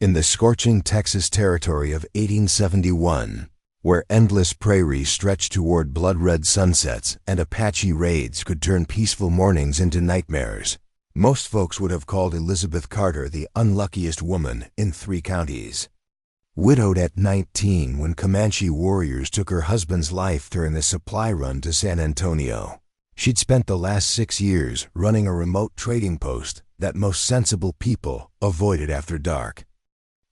In the scorching Texas territory of 1871, where endless prairies stretched toward blood-red sunsets and Apache raids could turn peaceful mornings into nightmares, most folks would have called Elizabeth Carter the unluckiest woman in 3 counties. Widowed at 19 when Comanche warriors took her husband's life during the supply run to San Antonio, she'd spent the last 6 years running a remote trading post that most sensible people avoided after dark.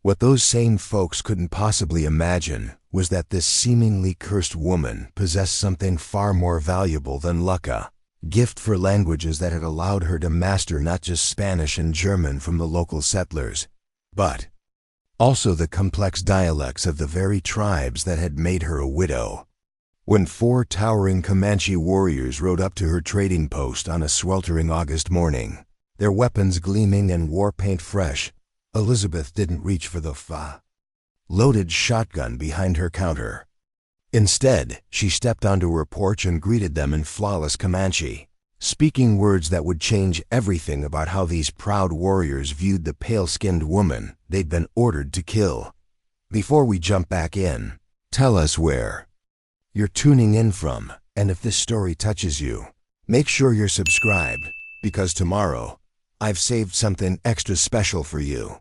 What those sane folks couldn't possibly imagine was that this seemingly cursed woman possessed something far more valuable than luck, a gift for languages that had allowed her to master not just Spanish and German from the local settlers, but also the complex dialects of the very tribes that had made her a widow. When 4 towering Comanche warriors rode up to her trading post on a sweltering August morning, their weapons gleaming and war paint fresh, Elizabeth didn't reach for the loaded shotgun behind her counter. Instead, she stepped onto her porch and greeted them in flawless Comanche, speaking words that would change everything about how these proud warriors viewed the pale-skinned woman they'd been ordered to kill. Before we jump back in, tell us where you're tuning in from, and if this story touches you, make sure you're subscribed, because tomorrow, I've saved something extra special for you.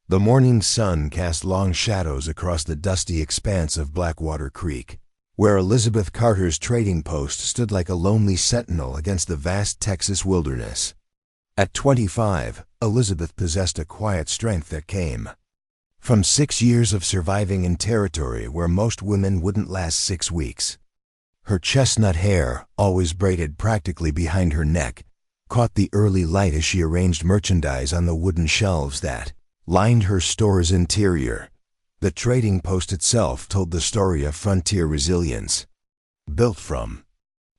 The morning sun cast long shadows across the dusty expanse of Blackwater Creek, where Elizabeth Carter's trading post stood like a lonely sentinel against the vast Texas wilderness. At 25, Elizabeth possessed a quiet strength that came from 6 years of surviving in territory where most women wouldn't last 6 weeks. Her chestnut hair, always braided practically behind her neck, caught the early light as she arranged merchandise on the wooden shelves that lined her store's interior. The trading post itself told the story of frontier resilience. Built from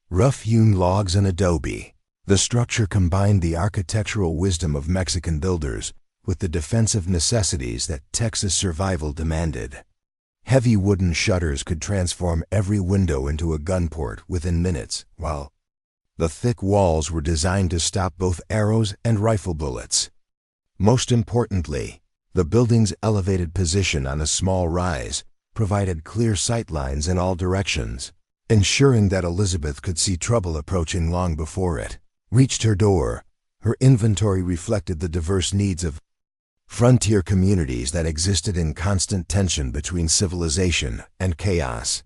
rough-hewn logs and adobe, the structure combined the architectural wisdom of Mexican builders with the defensive necessities that Texas survival demanded. Heavy wooden shutters could transform every window into a gunport within minutes, while the thick walls were designed to stop both arrows and rifle bullets. Most importantly, the building's elevated position on a small rise provided clear sight lines in all directions, ensuring that Elizabeth could see trouble approaching long before it reached her door. Her inventory reflected the diverse needs of frontier communities that existed in constant tension between civilization and chaos.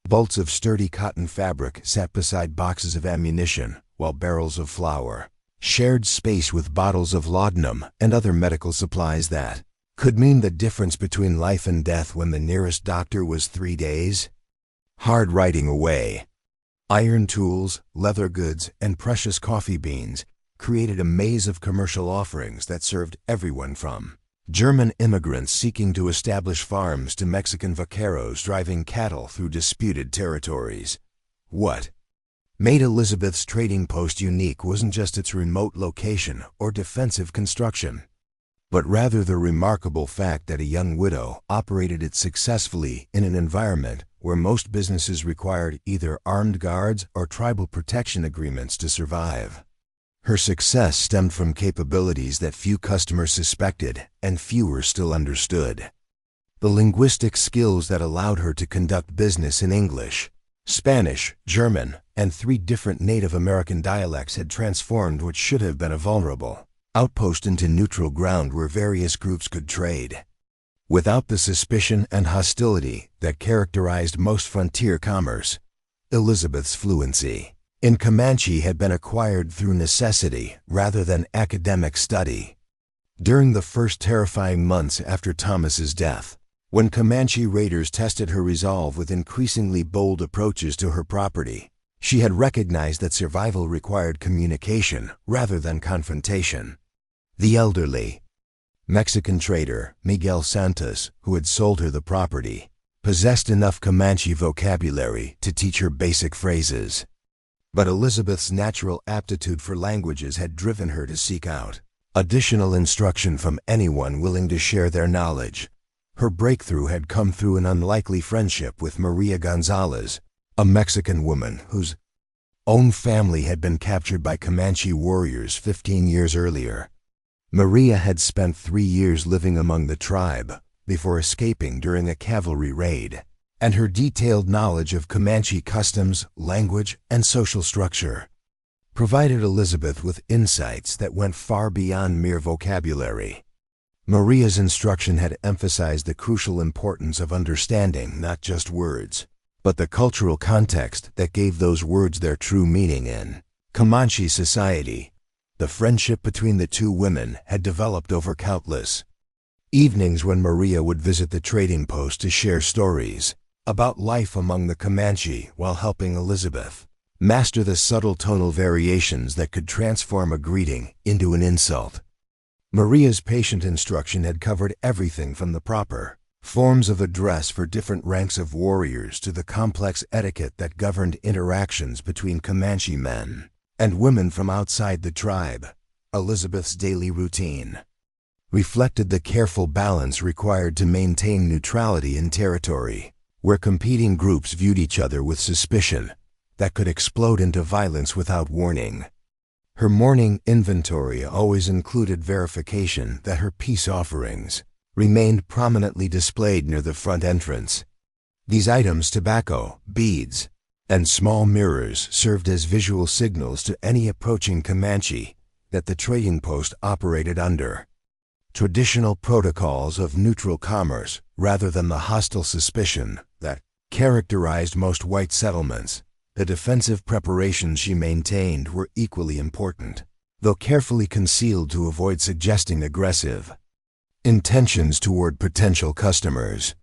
Bolts of sturdy cotton fabric sat beside boxes of ammunition, while barrels of flour shared space with bottles of laudanum and other medical supplies that could mean the difference between life and death when the nearest doctor was 3 days. Hard riding away. Iron tools, leather goods, and precious coffee beans created a maze of commercial offerings that served everyone from German immigrants seeking to establish farms to Mexican vaqueros driving cattle through disputed territories. What made Elizabeth's trading post unique wasn't just its remote location or defensive construction, but rather the remarkable fact that a young widow operated it successfully in an environment where most businesses required either armed guards or tribal protection agreements to survive. Her success stemmed from capabilities that few customers suspected and fewer still understood. The linguistic skills that allowed her to conduct business in English, Spanish, German, and 3 different Native American dialects had transformed what should have been a vulnerable outpost into neutral ground where various groups could trade. Without the suspicion and hostility that characterized most frontier commerce, Elizabeth's fluency in Comanche had been acquired through necessity rather than academic study. During the first terrifying months after Thomas's death, when Comanche raiders tested her resolve with increasingly bold approaches to her property, she had recognized that survival required communication rather than confrontation. The elderly Mexican trader, Miguel Santos, who had sold her the property, possessed enough Comanche vocabulary to teach her basic phrases. But Elizabeth's natural aptitude for languages had driven her to seek out additional instruction from anyone willing to share their knowledge. Her breakthrough had come through an unlikely friendship with Maria Gonzalez, a Mexican woman whose own family had been captured by Comanche warriors 15 years earlier. Maria had spent 3 years living among the tribe before escaping during a cavalry raid, and her detailed knowledge of Comanche customs, language, and social structure provided Elizabeth with insights that went far beyond mere vocabulary. Maria's instruction had emphasized the crucial importance of understanding not just words, but the cultural context that gave those words their true meaning in Comanche society. The friendship between the two women had developed over countless evenings when Maria would visit the trading post to share stories about life among the Comanche while helping Elizabeth master the subtle tonal variations that could transform a greeting into an insult. Maria's patient instruction had covered everything from the proper forms of address for different ranks of warriors to the complex etiquette that governed interactions between Comanche men and women from outside the tribe. Elizabeth's daily routine reflected the careful balance required to maintain neutrality in territory where competing groups viewed each other with suspicion that could explode into violence without warning. Her morning inventory always included verification that her peace offerings remained prominently displayed near the front entrance. These items, tobacco, beads, and small mirrors, served as visual signals to any approaching Comanche that the trading post operated under traditional protocols of neutral commerce rather than the hostile suspicion that characterized most white settlements. The defensive preparations she maintained were equally important, though carefully concealed to avoid suggesting aggressive intentions toward potential customers.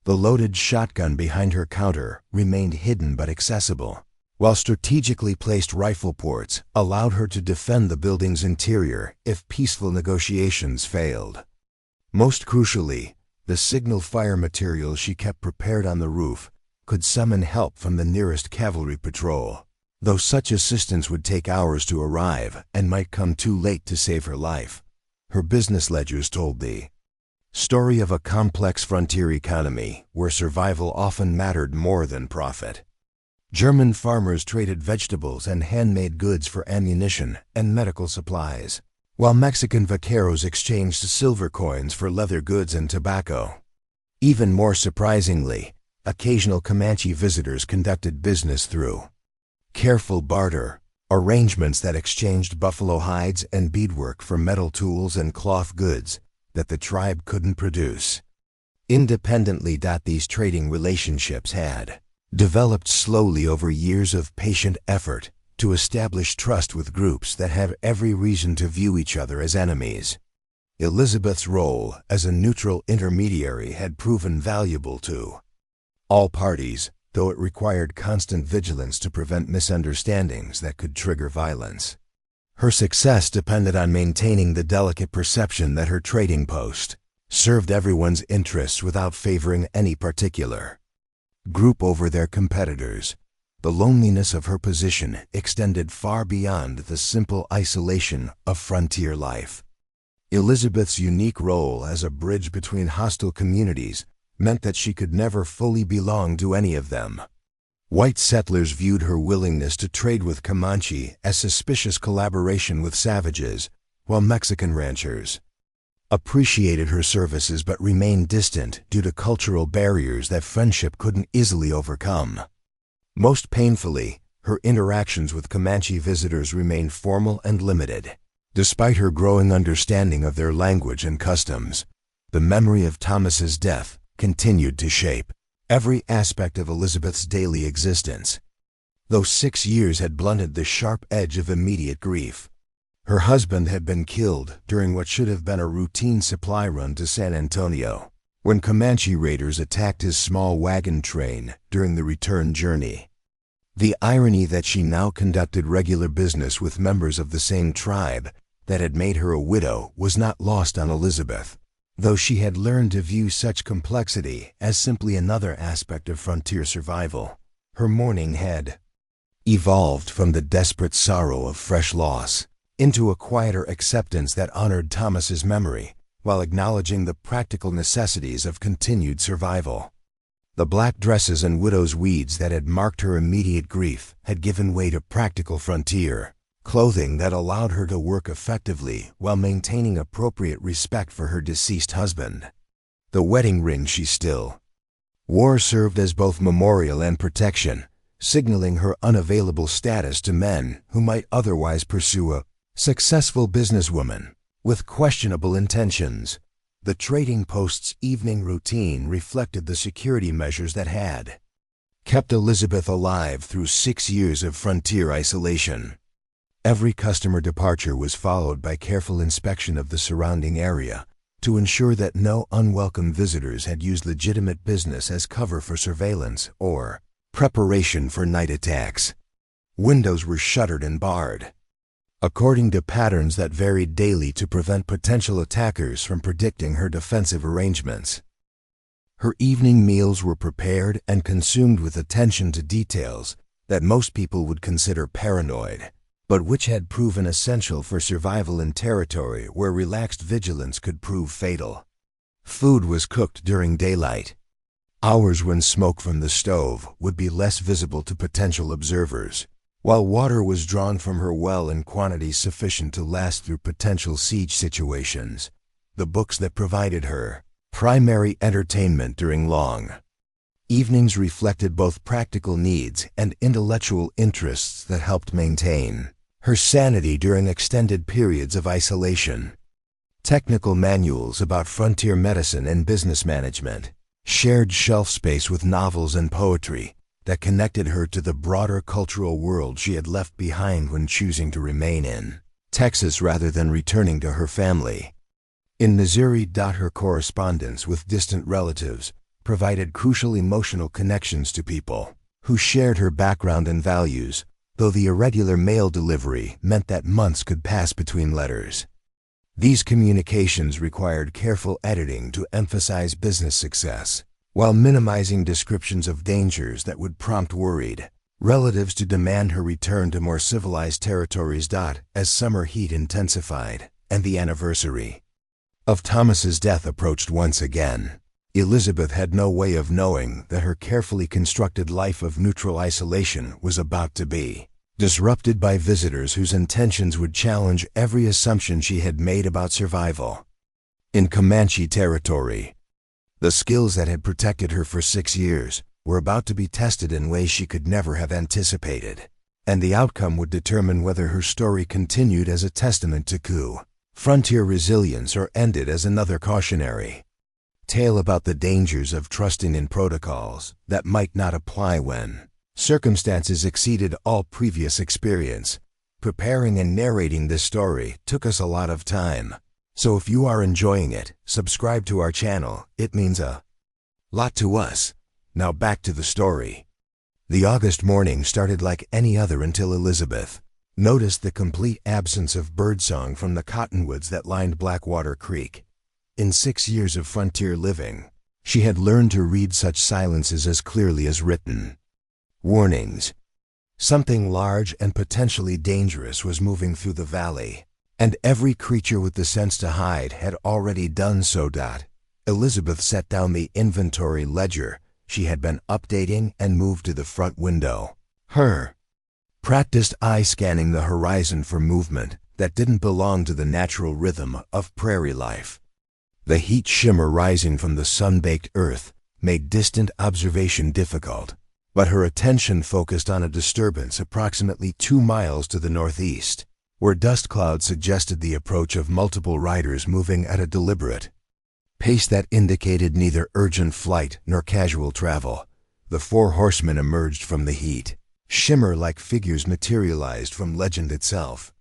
The loaded shotgun behind her counter remained hidden but accessible, while strategically placed rifle ports allowed her to defend the building's interior if peaceful negotiations failed. Most crucially, the signal fire materials she kept prepared on the roof could summon help from the nearest cavalry patrol, though such assistance would take hours to arrive and might come too late to save her life. Her business ledgers told the story of a complex frontier economy where survival often mattered more than profit. German farmers traded vegetables and handmade goods for ammunition and medical supplies, while Mexican vaqueros exchanged silver coins for leather goods and tobacco. Even more surprisingly, occasional Comanche visitors conducted business through careful barter arrangements that exchanged buffalo hides and beadwork for metal tools and cloth goods that the tribe couldn't produce independently. These trading relationships had developed slowly over years of patient effort to establish trust with groups that have every reason to view each other as enemies. Elizabeth's role as a neutral intermediary had proven valuable to all parties, though it required constant vigilance to prevent misunderstandings that could trigger violence. Her success depended on maintaining the delicate perception that her trading post served everyone's interests without favoring any particular group over their competitors. The loneliness of her position extended far beyond the simple isolation of frontier life. Elizabeth's unique role as a bridge between hostile communities meant that she could never fully belong to any of them. White settlers viewed her willingness to trade with Comanche as suspicious collaboration with savages, while Mexican ranchers appreciated her services but remained distant due to cultural barriers that friendship couldn't easily overcome. Most painfully, her interactions with Comanche visitors remained formal and limited. Despite her growing understanding of their language and customs, the memory of Thomas's death continued to shape every aspect of Elizabeth's daily existence. Though 6 years had blunted the sharp edge of immediate grief, her husband had been killed during what should have been a routine supply run to San Antonio, when Comanche raiders attacked his small wagon train during the return journey. The irony that she now conducted regular business with members of the same tribe that had made her a widow was not lost on Elizabeth, though she had learned to view such complexity as simply another aspect of frontier survival. Her mourning had evolved from the desperate sorrow of fresh loss into a quieter acceptance that honored Thomas's memory while acknowledging the practical necessities of continued survival. The black dresses and widow's weeds that had marked her immediate grief had given way to practical frontier clothing that allowed her to work effectively while maintaining appropriate respect for her deceased husband. The wedding ring she still wore served as both memorial and protection, signaling her unavailable status to men who might otherwise pursue a successful businesswoman with questionable intentions. The trading post's evening routine reflected the security measures that had kept Elizabeth alive through 6 years of frontier isolation. Every customer departure was followed by careful inspection of the surrounding area to ensure that no unwelcome visitors had used legitimate business as cover for surveillance or preparation for night attacks. Windows were shuttered and barred, according to patterns that varied daily to prevent potential attackers from predicting her defensive arrangements. Her evening meals were prepared and consumed with attention to details that most people would consider paranoid, but which had proven essential for survival in territory where relaxed vigilance could prove fatal. Food was cooked during daylight, hours when smoke from the stove would be less visible to potential observers, while water was drawn from her well in quantities sufficient to last through potential siege situations. The books that provided her primary entertainment during long evenings reflected both practical needs and intellectual interests that helped maintain her sanity during extended periods of isolation. Technical manuals about frontier medicine and business management shared shelf space with novels and poetry that connected her to the broader cultural world she had left behind when choosing to remain in Texas rather than returning to her family. In Missouri, her correspondence with distant relatives provided crucial emotional connections to people who shared her background and values, though the irregular mail delivery meant that months could pass between letters. These communications required careful editing to emphasize business success, while minimizing descriptions of dangers that would prompt worried relatives to demand her return to more civilized territories. As summer heat intensified and the anniversary of Thomas's death approached once again, Elizabeth had no way of knowing that her carefully constructed life of neutral isolation was about to be disrupted by visitors whose intentions would challenge every assumption she had made about survival. In Comanche territory, the skills that had protected her for 6 years were about to be tested in ways she could never have anticipated, and the outcome would determine whether her story continued as a testament to frontier resilience or ended as another cautionary tale about the dangers of trusting in protocols that might not apply when circumstances exceeded all previous experience. Preparing and narrating this story took us a lot of time, so if you are enjoying it, subscribe to our channel. It means a lot to us. Now back to the story. The August morning started like any other until Elizabeth noticed the complete absence of birdsong from the cottonwoods that lined Blackwater Creek. In 6 years of frontier living, she had learned to read such silences as clearly as written warnings. Something large and potentially dangerous was moving through the valley, and every creature with the sense to hide had already done so. Elizabeth set down the inventory ledger she had been updating and moved to the front window, her practiced eye scanning the horizon for movement that didn't belong to the natural rhythm of prairie life. The heat shimmer rising from the sun-baked earth made distant observation difficult, but her attention focused on a disturbance approximately 2 miles to the northeast, where dust clouds suggested the approach of multiple riders moving at a deliberate pace that indicated neither urgent flight nor casual travel. The 4 horsemen emerged from the heat, shimmer-like figures materialized from legend itself.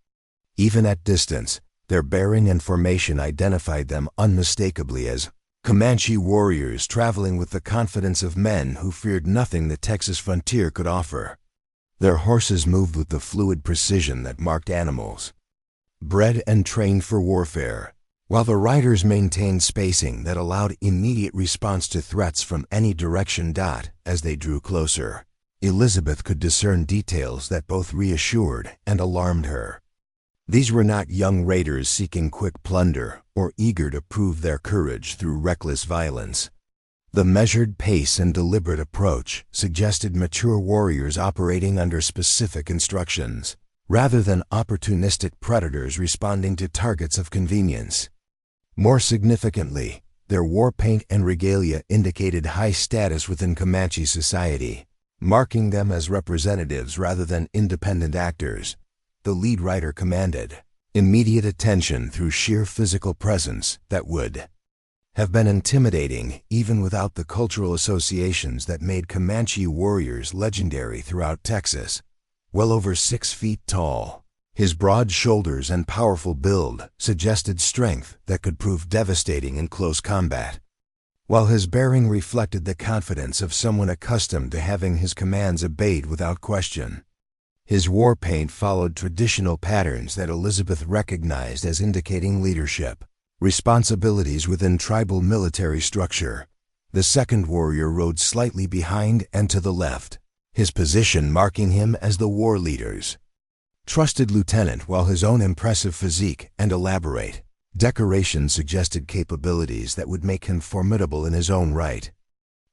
Even at distance, their bearing and formation identified them unmistakably as Comanche warriors traveling with the confidence of men who feared nothing the Texas frontier could offer. Their horses moved with the fluid precision that marked animals bred and trained for warfare, while the riders maintained spacing that allowed immediate response to threats from any direction. As they drew closer, Elizabeth could discern details that both reassured and alarmed her. These were not young raiders seeking quick plunder or eager to prove their courage through reckless violence. The measured pace and deliberate approach suggested mature warriors operating under specific instructions, rather than opportunistic predators responding to targets of convenience. More significantly, their war paint and regalia indicated high status within Comanche society, marking them as representatives rather than independent actors. The lead writer commanded immediate attention through sheer physical presence that would have been intimidating even without the cultural associations that made Comanche warriors legendary throughout Texas. Well over 6 feet tall, his broad shoulders and powerful build suggested strength that could prove devastating in close combat, while his bearing reflected the confidence of someone accustomed to having his commands obeyed without question. His war paint followed traditional patterns that Elizabeth recognized as indicating leadership, responsibilities within tribal military structure. The second warrior rode slightly behind and to the left, his position marking him as the war leader's trusted lieutenant, while his own impressive physique and elaborate decoration suggested capabilities that would make him formidable in his own right.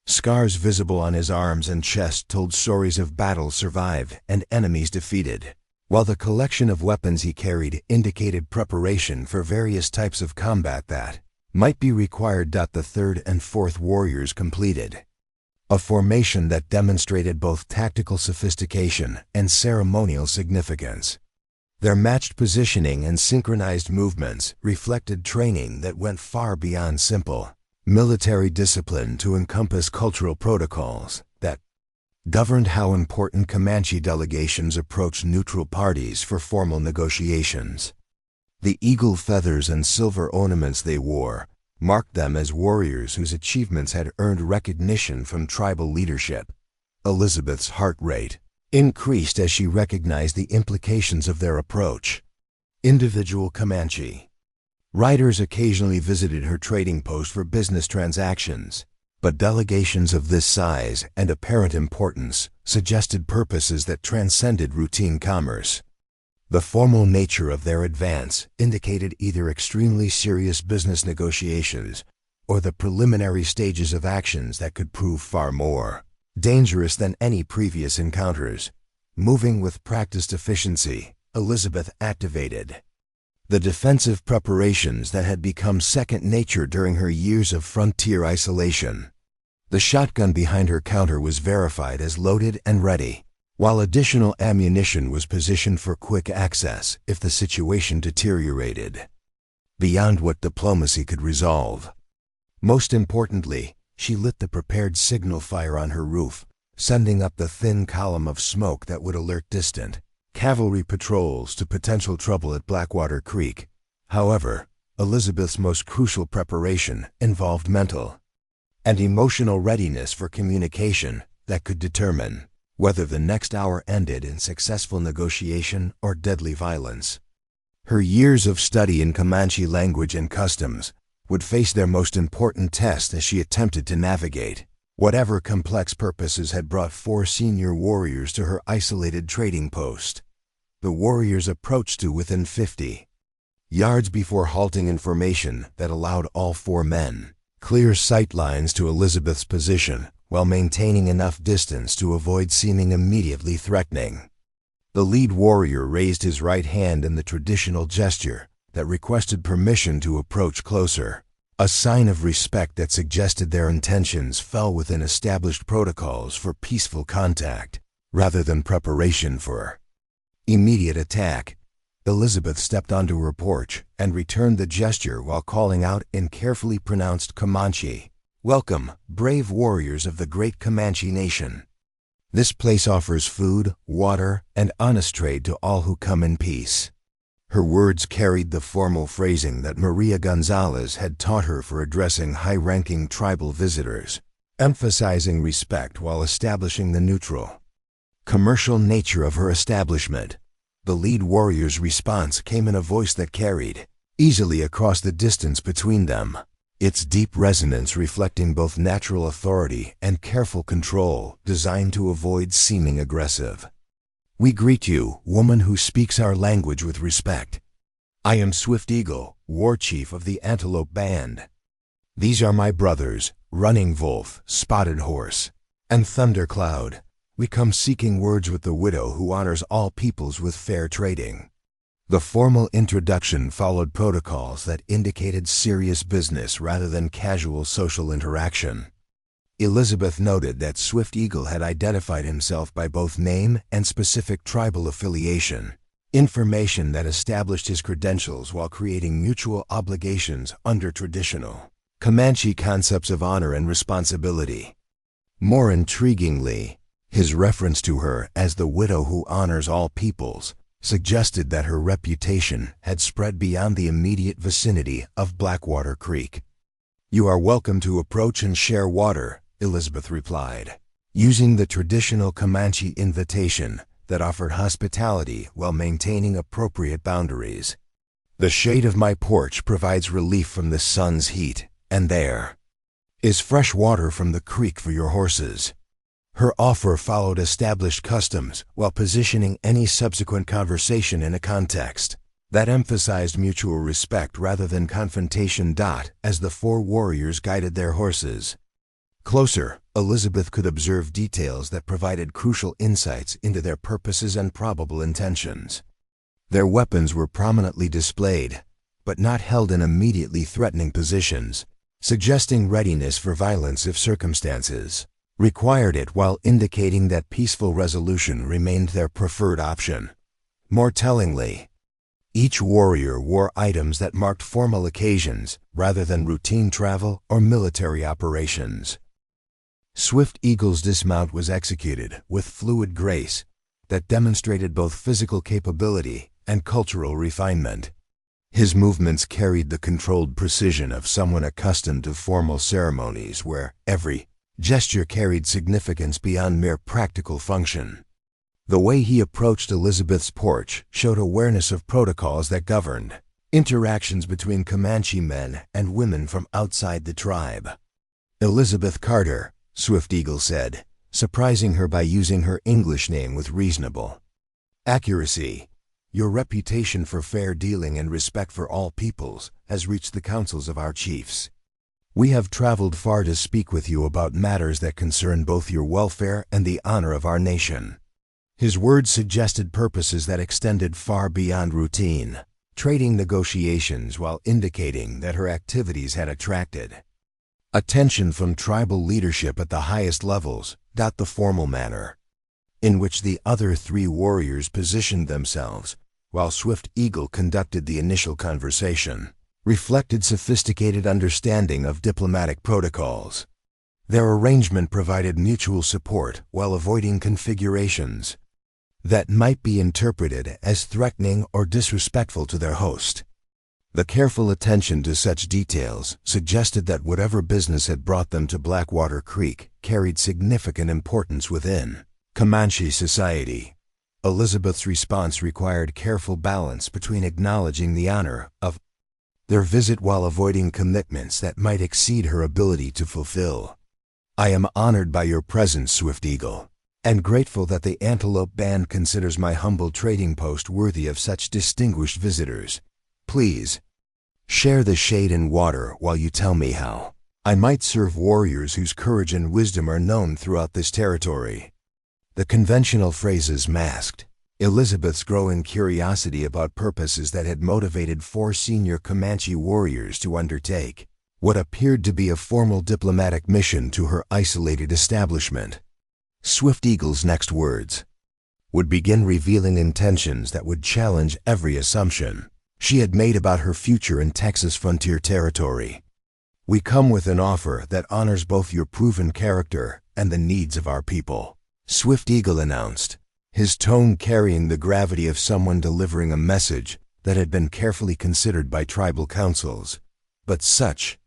Scars visible on his arms and chest told stories of battles survived and enemies defeated, while the collection of weapons he carried indicated preparation for various types of combat that might be required. The third and fourth warriors completed a formation that demonstrated both tactical sophistication and ceremonial significance. Their matched positioning and synchronized movements reflected training that went far beyond simple military discipline to encompass cultural protocols that governed how important Comanche delegations approached neutral parties for formal negotiations. The eagle feathers and silver ornaments they wore marked them as warriors whose achievements had earned recognition from tribal leadership. Elizabeth's heart rate increased as she recognized the implications of their approach. Individual Comanche riders occasionally visited her trading post for business transactions, but delegations of this size and apparent importance suggested purposes that transcended routine commerce. The formal nature of their advance indicated either extremely serious business negotiations or the preliminary stages of actions that could prove far more dangerous than any previous encounters. Moving with practiced efficiency, Elizabeth activated the defensive preparations that had become second nature during her years of frontier isolation. The shotgun behind her counter was verified as loaded and ready, while additional ammunition was positioned for quick access if the situation deteriorated beyond what diplomacy could resolve. Most importantly, she lit the prepared signal fire on her roof, sending up the thin column of smoke that would alert distant cavalry patrols to potential trouble at Blackwater Creek. However, Elizabeth's most crucial preparation involved mental and emotional readiness for communication that could determine whether the next hour ended in successful negotiation or deadly violence. Her years of study in Comanche language and customs would face their most important test as she attempted to navigate whatever complex purposes had brought 4 senior warriors to her isolated trading post. The warriors approached to within 50 yards before halting in formation that allowed all 4 men clear sight lines to Elizabeth's position while maintaining enough distance to avoid seeming immediately threatening. The lead warrior raised his right hand in the traditional gesture that requested permission to approach closer, a sign of respect that suggested their intentions fell within established protocols for peaceful contact rather than preparation for immediate attack. Elizabeth stepped onto her porch and returned the gesture while calling out in carefully pronounced Comanche, "Welcome, brave warriors of the great Comanche nation. This place offers food, water, and honest trade to all who come in peace." Her words carried the formal phrasing that Maria Gonzalez had taught her for addressing high-ranking tribal visitors, emphasizing respect while establishing the neutral, commercial nature of her establishment. The lead warrior's response came in a voice that carried easily across the distance between them, its deep resonance reflecting both natural authority and careful control designed to avoid seeming aggressive. "We greet you, woman who speaks our language with respect. I am Swift Eagle, war chief of the Antelope Band. These are my brothers, Running Wolf, Spotted Horse, and Thundercloud. We come seeking words with the widow who honors all peoples with fair trading." The formal introduction followed protocols that indicated serious business rather than casual social interaction. Elizabeth noted that Swift Eagle had identified himself by both name and specific tribal affiliation, information that established his credentials while creating mutual obligations under traditional Comanche concepts of honor and responsibility. More intriguingly, his reference to her as the widow who honors all peoples suggested that her reputation had spread beyond the immediate vicinity of Blackwater Creek. "You are welcome to approach and share water," Elizabeth replied, using the traditional Comanche invitation that offered hospitality while maintaining appropriate boundaries. "The shade of my porch provides relief from the sun's heat, and there is fresh water from the creek for your horses." Her offer followed established customs while positioning any subsequent conversation in a context that emphasized mutual respect rather than confrontation. As the four warriors guided their horses closer, Elizabeth could observe details that provided crucial insights into their purposes and probable intentions. Their weapons were prominently displayed, but not held in immediately threatening positions, suggesting readiness for violence if circumstances required it, while indicating that peaceful resolution remained their preferred option. More tellingly, each warrior wore items that marked formal occasions rather than routine travel or military operations. Swift Eagle's dismount was executed with fluid grace that demonstrated both physical capability and cultural refinement. His movements carried the controlled precision of someone accustomed to formal ceremonies where every gesture carried significance beyond mere practical function. The way he approached Elizabeth's porch showed awareness of protocols that governed interactions between Comanche men and women from outside the tribe. "Elizabeth Carter," Swift Eagle said, surprising her by using her English name with reasonable accuracy. "Your reputation for fair dealing and respect for all peoples has reached the councils of our chiefs. We have traveled far to speak with you about matters that concern both your welfare and the honor of our nation." His words suggested purposes that extended far beyond routine trading negotiations, while indicating that her activities had attracted attention from tribal leadership at the highest levels. The formal manner in which the other three warriors positioned themselves while Swift Eagle conducted the initial conversation reflected sophisticated understanding of diplomatic protocols. Their arrangement provided mutual support while avoiding configurations that might be interpreted as threatening or disrespectful to their host. The careful attention to such details suggested that whatever business had brought them to Blackwater Creek carried significant importance within Comanche society. Elizabeth's response required careful balance between acknowledging the honor of their visit while avoiding commitments that might exceed her ability to fulfill. "I am honored by your presence, Swift Eagle, and grateful that the Antelope Band considers my humble trading post worthy of such distinguished visitors. Please share the shade and water while you tell me how I might serve warriors whose courage and wisdom are known throughout this territory." The conventional phrases masked Elizabeth's growing curiosity about purposes that had motivated four senior Comanche warriors to undertake what appeared to be a formal diplomatic mission to her isolated establishment. Swift Eagle's next words would begin revealing intentions that would challenge every assumption she had made about her future in Texas frontier territory. "We come with an offer that honors both your proven character and the needs of our people," Swift Eagle announced, his tone carrying the gravity of someone delivering a message that had been carefully considered by tribal councils. "But such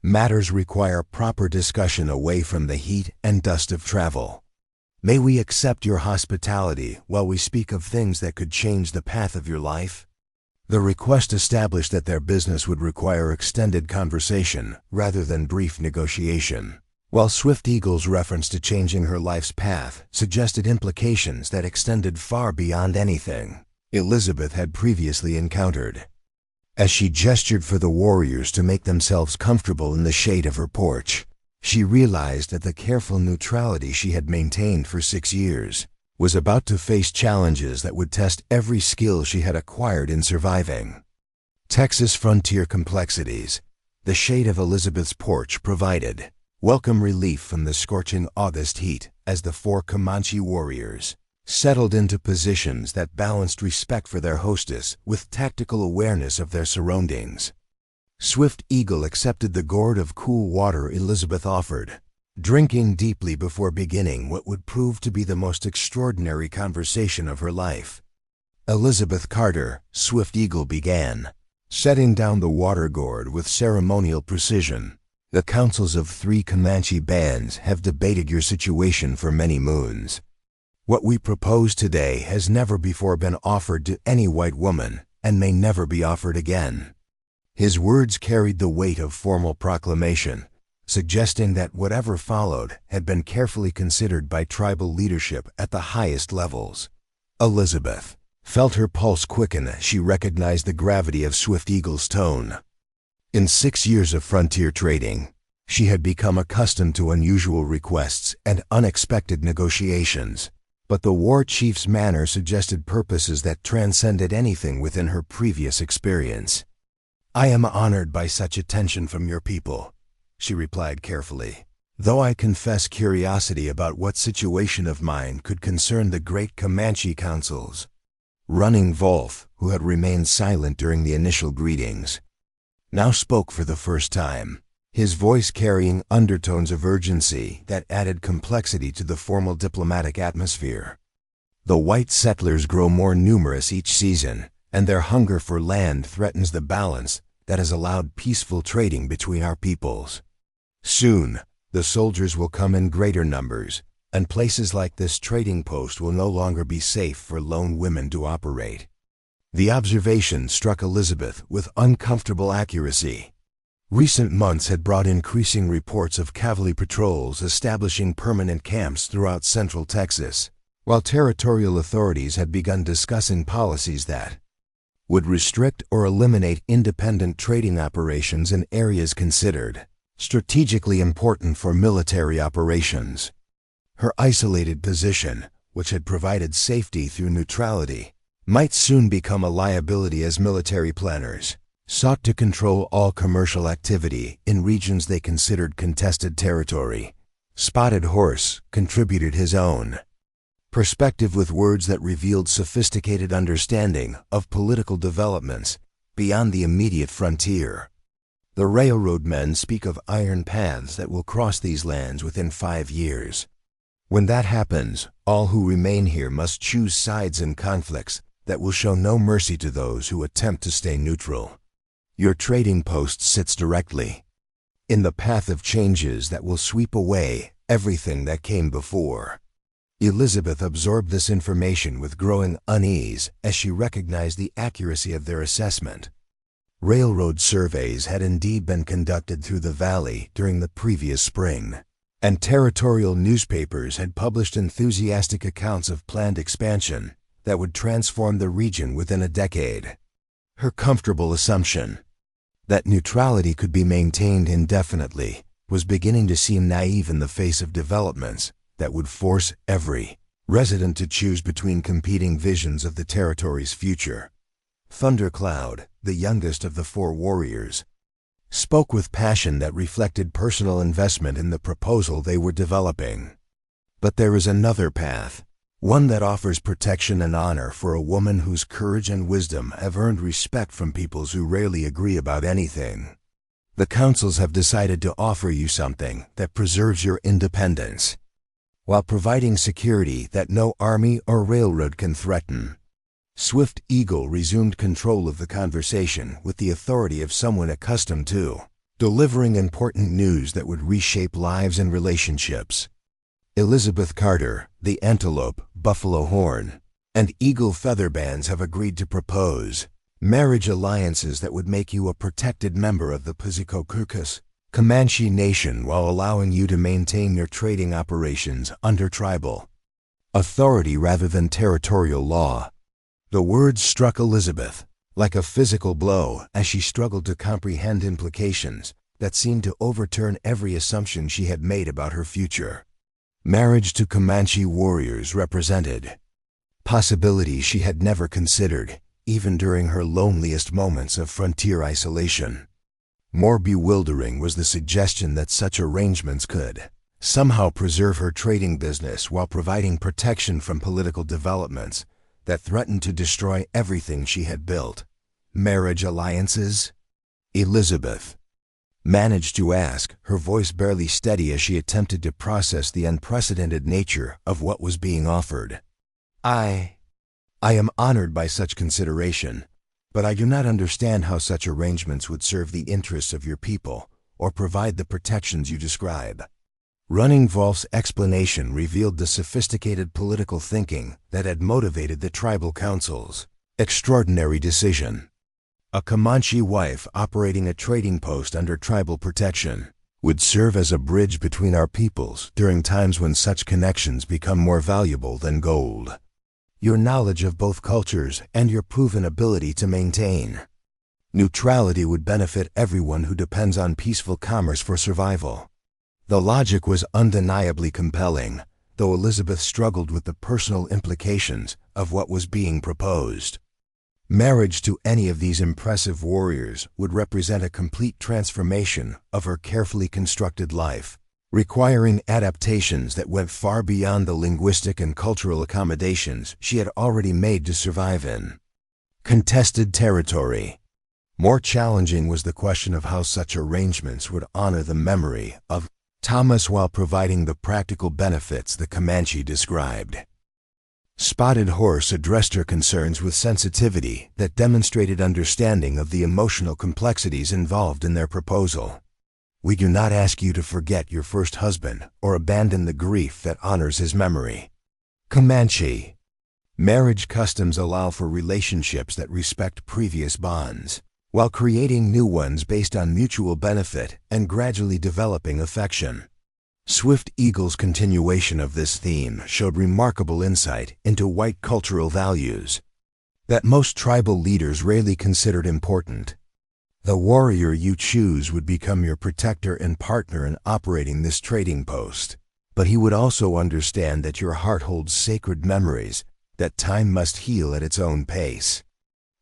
matters require proper discussion away from the heat and dust of travel. May we accept your hospitality while we speak of things that could change the path of your life?" The request established that their business would require extended conversation rather than brief negotiation, while Swift Eagle's reference to changing her life's path suggested implications that extended far beyond anything Elizabeth had previously encountered. As she gestured for the warriors to make themselves comfortable in the shade of her porch, She realized that the careful neutrality she had maintained for 6 years was about to face challenges that would test every skill she had acquired in surviving. Texas frontier complexities. The shade of Elizabeth's porch provided welcome relief from the scorching August heat as the 4 Comanche warriors settled into positions that balanced respect for their hostess with tactical awareness of their surroundings. Swift Eagle accepted the gourd of cool water Elizabeth offered, drinking deeply before beginning what would prove to be the most extraordinary conversation of her life. Elizabeth Carter, Swift Eagle began, setting down the water gourd with ceremonial precision. The councils of 3 Comanche bands have debated your situation for many moons. What we propose today has never before been offered to any white woman and may never be offered again. His words carried the weight of formal proclamation, suggesting that whatever followed had been carefully considered by tribal leadership at the highest levels. Elizabeth felt her pulse quicken as she recognized the gravity of Swift Eagle's tone. In 6 years of frontier trading, she had become accustomed to unusual requests and unexpected negotiations, but the war chief's manner suggested purposes that transcended anything within her previous experience. "I am honored by such attention from your people," she replied carefully, "though I confess curiosity about what situation of mine could concern the great Comanche councils." Running Wolf, who had remained silent during the initial greetings, now spoke for the first time, his voice carrying undertones of urgency that added complexity to the formal diplomatic atmosphere. "The white settlers grow more numerous each season, and their hunger for land threatens the balance that has allowed peaceful trading between our peoples. Soon, the soldiers will come in greater numbers, and places like this trading post will no longer be safe for lone women to operate." The observation struck Elizabeth with uncomfortable accuracy. Recent months had brought increasing reports of cavalry patrols establishing permanent camps throughout central Texas, while territorial authorities had begun discussing policies that would restrict or eliminate independent trading operations in areas considered strategically important for military operations. Her isolated position, which had provided safety through neutrality, might soon become a liability as military planners sought to control all commercial activity in regions they considered contested territory. Spotted Horse contributed his own perspective with words that revealed sophisticated understanding of political developments beyond the immediate frontier. "The railroad men speak of iron paths that will cross these lands within 5 years. When that happens, all who remain here must choose sides in conflicts that will show no mercy to those who attempt to stay neutral. Your trading post sits directly in the path of changes that will sweep away everything that came before." Elizabeth absorbed this information with growing unease as she recognized the accuracy of their assessment. Railroad surveys had indeed been conducted through the valley during the previous spring, and territorial newspapers had published enthusiastic accounts of planned expansion that would transform the region within a decade. Her comfortable assumption that neutrality could be maintained indefinitely was beginning to seem naive in the face of developments that would force every resident to choose between competing visions of the territory's future. Thundercloud, the youngest of the 4 warriors, spoke with passion that reflected personal investment in the proposal they were developing. "But there is another path, one that offers protection and honor for a woman whose courage and wisdom have earned respect from peoples who rarely agree about anything. The councils have decided to offer you something that preserves your independence, while providing security that no army or railroad can threaten." Swift Eagle resumed control of the conversation with the authority of someone accustomed to delivering important news that would reshape lives and relationships. "Elizabeth Carter, the Antelope, Buffalo Horn, and Eagle Feather Bands have agreed to propose marriage alliances that would make you a protected member of the Pizicocucus Comanche Nation while allowing you to maintain your trading operations under tribal authority rather than territorial law." The words struck Elizabeth like a physical blow as she struggled to comprehend implications that seemed to overturn every assumption she had made about her future. Marriage to Comanche warriors represented possibilities she had never considered, even during her loneliest moments of frontier isolation. More bewildering was the suggestion that such arrangements could somehow preserve her trading business while providing protection from political developments that threatened to destroy everything she had built. Marriage alliances? Elizabeth managed to ask, her voice barely steady as she attempted to process the unprecedented nature of what was being offered. I am honored by such consideration, but I do not understand how such arrangements would serve the interests of your people or provide the protections you describe. Running Wolf's explanation revealed the sophisticated political thinking that had motivated the tribal council's extraordinary decision. A Comanche wife operating a trading post under tribal protection would serve as a bridge between our peoples during times when such connections become more valuable than gold. Your knowledge of both cultures and your proven ability to maintain neutrality would benefit everyone who depends on peaceful commerce for survival. The logic was undeniably compelling, though Elizabeth struggled with the personal implications of what was being proposed. Marriage to any of these impressive warriors would represent a complete transformation of her carefully constructed life, requiring adaptations that went far beyond the linguistic and cultural accommodations she had already made to survive in contested territory. More challenging was the question of how such arrangements would honor the memory of Thomas while providing the practical benefits the Comanche described. Spotted Horse addressed her concerns with sensitivity that demonstrated understanding of the emotional complexities involved in their proposal. We do not ask you to forget your first husband or abandon the grief that honors his memory. Comanche marriage customs allow for relationships that respect previous bonds, while creating new ones based on mutual benefit and gradually developing affection. Swift Eagle's continuation of this theme showed remarkable insight into white cultural values that most tribal leaders rarely considered important. The warrior you choose would become your protector and partner in operating this trading post, but he would also understand that your heart holds sacred memories that time must heal at its own pace.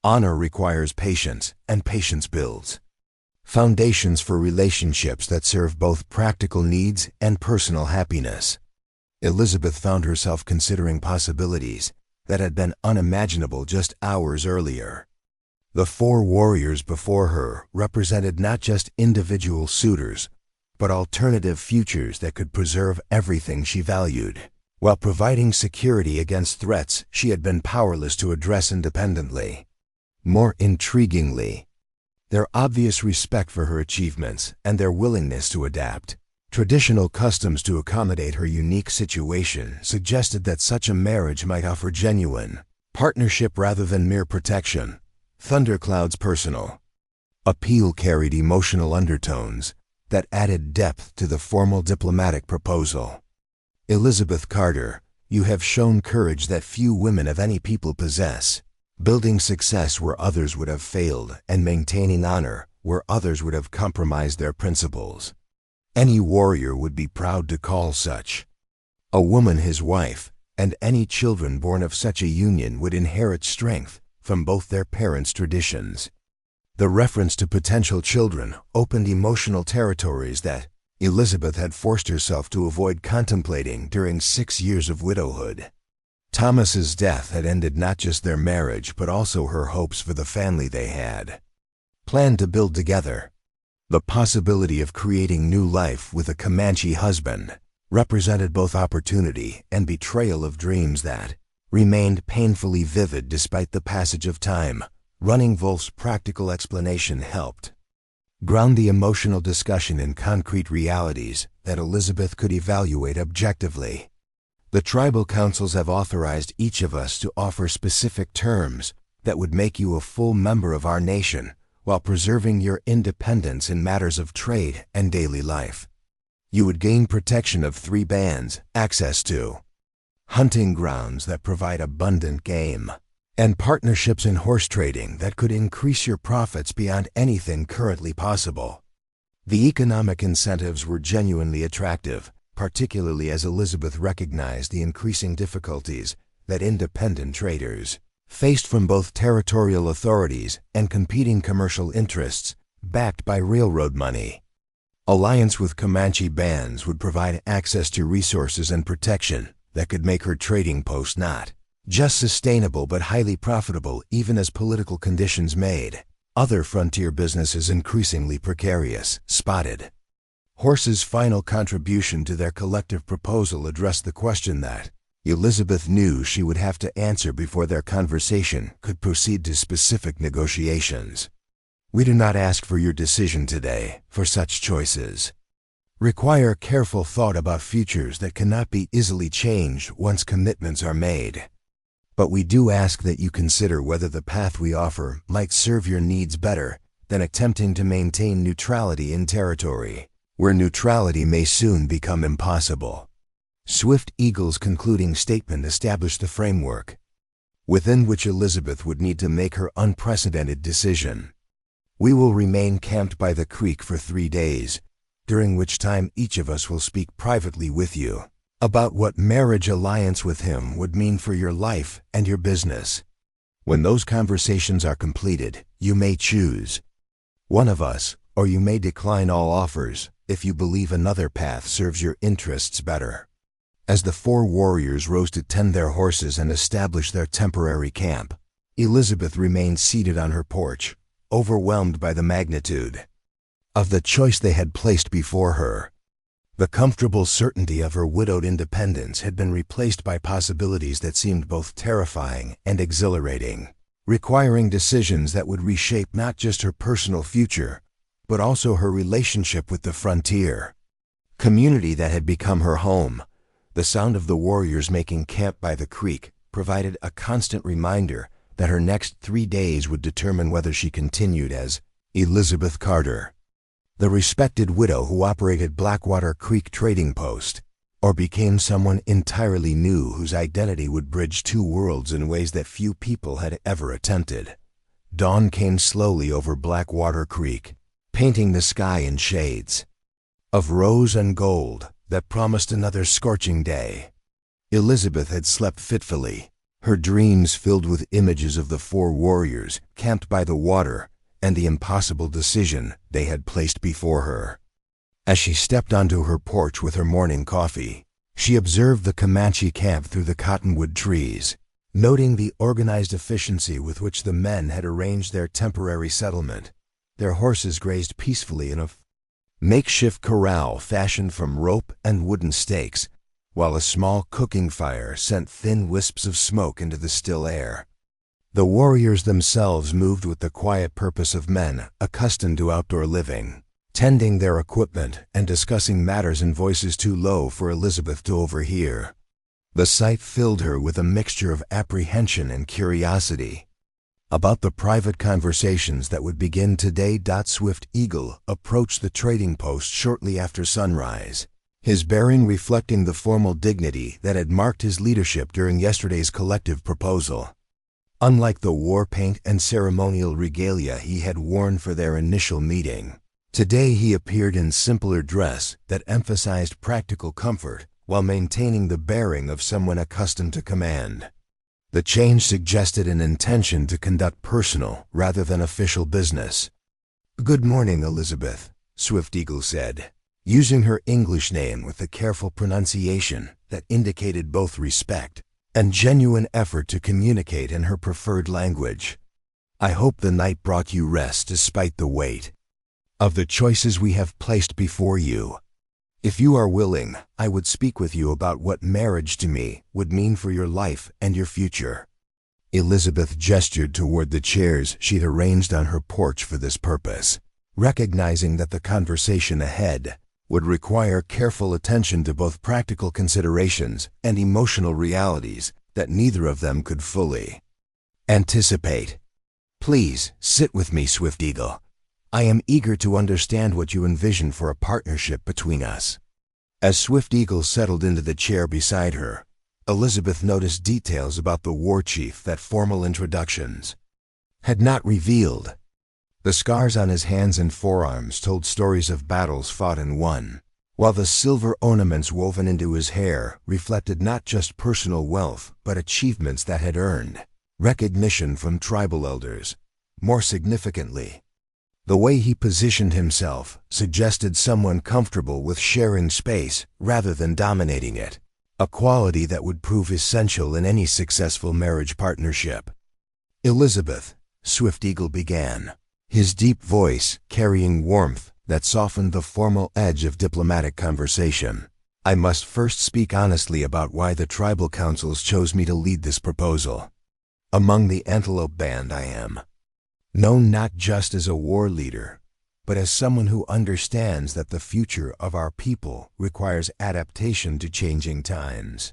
Honor requires patience, and patience builds foundations for relationships that serve both practical needs and personal happiness. Elizabeth found herself considering possibilities that had been unimaginable just hours earlier. The four warriors before her represented not just individual suitors, but alternative futures that could preserve everything she valued, while providing security against threats she had been powerless to address independently. More intriguingly, their obvious respect for her achievements and their willingness to adapt traditional customs to accommodate her unique situation suggested that such a marriage might offer genuine partnership rather than mere protection. Thundercloud's personal appeal carried emotional undertones that added depth to the formal diplomatic proposal. Elizabeth Carter, you have shown courage that few women of any people possess, building success where others would have failed and maintaining honor where others would have compromised their principles. Any warrior would be proud to call such a woman his wife, and any children born of such a union would inherit strength from both their parents' traditions. The reference to potential children opened emotional territories that Elizabeth had forced herself to avoid contemplating during 6 years of widowhood. Thomas's death had ended not just their marriage but also her hopes for the family they had planned to build together. The possibility of creating new life with a Comanche husband represented both opportunity and betrayal of dreams that remained painfully vivid despite the passage of time. Running Wolf's practical explanation helped ground the emotional discussion in concrete realities that Elizabeth could evaluate objectively. The tribal councils have authorized each of us to offer specific terms that would make you a full member of our nation while preserving your independence in matters of trade and daily life. You would gain protection of 3 bands, access to hunting grounds that provide abundant game, and partnerships in horse trading that could increase your profits beyond anything currently possible. The economic incentives were genuinely attractive, particularly as Elizabeth recognized the increasing difficulties that independent traders faced from both territorial authorities and competing commercial interests backed by railroad money. Alliance with Comanche bands would provide access to resources and protection that could make her trading post not just sustainable but highly profitable, even as political conditions made other frontier businesses increasingly precarious. Spotted Horse's final contribution to their collective proposal addressed the question that Elizabeth knew she would have to answer before their conversation could proceed to specific negotiations. We do not ask for your decision today, for such choices require careful thought about futures that cannot be easily changed once commitments are made. But we do ask that you consider whether the path we offer might serve your needs better than attempting to maintain neutrality in territory where neutrality may soon become impossible. Swift Eagle's concluding statement established the framework within which Elizabeth would need to make her unprecedented decision. We will remain camped by the creek for 3 days, during which time each of us will speak privately with you about what marriage alliance with him would mean for your life and your business. When those conversations are completed, you may choose one of us, or you may decline all offers if you believe another path serves your interests better. As the 4 warriors rose to tend their horses and establish their temporary camp, Elizabeth remained seated on her porch, overwhelmed by the magnitude of the choice they had placed before her. The comfortable certainty of her widowed independence had been replaced by possibilities that seemed both terrifying and exhilarating, requiring decisions that would reshape not just her personal future, but also her relationship with the frontier community that had become her home. The sound of the warriors making camp by the creek provided a constant reminder that her next 3 days would determine whether she continued as Elizabeth Carter, the respected widow who operated Blackwater Creek Trading Post, or became someone entirely new whose identity would bridge 2 worlds in ways that few people had ever attempted. Dawn came slowly over Blackwater Creek, painting the sky in shades of rose and gold that promised another scorching day. Elizabeth had slept fitfully, her dreams filled with images of the 4 warriors camped by the water and the impossible decision they had placed before her. As she stepped onto her porch with her morning coffee, she observed the Comanche camp through the cottonwood trees, noting the organized efficiency with which the men had arranged their temporary settlement. Their horses grazed peacefully in a makeshift corral fashioned from rope and wooden stakes, while a small cooking fire sent thin wisps of smoke into the still air. The warriors themselves moved with the quiet purpose of men accustomed to outdoor living, tending their equipment and discussing matters in voices too low for Elizabeth to overhear. The sight filled her with a mixture of apprehension and curiosity about the private conversations that would begin today. Swift Eagle approached the trading post shortly after sunrise, his bearing reflecting the formal dignity that had marked his leadership during yesterday's collective proposal. Unlike the war paint and ceremonial regalia he had worn for their initial meeting, today he appeared in simpler dress that emphasized practical comfort while maintaining the bearing of someone accustomed to command. The change suggested an intention to conduct personal rather than official business. "Good morning, Elizabeth," Swift Eagle said, using her English name with a careful pronunciation that indicated both respect and genuine effort to communicate in her preferred language. "I hope the night brought you rest despite the weight of the choices we have placed before you. If you are willing, I would speak with you about what marriage to me would mean for your life and your future." Elizabeth gestured toward the chairs she'd arranged on her porch for this purpose, recognizing that the conversation ahead would require careful attention to both practical considerations and emotional realities that neither of them could fully anticipate. "Please, sit with me, Swift Eagle. I am eager to understand what you envision for a partnership between us." As Swift Eagle settled into the chair beside her, Elizabeth noticed details about the war chief that formal introductions had not revealed. The scars on his hands and forearms told stories of battles fought and won, while the silver ornaments woven into his hair reflected not just personal wealth, but achievements that had earned recognition from tribal elders. More significantly, the way he positioned himself suggested someone comfortable with sharing space rather than dominating it, a quality that would prove essential in any successful marriage partnership. "Elizabeth," Swift Eagle began, his deep voice carrying warmth that softened the formal edge of diplomatic conversation, "I must first speak honestly about why the tribal councils chose me to lead this proposal. Among the Antelope Band I am known not just as a war leader, but as someone who understands that the future of our people requires adaptation to changing times.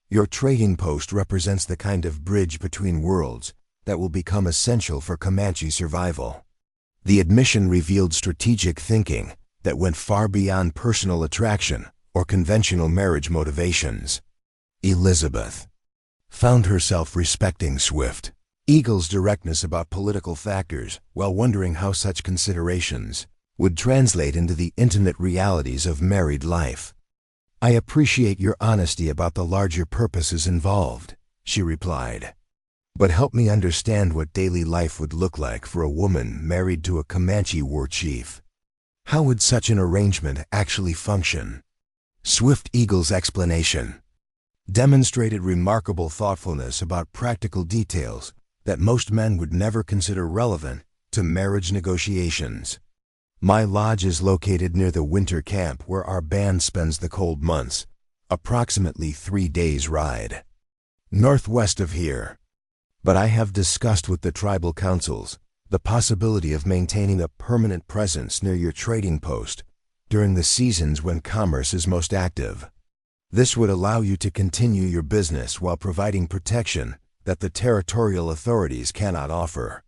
Your trading post represents the kind of bridge between worlds that will become essential for Comanche survival." The admission revealed strategic thinking that went far beyond personal attraction or conventional marriage motivations. Elizabeth found herself respecting Swift Eagle's directness about political factors while wondering how such considerations would translate into the intimate realities of married life. "I appreciate your honesty about the larger purposes involved," she replied. "But help me understand what daily life would look like for a woman married to a Comanche war chief. How would such an arrangement actually function?" Swift Eagle's explanation demonstrated remarkable thoughtfulness about practical details that most men would never consider relevant to marriage negotiations. "My lodge is located near the winter camp where our band spends the cold months, approximately 3 days' ride northwest of here. But I have discussed with the tribal councils the possibility of maintaining a permanent presence near your trading post during the seasons when commerce is most active. This would allow you to continue your business while providing protection that the territorial authorities cannot offer."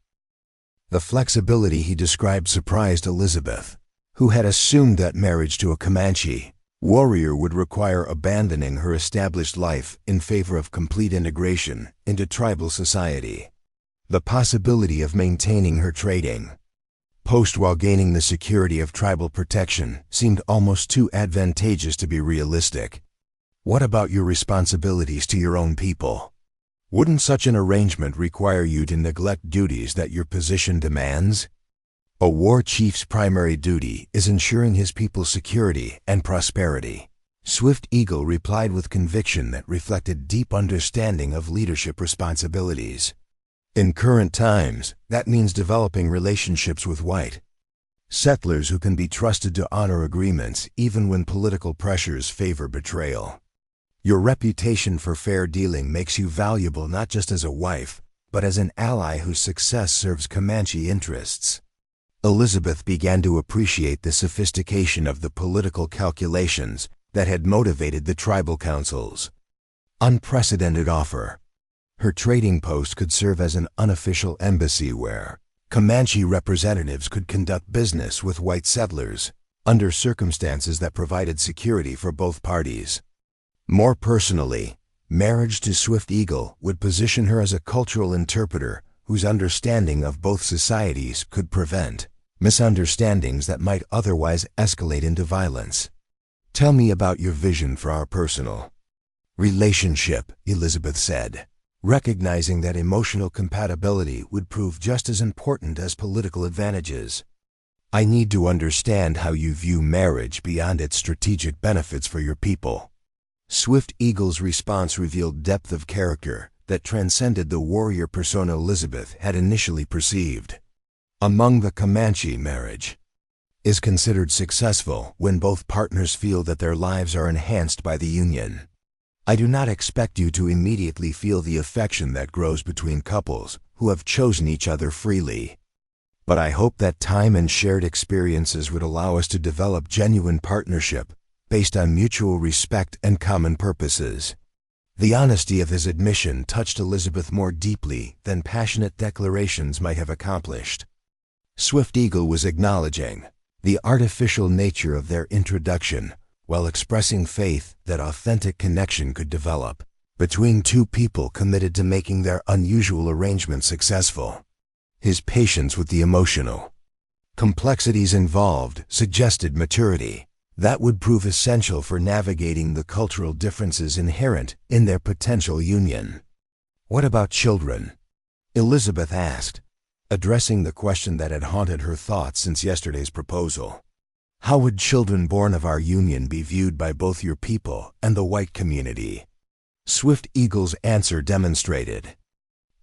The flexibility he described surprised Elizabeth, who had assumed that marriage to a Comanche warrior would require abandoning her established life in favor of complete integration into tribal society. The possibility of maintaining her trading post while gaining the security of tribal protection seemed almost too advantageous to be realistic. "What about your responsibilities to your own people? Wouldn't such an arrangement require you to neglect duties that your position demands?" A war chief's primary duty is ensuring his people's security and prosperity. Swift Eagle replied with conviction that reflected deep understanding of leadership responsibilities. "In current times, that means developing relationships with white settlers who can be trusted to honor agreements even when political pressures favor betrayal. Your reputation for fair dealing makes you valuable not just as a wife, but as an ally whose success serves Comanche interests." Elizabeth began to appreciate the sophistication of the political calculations that had motivated the tribal councils. Unprecedented offer. Her trading post could serve as an unofficial embassy where Comanche representatives could conduct business with white settlers under circumstances that provided security for both parties. More personally, marriage to Swift Eagle would position her as a cultural interpreter whose understanding of both societies could prevent misunderstandings that might otherwise escalate into violence. "Tell me about your vision for our personal relationship," Elizabeth said, recognizing that emotional compatibility would prove just as important as political advantages. "I need to understand how you view marriage beyond its strategic benefits for your people." Swift Eagle's response revealed depth of character that transcended the warrior persona Elizabeth had initially perceived. "Among the Comanche, marriage is considered successful when both partners feel that their lives are enhanced by the union. I do not expect you to immediately feel the affection that grows between couples who have chosen each other freely. But I hope that time and shared experiences would allow us to develop genuine partnership based on mutual respect and common purposes." The honesty of his admission touched Elizabeth more deeply than passionate declarations might have accomplished. Swift Eagle was acknowledging the artificial nature of their introduction while expressing faith that authentic connection could develop between two people committed to making their unusual arrangement successful. His patience with the emotional Complexities involved suggested maturity that would prove essential for navigating the cultural differences inherent in their potential union. What about children? Elizabeth asked, addressing the question that had haunted her thoughts since yesterday's proposal. How would children born of our union be viewed by both your people and the white community? Swift Eagle's answer demonstrated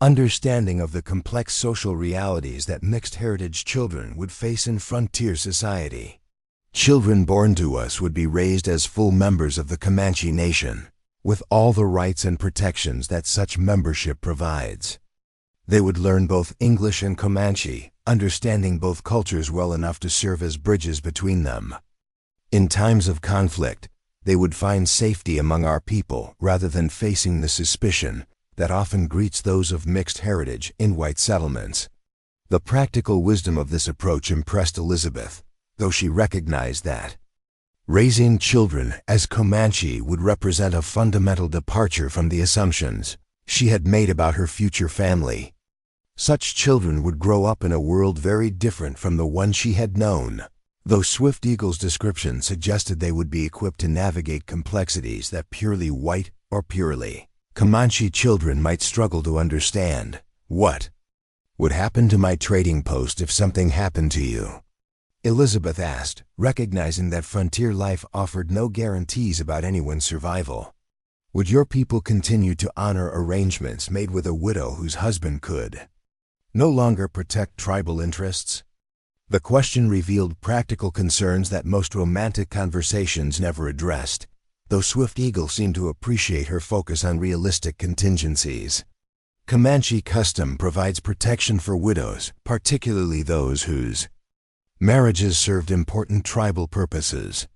understanding of the complex social realities that mixed heritage children would face in frontier society. Children born to us would be raised as full members of the Comanche Nation, with all the rights and protections that such membership provides. They would learn both English and Comanche, understanding both cultures well enough to serve as bridges between them. In times of conflict, they would find safety among our people rather than facing the suspicion that often greets those of mixed heritage in white settlements. The practical wisdom of this approach impressed Elizabeth, though she recognized that raising children as Comanche would represent a fundamental departure from the assumptions she had made about her future family. Such children would grow up in a world very different from the one she had known, though Swift Eagle's description suggested they would be equipped to navigate complexities that purely white or purely Comanche children might struggle to understand. What would happen to my trading post if something happened to you? Elizabeth asked, recognizing that frontier life offered no guarantees about anyone's survival. Would your people continue to honor arrangements made with a widow whose husband could no longer protect tribal interests? The question revealed practical concerns that most romantic conversations never addressed, though Swift Eagle seemed to appreciate her focus on realistic contingencies. Comanche custom provides protection for widows, particularly those whose marriages served important tribal purposes.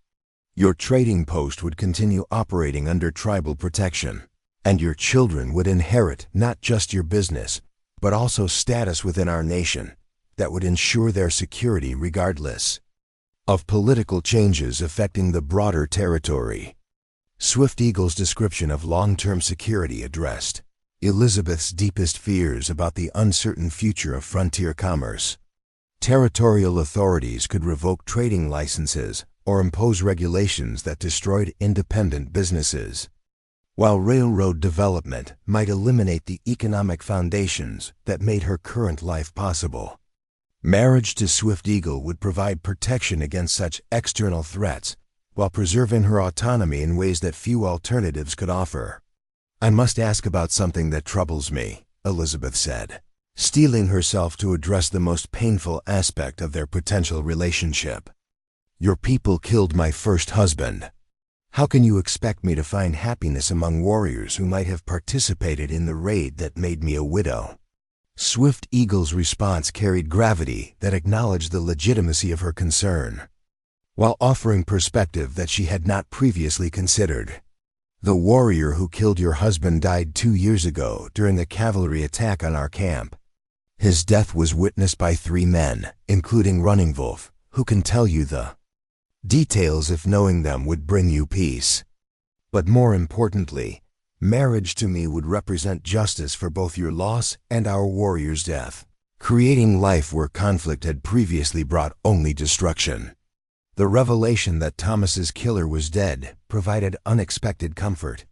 Your trading post would continue operating under tribal protection, and your children would inherit not just your business, but also status within our nation that would ensure their security regardless of political changes affecting the broader territory. Swift Eagle's description of long-term security addressed Elizabeth's deepest fears about the uncertain future of frontier commerce. Territorial authorities could revoke trading licenses or impose regulations that destroyed independent businesses, while railroad development might eliminate the economic foundations that made her current life possible. Marriage to Swift Eagle would provide protection against such external threats while preserving her autonomy in ways that few alternatives could offer. I must ask about something that troubles me, Elizabeth said, steeling herself to address the most painful aspect of their potential relationship. Your people killed my first husband. How can you expect me to find happiness among warriors who might have participated in the raid that made me a widow? Swift Eagle's response carried gravity that acknowledged the legitimacy of her concern, while offering perspective that she had not previously considered. The warrior who killed your husband died 2 years ago during a cavalry attack on our camp. His death was witnessed by 3 men, including Running Wolf, who can tell you the details if knowing them would bring you peace. But more importantly, marriage to me would represent justice for both your loss and our warrior's death, creating life where conflict had previously brought only destruction. The revelation that Thomas's killer was dead provided unexpected comfort.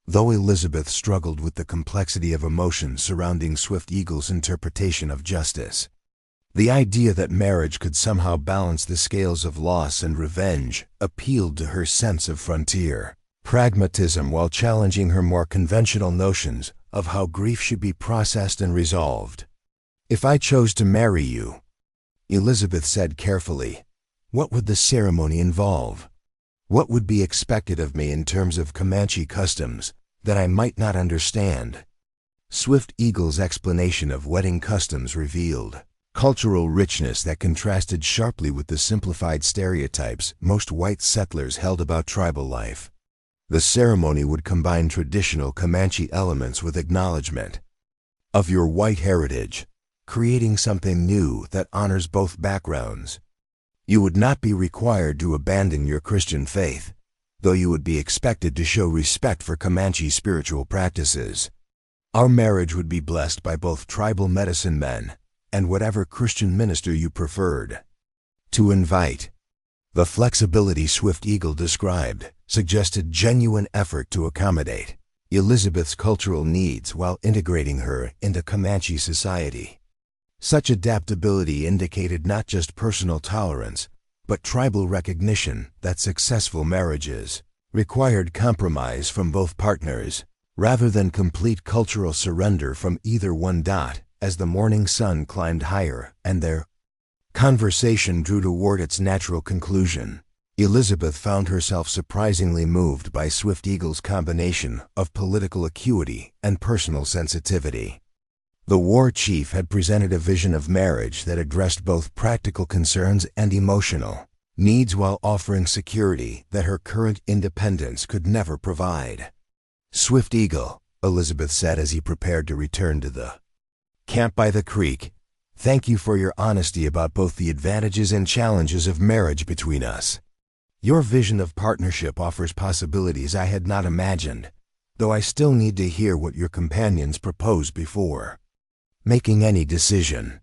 Though Elizabeth struggled with the complexity of emotions surrounding Swift Eagle's interpretation of justice, the idea that marriage could somehow balance the scales of loss and revenge appealed to her sense of frontier pragmatism while challenging her more conventional notions of how grief should be processed and resolved. If I chose to marry you, Elizabeth said carefully, what would the ceremony involve? What would be expected of me in terms of Comanche customs that I might not understand? Swift Eagle's explanation of wedding customs revealed cultural richness that contrasted sharply with the simplified stereotypes most white settlers held about tribal life. The ceremony would combine traditional Comanche elements with acknowledgement of your white heritage, creating something new that honors both backgrounds. You would not be required to abandon your Christian faith, though you would be expected to show respect for Comanche spiritual practices. Our marriage would be blessed by both tribal medicine men and whatever Christian minister you preferred. To invite. The flexibility Swift Eagle described suggested genuine effort to accommodate Elizabeth's cultural needs while integrating her into Comanche society. Such adaptability indicated not just personal tolerance, but tribal recognition that successful marriages required compromise from both partners, rather than complete cultural surrender from either one. As the morning sun climbed higher and their conversation drew toward its natural conclusion, Elizabeth found herself surprisingly moved by Swift Eagle's combination of political acuity and personal sensitivity. The war chief had presented a vision of marriage that addressed both practical concerns and emotional needs while offering security that her current independence could never provide. "Swift Eagle," Elizabeth said as he prepared to return to the camp by the creek, "thank you for your honesty about both the advantages and challenges of marriage between us. Your vision of partnership offers possibilities I had not imagined, though I still need to hear what your companions propose before making any decision."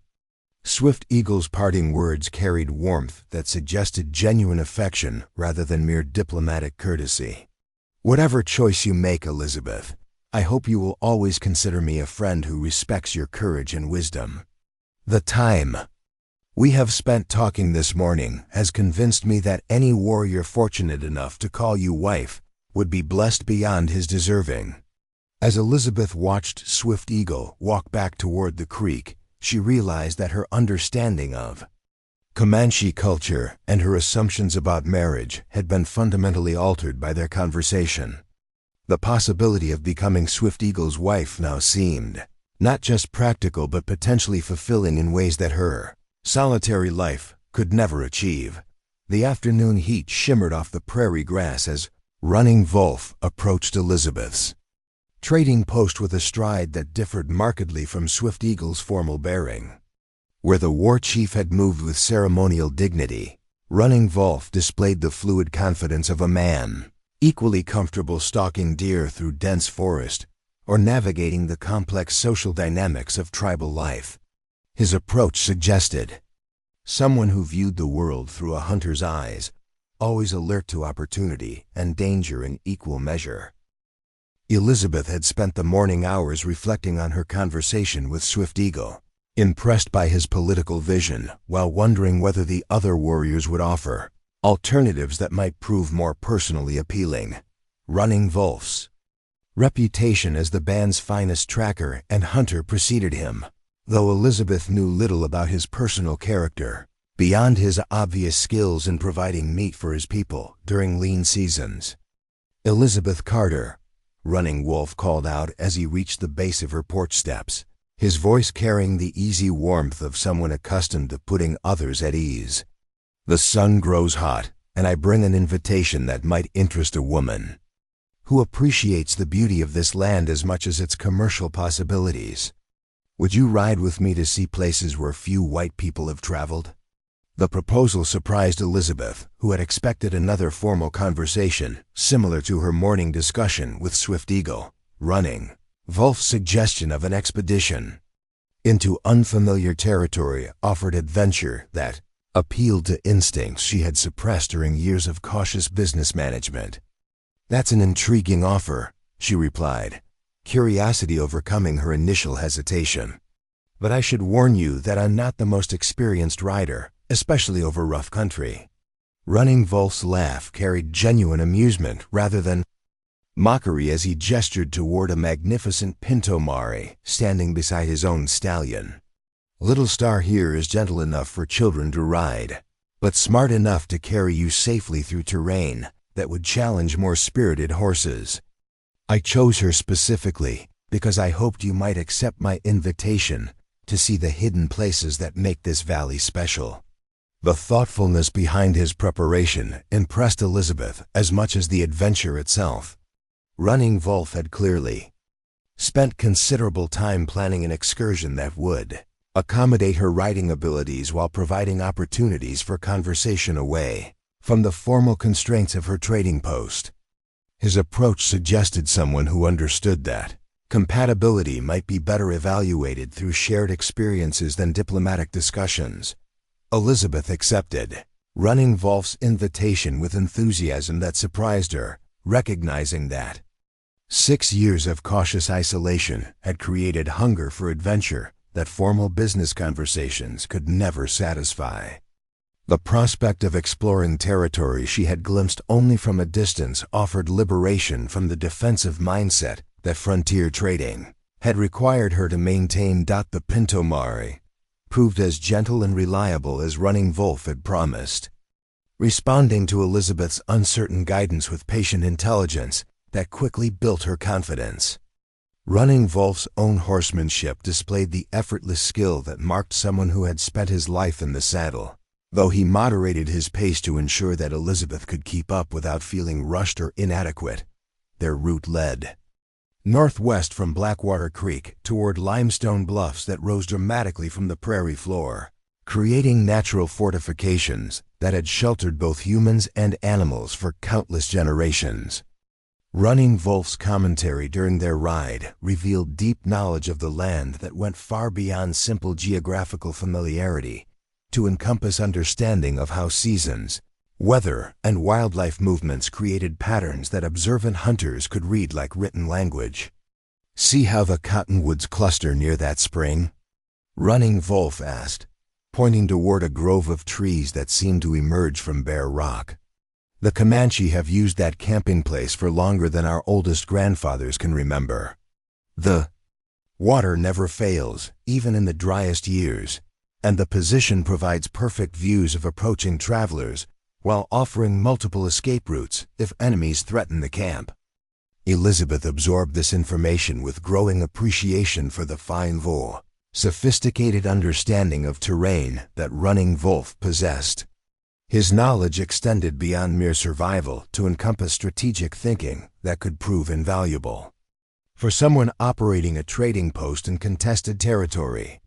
Swift Eagle's parting words carried warmth that suggested genuine affection rather than mere diplomatic courtesy. "Whatever choice you make, Elizabeth, I hope you will always consider me a friend who respects your courage and wisdom. The time we have spent talking this morning has convinced me that any warrior fortunate enough to call you wife would be blessed beyond his deserving." As Elizabeth watched Swift Eagle walk back toward the creek, she realized that her understanding of Comanche culture and her assumptions about marriage had been fundamentally altered by their conversation. The possibility of becoming Swift Eagle's wife now seemed not just practical but potentially fulfilling in ways that her solitary life could never achieve. The afternoon heat shimmered off the prairie grass as Running Wolf approached Elizabeth's trading post with a stride that differed markedly from Swift Eagle's formal bearing. Where the war chief had moved with ceremonial dignity, Running Wolf displayed the fluid confidence of a man, equally comfortable stalking deer through dense forest or navigating the complex social dynamics of tribal life. His approach suggested someone who viewed the world through a hunter's eyes, always alert to opportunity and danger in equal measure. Elizabeth had spent the morning hours reflecting on her conversation with Swift Eagle, impressed by his political vision while wondering whether the other warriors would offer alternatives that might prove more personally appealing. Running Wolf's reputation as the band's finest tracker and hunter preceded him, though Elizabeth knew little about his personal character, beyond his obvious skills in providing meat for his people during lean seasons. "Elizabeth Carter," Running Wolf called out as he reached the base of her porch steps, his voice carrying the easy warmth of someone accustomed to putting others at ease. "The sun grows hot, and I bring an invitation that might interest a woman who appreciates the beauty of this land as much as its commercial possibilities. Would you ride with me to see places where few white people have traveled?" The proposal surprised Elizabeth, who had expected another formal conversation similar to her morning discussion with Swift Eagle. Running Wolf's suggestion of an expedition into unfamiliar territory offered adventure that appealed to instincts she had suppressed during years of cautious business management. "That's an intriguing offer," she replied, curiosity overcoming her initial hesitation. "But I should warn you that I'm not the most experienced rider, especially over rough country." Running Wolf's laugh carried genuine amusement rather than mockery as he gestured toward a magnificent pinto mare standing beside his own stallion. "Little Star here is gentle enough for children to ride, but smart enough to carry you safely through terrain that would challenge more spirited horses. I chose her specifically because I hoped you might accept my invitation to see the hidden places that make this valley special." The thoughtfulness behind his preparation impressed Elizabeth as much as the adventure itself. Running Wolf had clearly spent considerable time planning an excursion that would accommodate her riding abilities while providing opportunities for conversation away from the formal constraints of her trading post. His approach suggested someone who understood that compatibility might be better evaluated through shared experiences than diplomatic discussions. Elizabeth accepted, running Wolf's invitation with enthusiasm that surprised her, recognizing that 6 years of cautious isolation had created hunger for adventure that formal business conversations could never satisfy. The prospect of exploring territory she had glimpsed only from a distance offered liberation from the defensive mindset that frontier trading had required her to maintain. The Pinto Mare proved as gentle and reliable as running Wolf had promised, responding to Elizabeth's uncertain guidance with patient intelligence that quickly built her confidence. Running Wolf's own horsemanship displayed the effortless skill that marked someone who had spent his life in the saddle, though he moderated his pace to ensure that Elizabeth could keep up without feeling rushed or inadequate. Their route led northwest from Blackwater Creek toward limestone bluffs that rose dramatically from the prairie floor, creating natural fortifications that had sheltered both humans and animals for countless generations. Running Wolf's commentary during their ride revealed deep knowledge of the land that went far beyond simple geographical familiarity to encompass understanding of how seasons, weather, and wildlife movements created patterns that observant hunters could read like written language. "See how the cottonwoods cluster near that spring?" Running Wolf asked, pointing toward a grove of trees that seemed to emerge from bare rock. "The Comanche have used that camping place for longer than our oldest grandfathers can remember. The water never fails, even in the driest years, and the position provides perfect views of approaching travelers while offering multiple escape routes if enemies threaten the camp." Elizabeth absorbed this information with growing appreciation for the fine voix, sophisticated understanding of terrain that Running Wolf possessed. His knowledge extended beyond mere survival to encompass strategic thinking that could prove invaluable for someone operating a trading post in contested territory.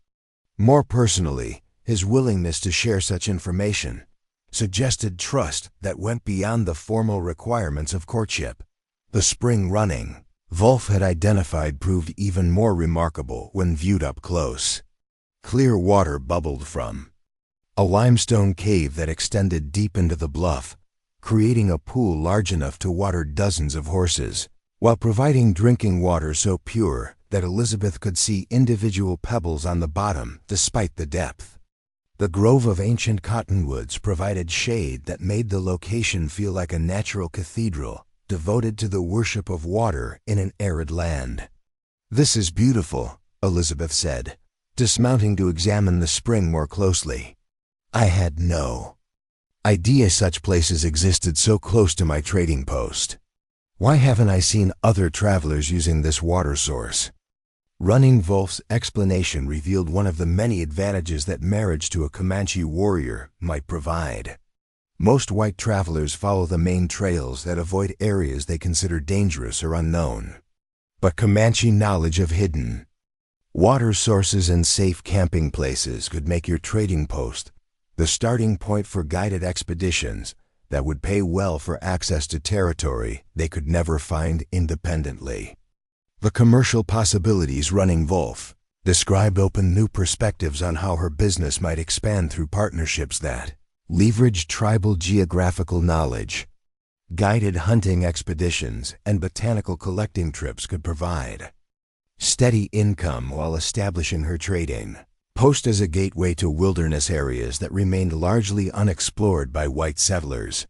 More personally, his willingness to share such information suggested trust that went beyond the formal requirements of courtship. The spring running Wolf had identified proved even more remarkable when viewed up close. Clear water bubbled from a limestone cave that extended deep into the bluff, creating a pool large enough to water dozens of horses, while providing drinking water so pure that Elizabeth could see individual pebbles on the bottom despite the depth. The grove of ancient cottonwoods provided shade that made the location feel like a natural cathedral devoted to the worship of water in an arid land. "This is beautiful," Elizabeth said, dismounting to examine the spring more closely. "I had no idea such places existed so close to my trading post. Why haven't I seen other travelers using this water source?" Running Wolf's explanation revealed one of the many advantages that marriage to a Comanche warrior might provide. Most white travelers follow the main trails that avoid areas they consider dangerous or unknown. But Comanche knowledge of hidden water sources and safe camping places could make your trading post the starting point for guided expeditions that would pay well for access to territory they could never find independently. The commercial possibilities Running Wolf described opened new perspectives on how her business might expand through partnerships that leveraged tribal geographical knowledge. Guided hunting expeditions and botanical collecting trips could provide steady income while establishing her trading post as a gateway to wilderness areas that remained largely unexplored by white settlers.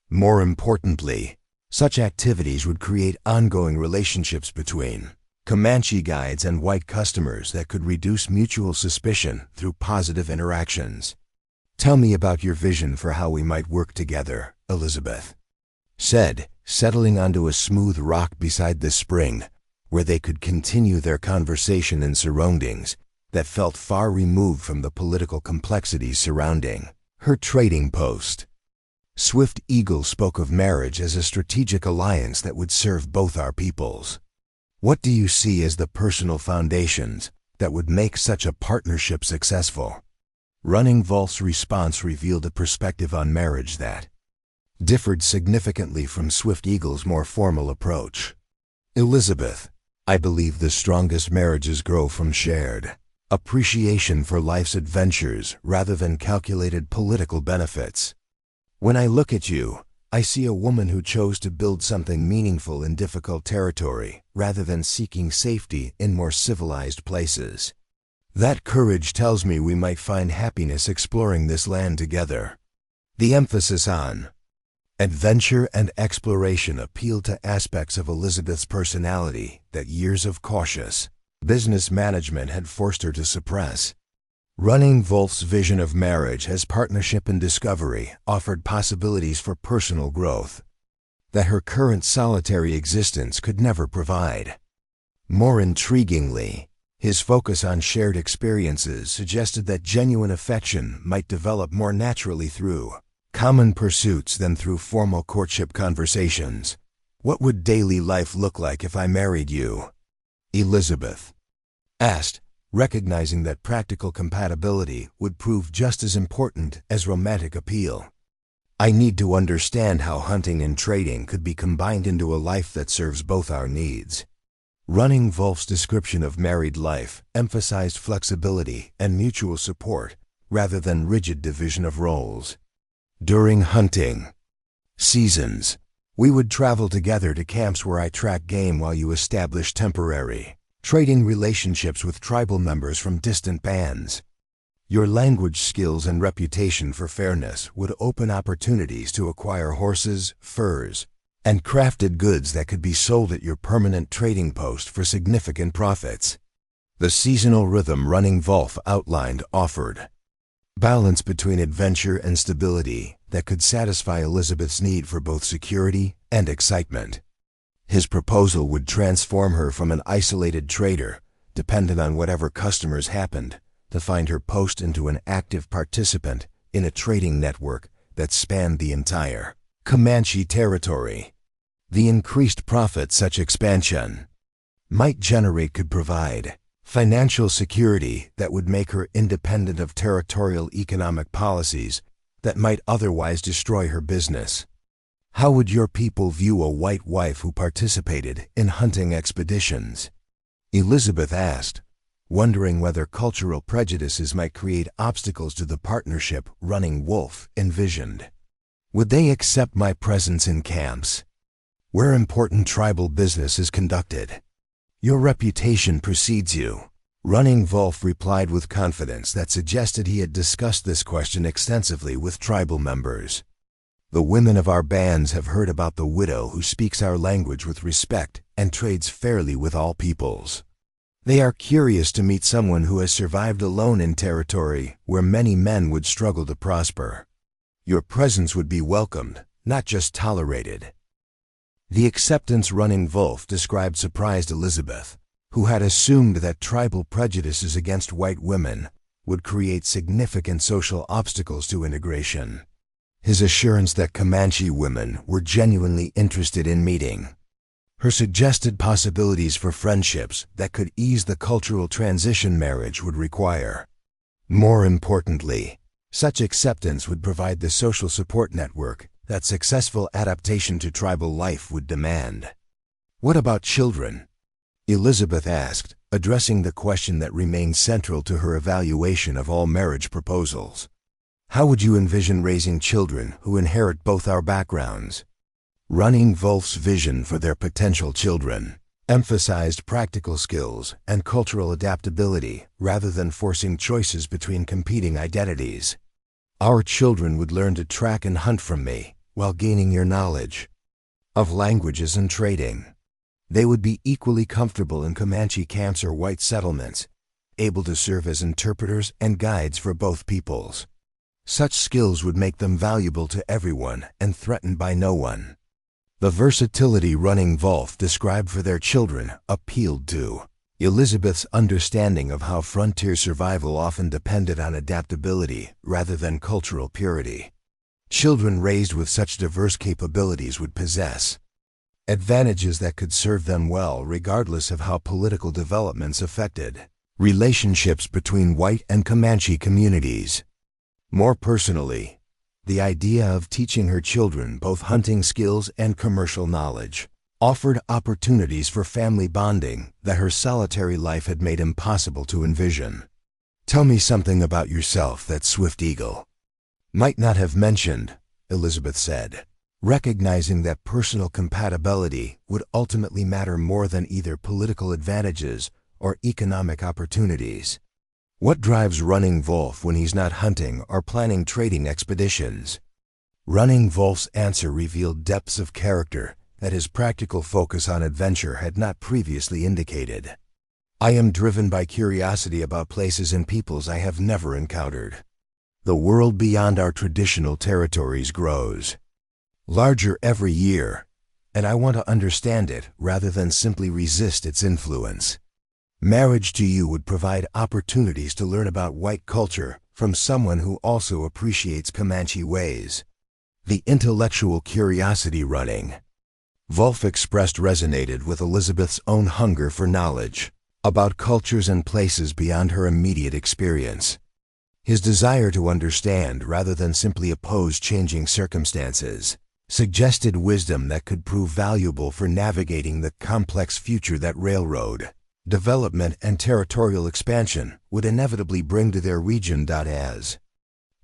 More importantly, such activities would create ongoing relationships between Comanche guides and white customers that could reduce mutual suspicion through positive interactions. "Tell me about your vision for how we might work together," Elizabeth said, settling onto a smooth rock beside the spring, where they could continue their conversation in surroundings that felt far removed from the political complexities surrounding her trading post. Swift Eagle spoke of marriage as a strategic alliance that would serve both our peoples. What do you see as the personal foundations that would make such a partnership successful? Running Wolf's response revealed a perspective on marriage that differed significantly from Swift Eagle's more formal approach. "Elizabeth, I believe the strongest marriages grow from shared appreciation for life's adventures rather than calculated political benefits. When I look at you, I see a woman who chose to build something meaningful in difficult territory rather than seeking safety in more civilized places. That courage tells me we might find happiness exploring this land together. The emphasis on adventure and exploration appealed to aspects of Elizabeth's personality that years of cautious business management had forced her to suppress. Running Wolf's vision of marriage as partnership and discovery offered possibilities for personal growth that her current solitary existence could never provide. More intriguingly, his focus on shared experiences suggested that genuine affection might develop more naturally through common pursuits than through formal courtship conversations. What would daily life look like if I married you? Elizabeth asked, recognizing that practical compatibility would prove just as important as romantic appeal. I need to understand how hunting and trading could be combined into a life that serves both our needs. Running Wolf's description of married life emphasized flexibility and mutual support rather than rigid division of roles. During hunting seasons, we would travel together to camps where I track game while you establish temporary trading relationships with tribal members from distant bands. Your language skills and reputation for fairness would open opportunities to acquire horses, furs, and crafted goods that could be sold at your permanent trading post for significant profits. The seasonal rhythm Running Wolf outlined offered balance between adventure and stability that could satisfy Elizabeth's need for both security and excitement. His proposal would transform her from an isolated trader, dependent on whatever customers happened, to find her post into an active participant in a trading network that spanned the entire Comanche territory. The increased profit such expansion might generate could provide financial security that would make her independent of territorial economic policies that might otherwise destroy her business. How would your people view a white wife who participated in hunting expeditions? Elizabeth asked, wondering whether cultural prejudices might create obstacles to the partnership Running Wolf envisioned. Would they accept my presence in camps where important tribal business is conducted? Your reputation precedes you. Running Wolf replied with confidence that suggested he had discussed this question extensively with tribal members. The women of our bands have heard about the widow who speaks our language with respect and trades fairly with all peoples. They are curious to meet someone who has survived alone in territory where many men would struggle to prosper. Your presence would be welcomed, not just tolerated. The acceptance Running Wolf described surprised Elizabeth, who had assumed that tribal prejudices against white women would create significant social obstacles to integration. His assurance that Comanche women were genuinely interested in meeting her suggested possibilities for friendships that could ease the cultural transition marriage would require. More importantly, such acceptance would provide the social support network that successful adaptation to tribal life would demand. What about children? Elizabeth asked, addressing the question that remained central to her evaluation of all marriage proposals. How would you envision raising children who inherit both our backgrounds? Running Wolf's vision for their potential children emphasized practical skills and cultural adaptability rather than forcing choices between competing identities. Our children would learn to track and hunt from me while gaining your knowledge of languages and trading. They would be equally comfortable in Comanche camps or white settlements, able to serve as interpreters and guides for both peoples. Such skills would make them valuable to everyone and threatened by no one. The versatility Running Wolf described for their children appealed to Elizabeth's understanding of how frontier survival often depended on adaptability rather than cultural purity. Children raised with such diverse capabilities would possess advantages that could serve them well regardless of how political developments affected relationships between white and Comanche communities. More personally, the idea of teaching her children both hunting skills and commercial knowledge offered opportunities for family bonding that her solitary life had made impossible to envision. Tell me something about yourself that Swift Eagle might not have mentioned, Elizabeth said, recognizing that personal compatibility would ultimately matter more than either political advantages or economic opportunities. What drives Running Wolf when he's not hunting or planning trading expeditions? Running Wolf's answer revealed depths of character that his practical focus on adventure had not previously indicated. I am driven by curiosity about places and peoples I have never encountered. The world beyond our traditional territories grows larger every year, and I want to understand it rather than simply resist its influence. Marriage to you would provide opportunities to learn about white culture from someone who also appreciates Comanche ways. The intellectual curiosity Running Wolf expressed resonated with Elizabeth's own hunger for knowledge about cultures and places beyond her immediate experience. His desire to understand rather than simply oppose changing circumstances suggested wisdom that could prove valuable for navigating the complex future that railroad development and territorial expansion would inevitably bring to their region. As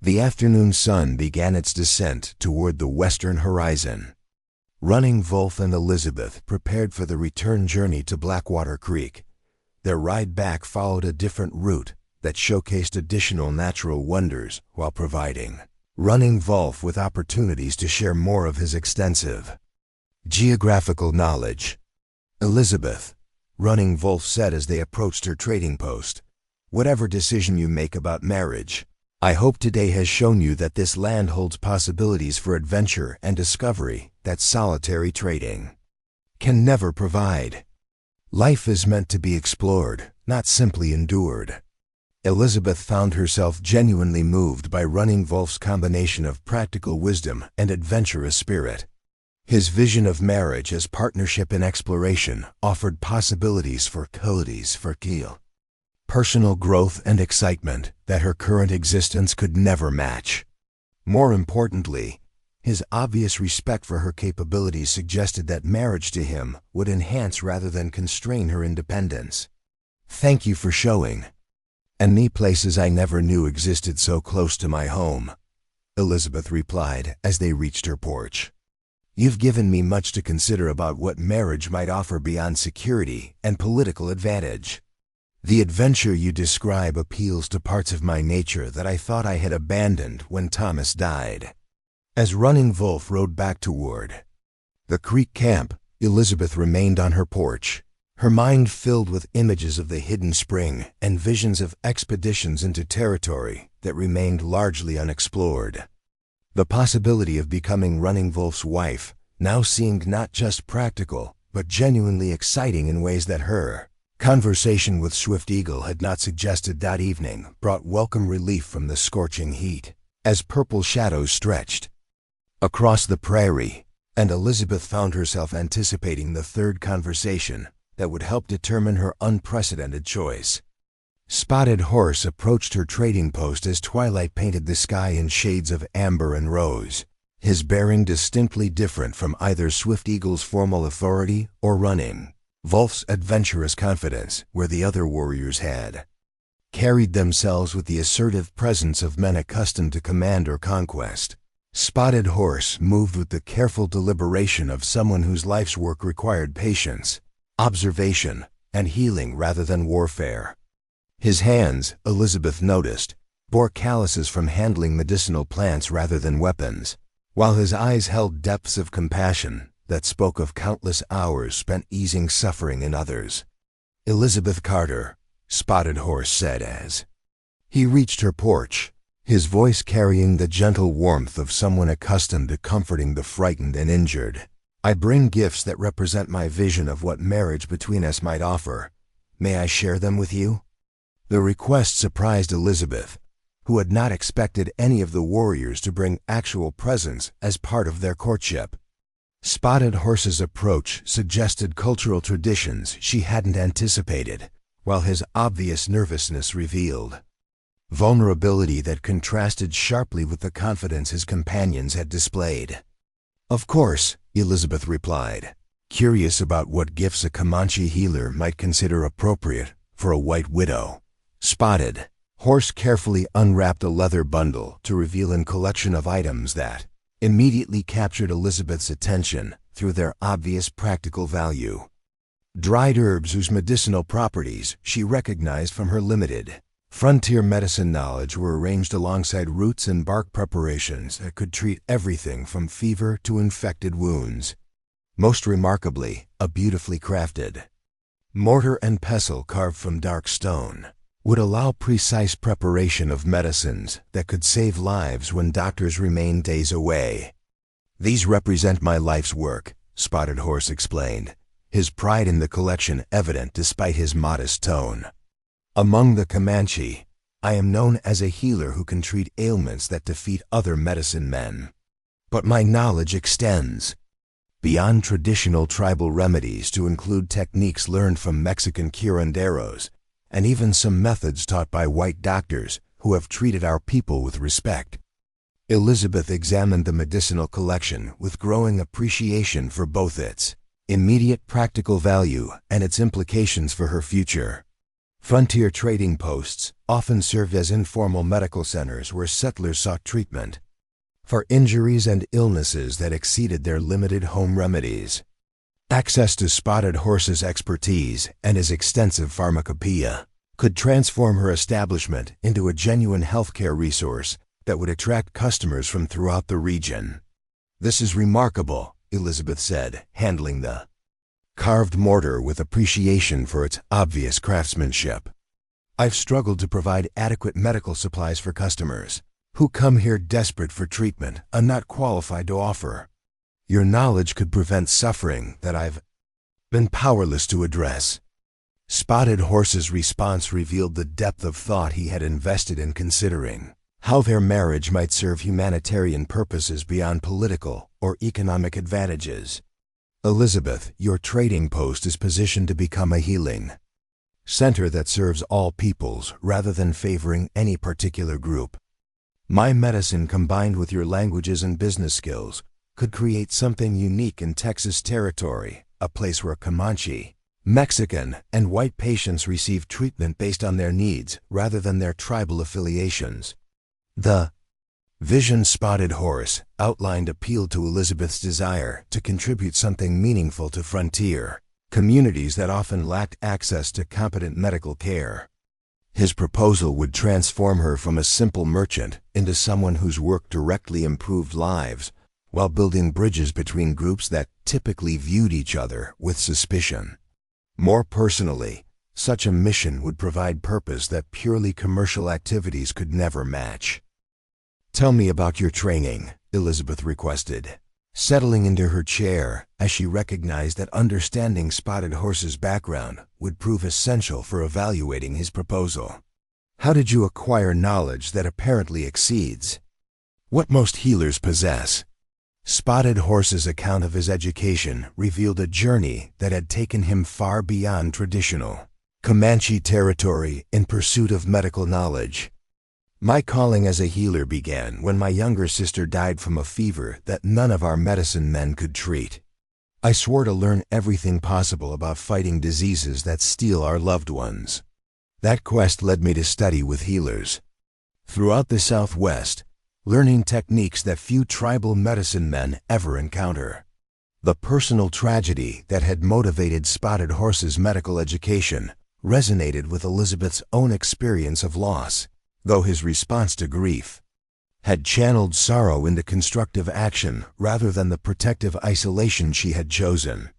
the afternoon sun began its descent toward the western horizon, Running Wolf and Elizabeth prepared for the return journey to Blackwater Creek. Their ride back followed a different route that showcased additional natural wonders while providing Running Wolf with opportunities to share more of his extensive geographical knowledge. Elizabeth, Running Wolf said as they approached her trading post, whatever decision you make about marriage, I hope today has shown you that this land holds possibilities for adventure and discovery that solitary trading can never provide. Life is meant to be explored, not simply endured. Elizabeth found herself genuinely moved by Running Wolf's combination of practical wisdom and adventurous spirit. His vision of marriage as partnership in exploration offered possibilities for Keel, personal growth and excitement that her current existence could never match. More importantly, his obvious respect for her capabilities suggested that marriage to him would enhance rather than constrain her independence. Thank you for showing me places I never knew existed so close to my home, Elizabeth replied as they reached her porch. You've given me much to consider about what marriage might offer beyond security and political advantage. The adventure you describe appeals to parts of my nature that I thought I had abandoned when Thomas died. As Running Wolf rode back toward the creek camp, Elizabeth remained on her porch, her mind filled with images of the hidden spring and visions of expeditions into territory that remained largely unexplored. The possibility of becoming Running Wolf's wife now seemed not just practical, but genuinely exciting in ways that her conversation with Swift Eagle had not suggested. That evening brought welcome relief from the scorching heat, as purple shadows stretched across the prairie, and Elizabeth found herself anticipating the third conversation that would help determine her unprecedented choice. Spotted Horse approached her trading post as twilight painted the sky in shades of amber and rose, his bearing distinctly different from either Swift Eagle's formal authority or Running Wolf's adventurous confidence, where the other warriors had carried themselves with the assertive presence of men accustomed to command or conquest. Spotted Horse moved with the careful deliberation of someone whose life's work required patience, observation, and healing rather than warfare. His hands, Elizabeth noticed, bore calluses from handling medicinal plants rather than weapons, while his eyes held depths of compassion that spoke of countless hours spent easing suffering in others. Elizabeth Carter, Spotted Horse said as he reached her porch, his voice carrying the gentle warmth of someone accustomed to comforting the frightened and injured. I bring gifts that represent my vision of what marriage between us might offer. May I share them with you? The request surprised Elizabeth, who had not expected any of the warriors to bring actual presents as part of their courtship. Spotted Horse's approach suggested cultural traditions she hadn't anticipated, while his obvious nervousness revealed vulnerability that contrasted sharply with the confidence his companions had displayed. Of course, Elizabeth replied, curious about what gifts a Comanche healer might consider appropriate for a white widow. Spotted Horse carefully unwrapped a leather bundle to reveal a collection of items that immediately captured Elizabeth's attention through their obvious practical value. Dried herbs whose medicinal properties she recognized from her limited frontier medicine knowledge were arranged alongside roots and bark preparations that could treat everything from fever to infected wounds. Most remarkably, a beautifully crafted mortar and pestle carved from dark stone would allow precise preparation of medicines that could save lives when doctors remained days away. "These represent my life's work," Spotted Horse explained, his pride in the collection evident despite his modest tone. "Among the Comanche, I am known as a healer who can treat ailments that defeat other medicine men. But my knowledge extends beyond traditional tribal remedies to include techniques learned from Mexican curanderos and even some methods taught by white doctors who have treated our people with respect." Elizabeth examined the medicinal collection with growing appreciation for both its immediate practical value and its implications for her future. Frontier trading posts often served as informal medical centers where settlers sought treatment for injuries and illnesses that exceeded their limited home remedies. Access to Spotted Horse's expertise and his extensive pharmacopoeia could transform her establishment into a genuine healthcare resource that would attract customers from throughout the region. "This is remarkable," Elizabeth said, handling the carved mortar with appreciation for its obvious craftsmanship. "I've struggled to provide adequate medical supplies for customers who come here desperate for treatment and not qualified to offer. Your knowledge could prevent suffering that I've been powerless to address." Spotted Horse's response revealed the depth of thought he had invested in considering how their marriage might serve humanitarian purposes beyond political or economic advantages. "Elizabeth, your trading post is positioned to become a healing center that serves all peoples rather than favoring any particular group. My medicine combined with your languages and business skills could create something unique in Texas territory, a place where Comanche, Mexican, and white patients receive treatment based on their needs rather than their tribal affiliations." The vision Spotted Horse outlined appealed to Elizabeth's desire to contribute something meaningful to frontier communities that often lacked access to competent medical care. His proposal would transform her from a simple merchant into someone whose work directly improved lives while building bridges between groups that typically viewed each other with suspicion. More personally, such a mission would provide purpose that purely commercial activities could never match. "Tell me about your training," Elizabeth requested, settling into her chair as she recognized that understanding Spotted Horse's background would prove essential for evaluating his proposal. "How did you acquire knowledge that apparently exceeds what most healers possess?" Spotted Horse's account of his education revealed a journey that had taken him far beyond traditional Comanche territory in pursuit of medical knowledge. "My calling as a healer began when my younger sister died from a fever that none of our medicine men could treat. I swore to learn everything possible about fighting diseases that steal our loved ones. That quest led me to study with healers throughout the Southwest, learning techniques that few tribal medicine men ever encounter." The personal tragedy that had motivated Spotted Horse's medical education resonated with Elizabeth's own experience of loss, though his response to grief had channeled sorrow into constructive action rather than the protective isolation she had chosen.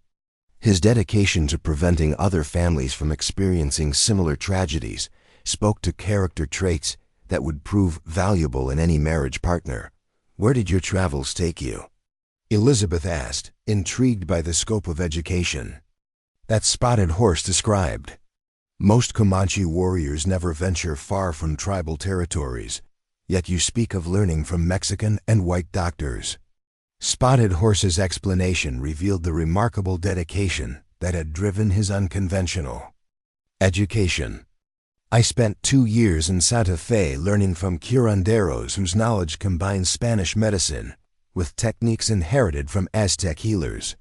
His dedication to preventing other families from experiencing similar tragedies spoke to character traits that would prove valuable in any marriage partner. "Where did your travels take you?" Elizabeth asked, intrigued by the scope of education that Spotted Horse described. "Most Comanche warriors never venture far from tribal territories, yet you speak of learning from Mexican and white doctors." Spotted Horse's explanation revealed the remarkable dedication that had driven his unconventional education. "I spent 2 years in Santa Fe learning from curanderos whose knowledge combines Spanish medicine with techniques inherited from Aztec healers.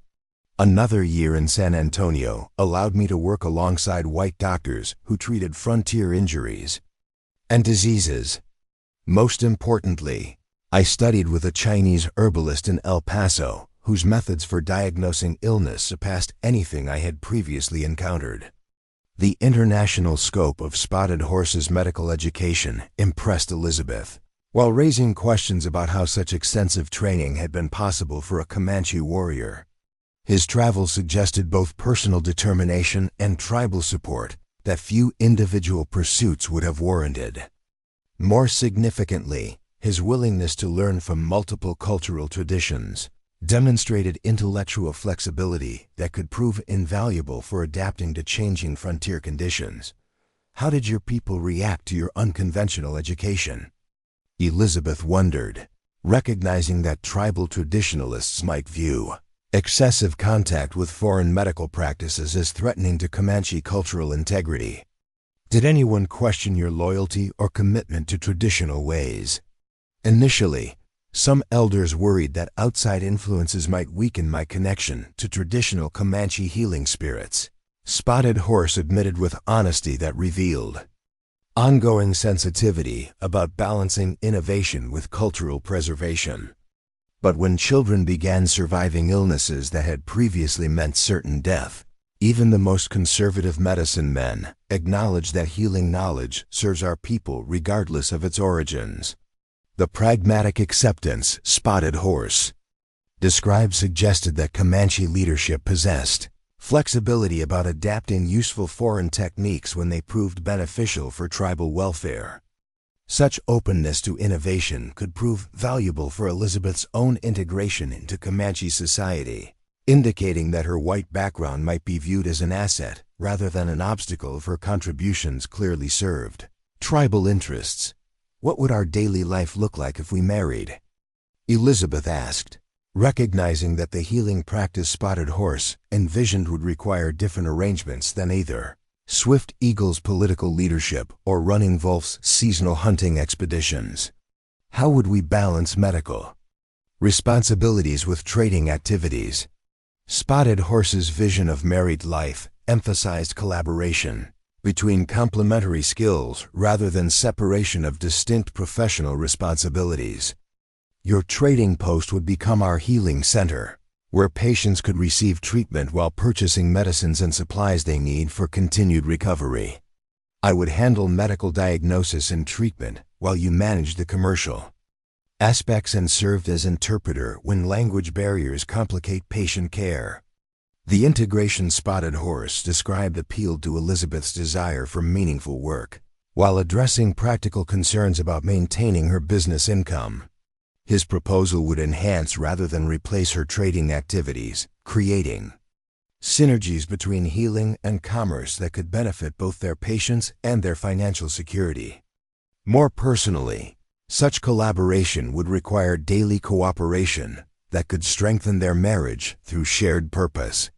Another year in San Antonio allowed me to work alongside white doctors who treated frontier injuries. and diseases. Most importantly, I studied with a Chinese herbalist in El Paso, whose methods for diagnosing illness surpassed anything I had previously encountered. The international scope of Spotted Horse's medical education impressed Elizabeth, while raising questions about how such extensive training had been possible for a Comanche warrior. His travels suggested both personal determination and tribal support that few individual pursuits would have warranted. More significantly, his willingness to learn from multiple cultural traditions demonstrated intellectual flexibility that could prove invaluable for adapting to changing frontier conditions. How did your people react to your unconventional education? Elizabeth wondered, recognizing that tribal traditionalists might view excessive contact with foreign medical practices as threatening to Comanche cultural integrity. Did anyone question your loyalty or commitment to traditional ways? Initially, some elders worried that outside influences might weaken my connection to traditional Comanche healing spirits. Spotted Horse admitted with honesty that revealed ongoing sensitivity about balancing innovation with cultural preservation. But when children began surviving illnesses that had previously meant certain death, even the most conservative medicine men acknowledged that healing knowledge serves our people regardless of its origins. The pragmatic acceptance Spotted Horse described suggested that Comanche leadership possessed flexibility about adapting useful foreign techniques when they proved beneficial for tribal welfare. Such openness to innovation could prove valuable for Elizabeth's own integration into Comanche society, indicating that her white background might be viewed as an asset rather than an obstacle if her contributions clearly served tribal interests. What would our daily life look like if we married? Elizabeth asked, recognizing that the healing practice Spotted Horse envisioned would require different arrangements than either Swift Eagle's political leadership or Running Wolf's seasonal hunting expeditions. How would we balance medical responsibilities with trading activities? Spotted Horse's vision of married life emphasized collaboration between complementary skills rather than separation of distinct professional responsibilities. Your trading post would become our healing center, where patients could receive treatment while purchasing medicines and supplies they need for continued recovery. I would handle medical diagnosis and treatment while you managed the commercial aspects and served as interpreter when language barriers complicate patient care. The integration Spotted Horse described appealed to Elizabeth's desire for meaningful work, while addressing practical concerns about maintaining her business income. His proposal would enhance rather than replace her trading activities, creating synergies between healing and commerce that could benefit both their patients and their financial security. More personally, such collaboration would require daily cooperation that could strengthen their marriage through shared purpose.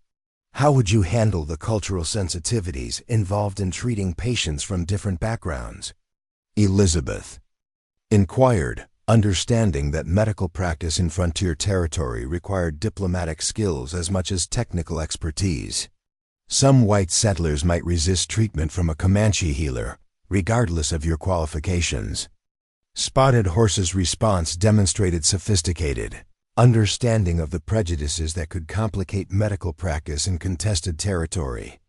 How would you handle the cultural sensitivities involved in treating patients from different backgrounds? Elizabeth inquired, understanding that medical practice in frontier territory required diplomatic skills as much as technical expertise. Some white settlers might resist treatment from a Comanche healer, regardless of your qualifications. Spotted Horse's response demonstrated sophisticated understanding of the prejudices that could complicate medical practice in contested territory.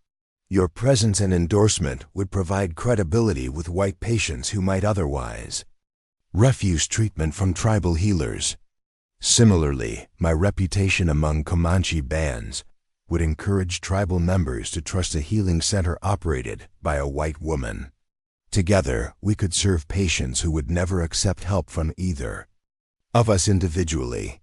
Your presence and endorsement would provide credibility with white patients who might otherwise refuse treatment from tribal healers. Similarly, my reputation among Comanche bands would encourage tribal members to trust a healing center operated by a white woman. Together, we could serve patients who would never accept help from either of us individually.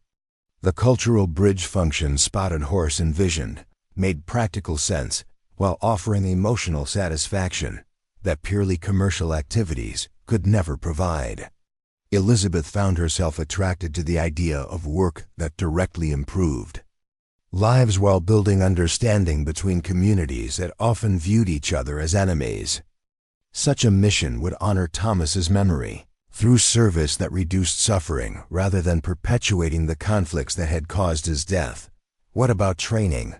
The cultural bridge function Spotted Horse envisioned made practical sense while offering emotional satisfaction that purely commercial activities could never provide. Elizabeth found herself attracted to the idea of work that directly improved lives while building understanding between communities that often viewed each other as enemies. Such a mission would honor Thomas's memory through service that reduced suffering rather than perpetuating the conflicts that had caused his death. What about training?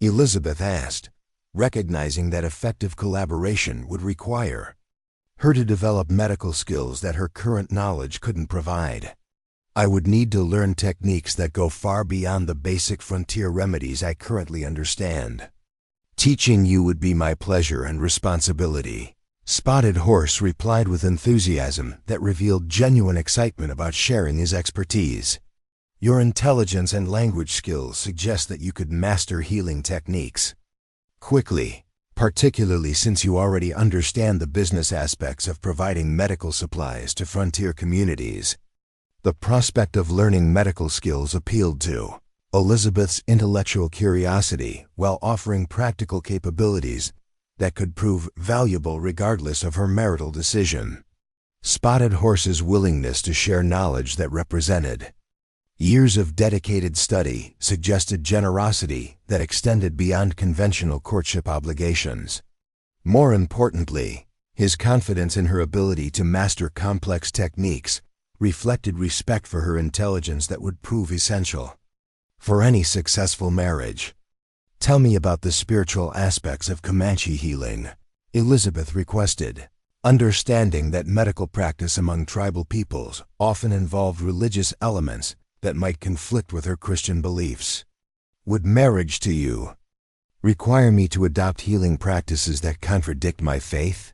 Elizabeth asked, recognizing that effective collaboration would require her to develop medical skills that her current knowledge couldn't provide. I would need to learn techniques that go far beyond the basic frontier remedies I currently understand. Teaching you would be my pleasure and responsibility. Spotted Horse replied with enthusiasm that revealed genuine excitement about sharing his expertise. Your intelligence and language skills suggest that you could master healing techniques quickly, particularly since you already understand the business aspects of providing medical supplies to frontier communities. The prospect of learning medical skills appealed to Elizabeth's intellectual curiosity while offering practical capabilities that could prove valuable regardless of her marital decision. Spotted Horse's willingness to share knowledge that represented years of dedicated study suggested generosity that extended beyond conventional courtship obligations. More importantly, his confidence in her ability to master complex techniques reflected respect for her intelligence that would prove essential for any successful marriage. Tell me about the spiritual aspects of Comanche healing, Elizabeth requested, understanding that medical practice among tribal peoples often involved religious elements that might conflict with her Christian beliefs. Would marriage to you require me to adopt healing practices that contradict my faith?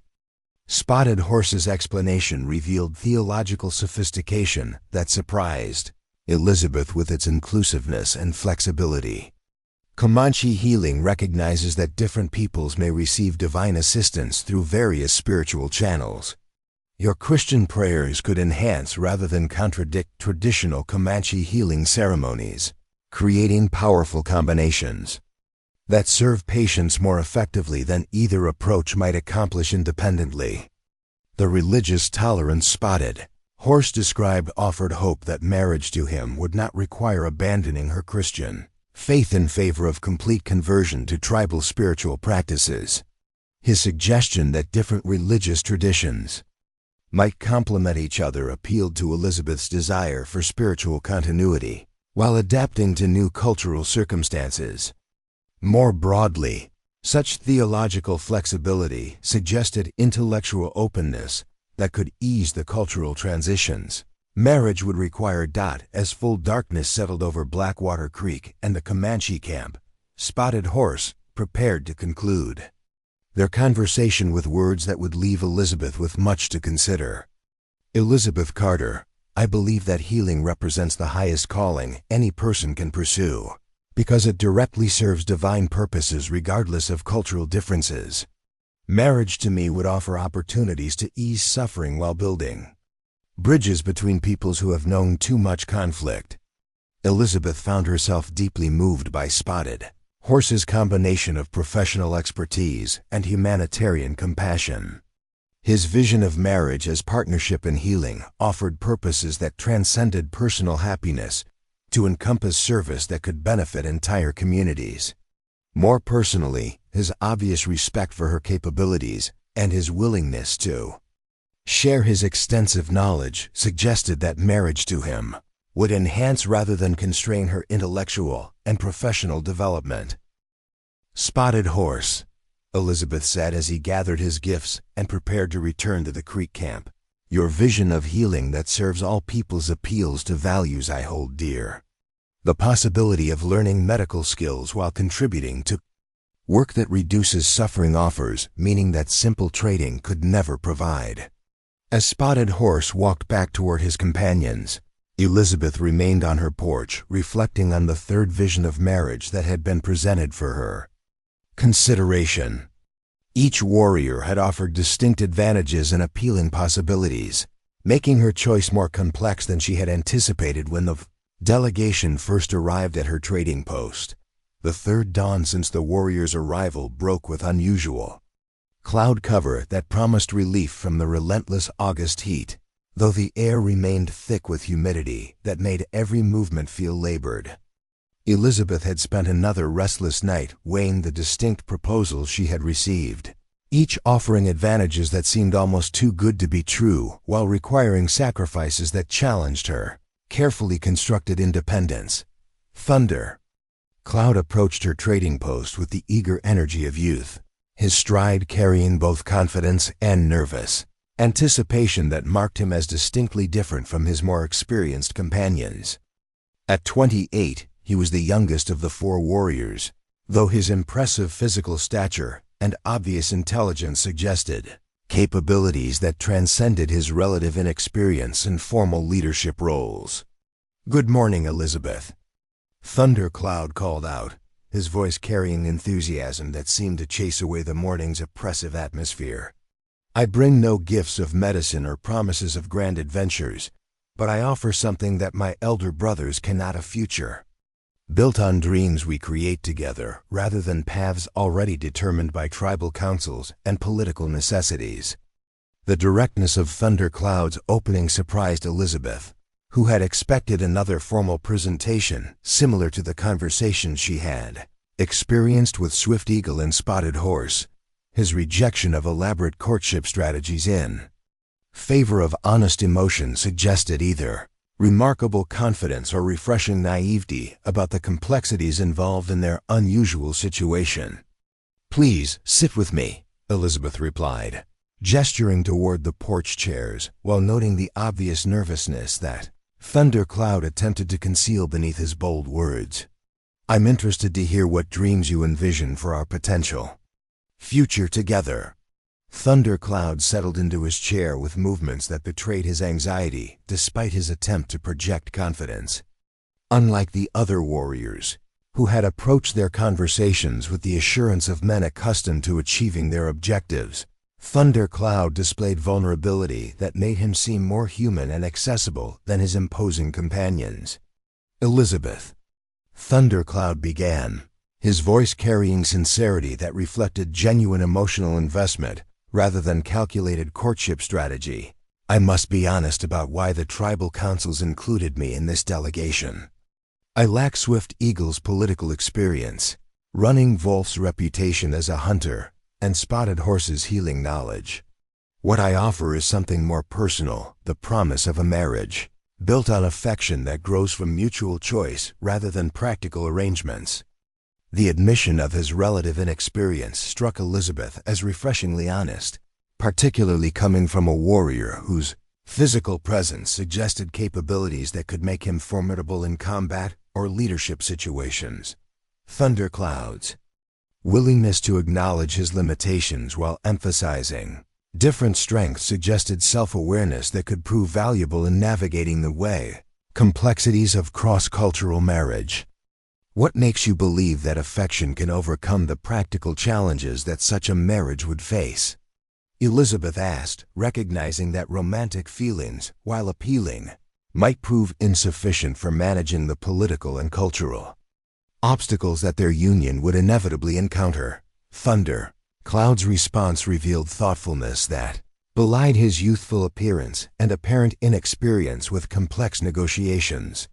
Spotted Horse's explanation revealed theological sophistication that surprised Elizabeth with its inclusiveness and flexibility. Comanche healing recognizes that different peoples may receive divine assistance through various spiritual channels. Your Christian prayers could enhance rather than contradict traditional Comanche healing ceremonies, creating powerful combinations that serve patients more effectively than either approach might accomplish independently. The religious tolerance Spotted Horse described offered hope that marriage to him would not require abandoning her Christian faith in favor of complete conversion to tribal spiritual practices. His suggestion that different religious traditions might complement each other appealed to Elizabeth's desire for spiritual continuity while adapting to new cultural circumstances. More broadly, such theological flexibility suggested intellectual openness that could ease the cultural transitions marriage would require. As full darkness settled over Blackwater Creek and the Comanche camp, Spotted Horse prepared to conclude their conversation with words that would leave Elizabeth with much to consider. Elizabeth Carter, I believe that healing represents the highest calling any person can pursue, because it directly serves divine purposes regardless of cultural differences. Marriage to me would offer opportunities to ease suffering while building bridges between peoples who have known too much conflict. Elizabeth found herself deeply moved by Spotted Horse's combination of professional expertise and humanitarian compassion. His vision of marriage as partnership in healing offered purposes that transcended personal happiness to encompass service that could benefit entire communities. More personally, his obvious respect for her capabilities and his willingness to share his extensive knowledge suggested that marriage to him would enhance rather than constrain her intellectual and professional development. Spotted Horse, Elizabeth said as he gathered his gifts and prepared to return to the creek camp, your vision of healing that serves all peoples appeals to values I hold dear. The possibility of learning medical skills while contributing to work that reduces suffering offers meaning that simple trading could never provide. As Spotted Horse walked back toward his companions, Elizabeth remained on her porch, reflecting on the third vision of marriage that had been presented for her. Consideration. Each warrior had offered distinct advantages and appealing possibilities, making her choice more complex than she had anticipated when the delegation first arrived at her trading post. The third dawn since the warriors' arrival broke with unusual cloud cover that promised relief from the relentless August heat, though the air remained thick with humidity that made every movement feel labored. Elizabeth had spent another restless night weighing the distinct proposals she had received, each offering advantages that seemed almost too good to be true while requiring sacrifices that challenged her carefully constructed independence. Thundercloud approached her trading post with the eager energy of youth, his stride carrying both confidence and nervous anticipation that marked him as distinctly different from his more experienced companions. At 28, he was the youngest of the four warriors, though his impressive physical stature and obvious intelligence suggested capabilities that transcended his relative inexperience in formal leadership roles. "Good morning, Elizabeth," Thundercloud called out, his voice carrying enthusiasm that seemed to chase away the morning's oppressive atmosphere. "I bring no gifts of medicine or promises of grand adventures, but I offer something that my elder brothers cannot: a future built on dreams we create together rather than paths already determined by tribal councils and political necessities." The directness of Thundercloud's opening surprised Elizabeth, who had expected another formal presentation similar to the conversation she had experienced with Swift Eagle and Spotted Horse. His rejection of elaborate courtship strategies in favor of honest emotion suggested either remarkable confidence or refreshing naivety about the complexities involved in their unusual situation. "Please sit with me," Elizabeth replied, gesturing toward the porch chairs while noting the obvious nervousness that Thundercloud attempted to conceal beneath his bold words. "I'm interested to hear what dreams you envision for our potential future together." Thundercloud settled into his chair with movements that betrayed his anxiety despite his attempt to project confidence. Unlike the other warriors, who had approached their conversations with the assurance of men accustomed to achieving their objectives, Thundercloud displayed vulnerability that made him seem more human and accessible than his imposing companions. "Elizabeth," Thundercloud began, his voice carrying sincerity that reflected genuine emotional investment rather than calculated courtship strategy, "I must be honest about why the tribal councils included me in this delegation. I lack Swift Eagle's political experience, Running Wolf's reputation as a hunter, and Spotted Horse's healing knowledge. What I offer is something more personal, the promise of a marriage, built on affection that grows from mutual choice rather than practical arrangements." The admission of his relative inexperience struck Elizabeth as refreshingly honest, particularly coming from a warrior whose physical presence suggested capabilities that could make him formidable in combat or leadership situations. Thundercloud's willingness to acknowledge his limitations while emphasizing different strengths suggested self-awareness that could prove valuable in navigating the complexities of cross-cultural marriage. "What makes you believe that affection can overcome the practical challenges that such a marriage would face?" Elizabeth asked, recognizing that romantic feelings, while appealing, might prove insufficient for managing the political and cultural obstacles that their union would inevitably encounter. Thundercloud's response revealed thoughtfulness that belied his youthful appearance and apparent inexperience with complex negotiations.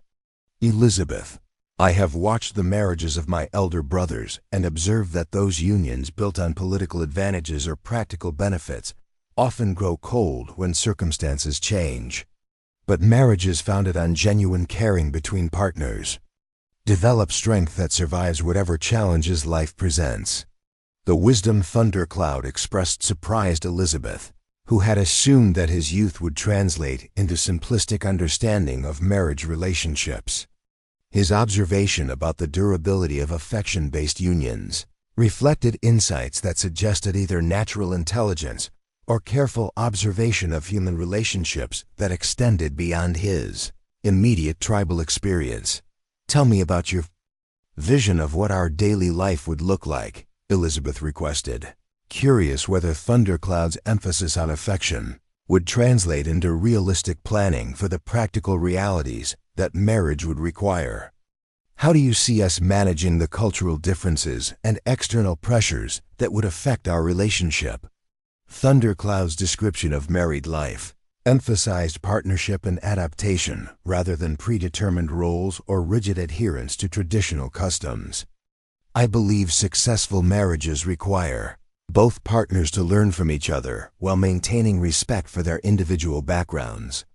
"Elizabeth, I have watched the marriages of my elder brothers and observed that those unions built on political advantages or practical benefits often grow cold when circumstances change. But marriages founded on genuine caring between partners develop strength that survives whatever challenges life presents." The wisdom Thundercloud expressed surprised Elizabeth, who had assumed that his youth would translate into simplistic understanding of marriage relationships. His observation about the durability of affection-based unions reflected insights that suggested either natural intelligence or careful observation of human relationships that extended beyond his immediate tribal experience. "Tell me about your vision of what our daily life would look like," Elizabeth requested, curious whether Thundercloud's emphasis on affection would translate into realistic planning for the practical realities that marriage would require. "How do you see us managing the cultural differences and external pressures that would affect our relationship?" Thundercloud's description of married life emphasized partnership and adaptation rather than predetermined roles or rigid adherence to traditional customs. "I believe successful marriages require both partners to learn from each other while maintaining respect for their individual backgrounds.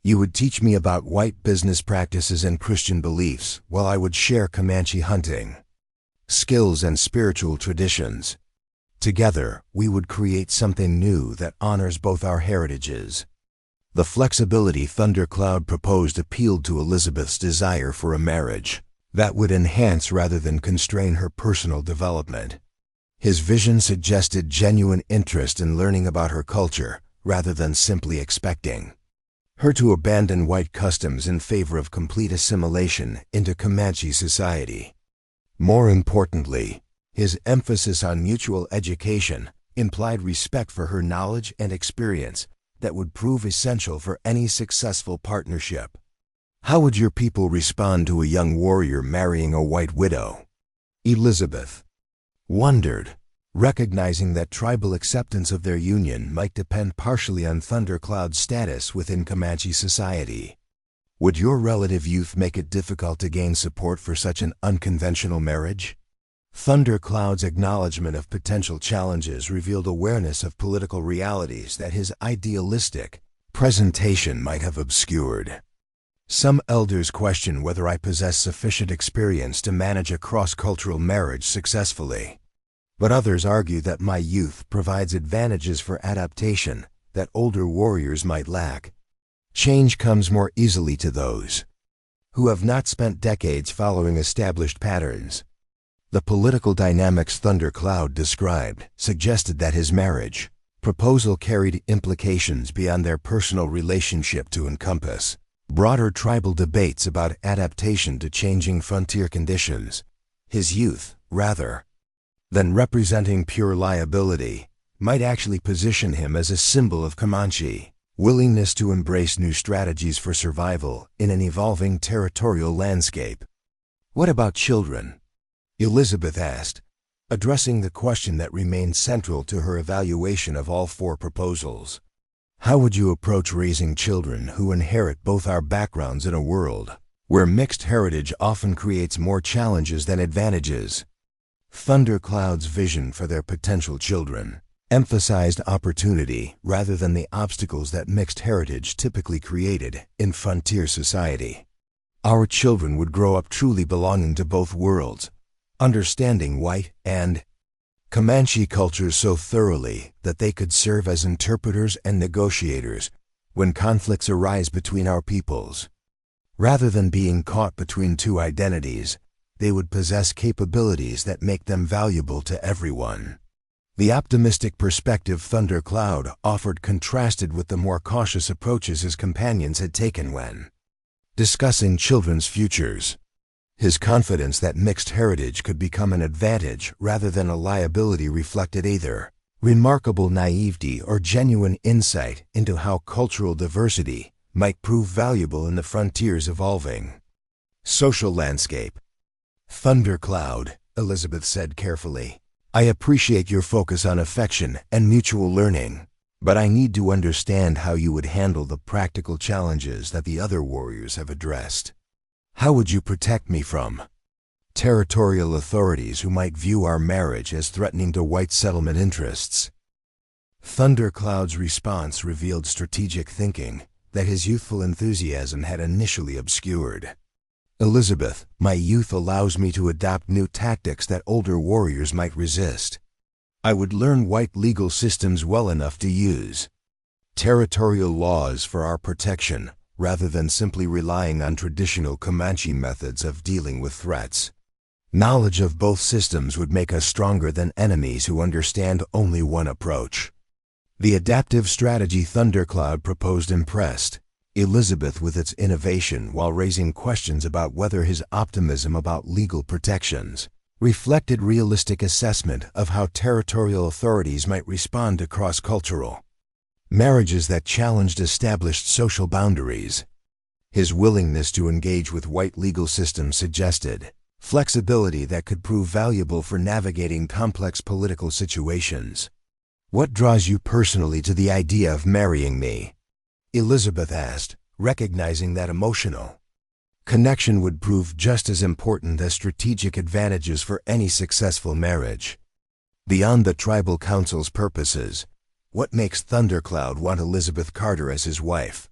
You would teach me about white business practices and Christian beliefs, while I would share Comanche hunting skills and spiritual traditions. Together, we would create something new that honors both our heritages. The flexibility Thundercloud proposed appealed to Elizabeth's desire for a marriage that would enhance rather than constrain her personal development. His vision suggested genuine interest in learning about her culture rather than simply expecting her to abandon white customs in favor of complete assimilation into Comanche society. More importantly, his emphasis on mutual education implied respect for her knowledge and experience that would prove essential for any successful partnership. How would your people respond to a young warrior marrying a white widow? Elizabeth wondered, recognizing that tribal acceptance of their union might depend partially on Thundercloud's status within Comanche society. Would your relative youth make it difficult to gain support for such an unconventional marriage? Thundercloud's acknowledgement of potential challenges revealed awareness of political realities that his idealistic presentation might have obscured. Some elders question whether I possess sufficient experience to manage a cross-cultural marriage successfully. But others argue that my youth provides advantages for adaptation that older warriors might lack. Change comes more easily to those who have not spent decades following established patterns. The political dynamics Thundercloud described suggested that his marriage proposal carried implications beyond their personal relationship to encompass broader tribal debates about adaptation to changing frontier conditions. His youth, rather than representing pure liability, might actually position him as a symbol of Comanche willingness to embrace new strategies for survival in an evolving territorial landscape. What about children? Elizabeth asked, addressing the question that remained central to her evaluation of all four proposals. How would you approach raising children who inherit both our backgrounds in a world where mixed heritage often creates more challenges than advantages? Thundercloud's vision for their potential children emphasized opportunity rather than the obstacles that mixed heritage typically created in frontier society. Our children would grow up truly belonging to both worlds, understanding white and Comanche cultures so thoroughly that they could serve as interpreters and negotiators when conflicts arise between our peoples. Rather than being caught between two identities, they would possess capabilities that make them valuable to everyone. The optimistic perspective Thundercloud offered contrasted with the more cautious approaches his companions had taken when discussing children's futures. His confidence that mixed heritage could become an advantage rather than a liability reflected either remarkable naivety or genuine insight into how cultural diversity might prove valuable in the frontier's evolving social landscape. Thundercloud, Elizabeth said carefully, I appreciate your focus on affection and mutual learning, but I need to understand how you would handle the practical challenges that the other warriors have addressed. How would you protect me from territorial authorities who might view our marriage as threatening to white settlement interests? Thundercloud's response revealed strategic thinking that his youthful enthusiasm had initially obscured. Elizabeth, my youth allows me to adopt new tactics that older warriors might resist. I would learn white legal systems well enough to use territorial laws for our protection, rather than simply relying on traditional Comanche methods of dealing with threats. Knowledge of both systems would make us stronger than enemies who understand only one approach. The adaptive strategy Thundercloud proposed impressed Elizabeth with its innovation while raising questions about whether his optimism about legal protections reflected realistic assessment of how territorial authorities might respond to cross-cultural marriages that challenged established social boundaries. His willingness to engage with white legal systems suggested flexibility that could prove valuable for navigating complex political situations. What draws you personally to the idea of marrying me? Elizabeth asked, recognizing that emotional connection would prove just as important as strategic advantages for any successful marriage. Beyond the tribal council's purposes, what makes Thundercloud want Elizabeth Carter as his wife?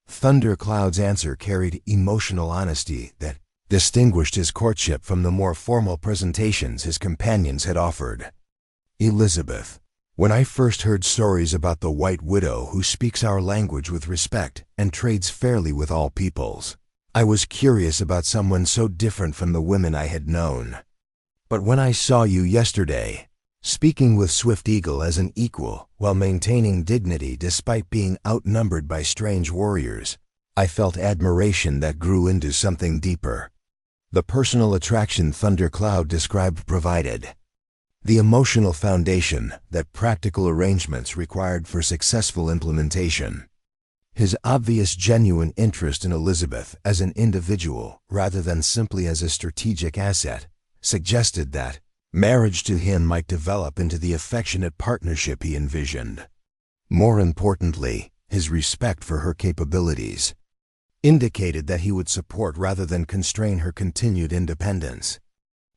Thundercloud's answer carried emotional honesty that distinguished his courtship from the more formal presentations his companions had offered. Elizabeth. When I first heard stories about the White Widow who speaks our language with respect and trades fairly with all peoples, I was curious about someone so different from the women I had known. But when I saw you yesterday, speaking with Swift Eagle as an equal while maintaining dignity despite being outnumbered by strange warriors, I felt admiration that grew into something deeper. The personal attraction Thundercloud described provided the emotional foundation that practical arrangements required for successful implementation. His obvious genuine interest in Elizabeth as an individual rather than simply as a strategic asset suggested that marriage to him might develop into the affectionate partnership he envisioned. More importantly, his respect for her capabilities indicated that he would support rather than constrain her continued independence.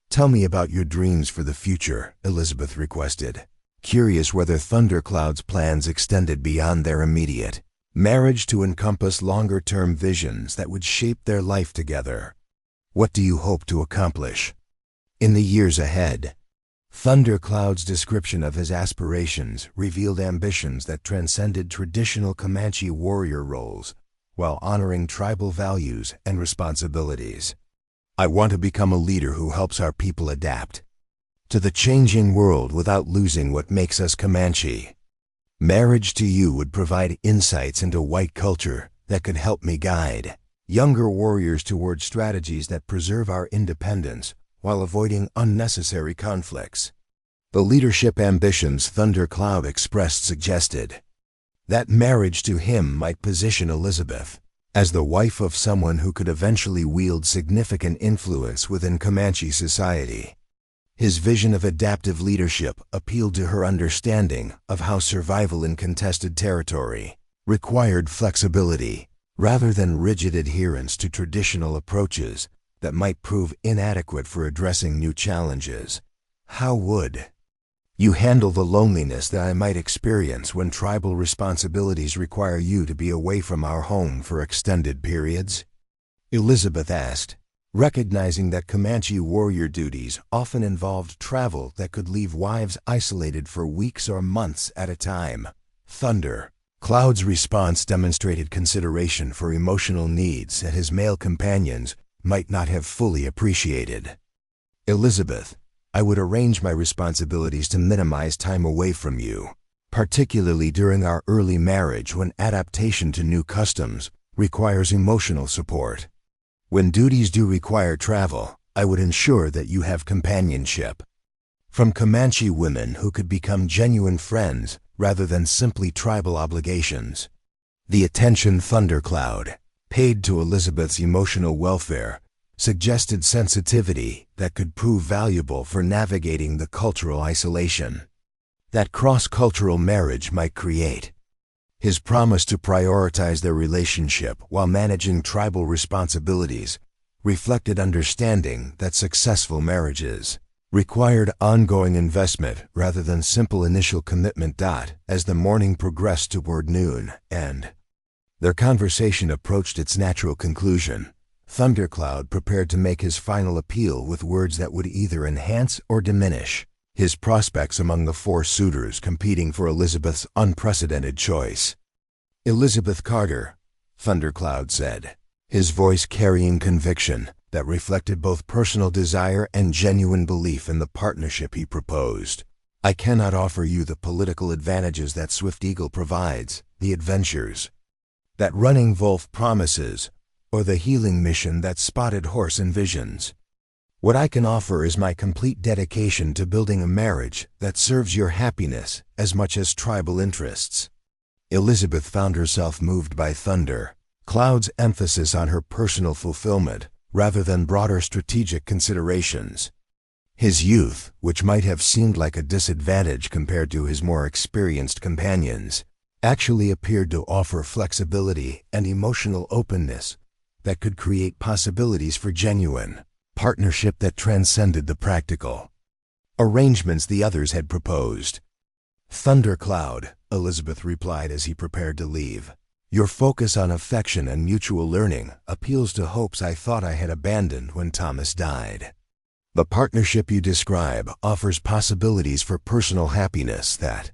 "Tell me about your dreams for the future," Elizabeth requested, curious whether Thundercloud's plans extended beyond their immediate marriage to encompass longer-term visions that would shape their life together. "What do you hope to accomplish in the years ahead?" Thundercloud's description of his aspirations revealed ambitions that transcended traditional Comanche warrior roles while honoring tribal values and responsibilities. "I want to become a leader who helps our people adapt to the changing world without losing what makes us Comanche. Marriage to you would provide insights into white culture that could help me guide younger warriors toward strategies that preserve our independence while avoiding unnecessary conflicts." The leadership ambitions Thundercloud expressed suggested that marriage to him might position Elizabeth as the wife of someone who could eventually wield significant influence within Comanche society. His vision of adaptive leadership appealed to her understanding of how survival in contested territory required flexibility rather than rigid adherence to traditional approaches that might prove inadequate for addressing new challenges. "How would you handle the loneliness that I might experience when tribal responsibilities require you to be away from our home for extended periods?" Elizabeth asked, recognizing that Comanche warrior duties often involved travel that could leave wives isolated for weeks or months at a time. Thundercloud's response demonstrated consideration for emotional needs that his male companions might not have fully appreciated. "Elizabeth, I would arrange my responsibilities to minimize time away from you, particularly during our early marriage when adaptation to new customs requires emotional support. When duties do require travel, I would ensure that you have companionship from Comanche women who could become genuine friends rather than simply tribal obligations." The attention Thundercloud paid to Elizabeth's emotional welfare suggested sensitivity that could prove valuable for navigating the cultural isolation that cross-cultural marriage might create. His promise to prioritize their relationship while managing tribal responsibilities reflected understanding that successful marriages required ongoing investment rather than simple initial commitment. As the morning progressed toward noon and their conversation approached its natural conclusion, Thundercloud prepared to make his final appeal with words that would either enhance or diminish his prospects among the four suitors competing for Elizabeth's unprecedented choice. "Elizabeth Carter," Thundercloud said, his voice carrying conviction that reflected both personal desire and genuine belief in the partnership he proposed. "I cannot offer you the political advantages that Swift Eagle provides, the adventures that Running Wolf promises, or the healing mission that Spotted Horse envisions. What I can offer is my complete dedication to building a marriage that serves your happiness as much as tribal interests." Elizabeth found herself moved by Thundercloud's emphasis on her personal fulfillment rather than broader strategic considerations. His youth, which might have seemed like a disadvantage compared to his more experienced companions, actually appeared to offer flexibility and emotional openness that could create possibilities for genuine partnership that transcended the practical arrangements the others had proposed. "Thundercloud," Elizabeth replied as he prepared to leave, "your focus on affection and mutual learning appeals to hopes I thought I had abandoned when Thomas died. The partnership you describe offers possibilities for personal happiness that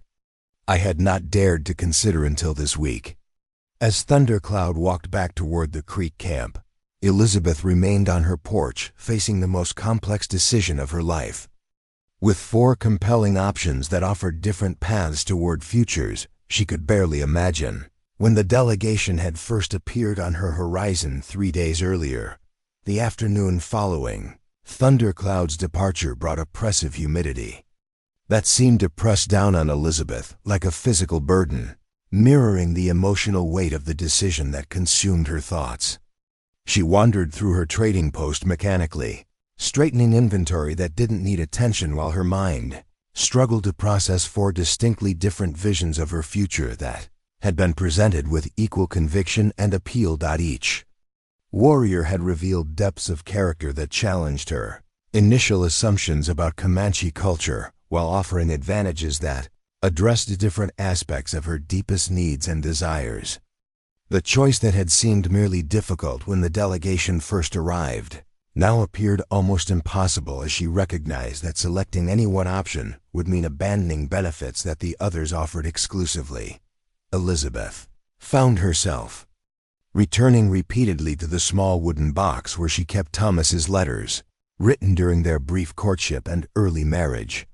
I had not dared to consider until this week." As Thundercloud walked back toward the creek camp, Elizabeth remained on her porch, facing the most complex decision of her life. With 4 compelling options that offered different paths toward futures she could barely imagine. When the delegation had first appeared on her horizon 3 days earlier, the afternoon following, Thundercloud's departure brought oppressive humidity that seemed to press down on Elizabeth like a physical burden, mirroring the emotional weight of the decision that consumed her thoughts. She wandered through her trading post mechanically, straightening inventory that didn't need attention while her mind struggled to process 4 distinctly different visions of her future that had been presented with equal conviction and appeal. Each warrior had revealed depths of character that challenged her initial assumptions about Comanche culture while offering advantages that addressed different aspects of her deepest needs and desires. The choice that had seemed merely difficult when the delegation first arrived now appeared almost impossible as she recognized that selecting any one option would mean abandoning benefits that the others offered exclusively. Elizabeth found herself returning repeatedly to the small wooden box where she kept Thomas's letters, written during their brief courtship and early marriage.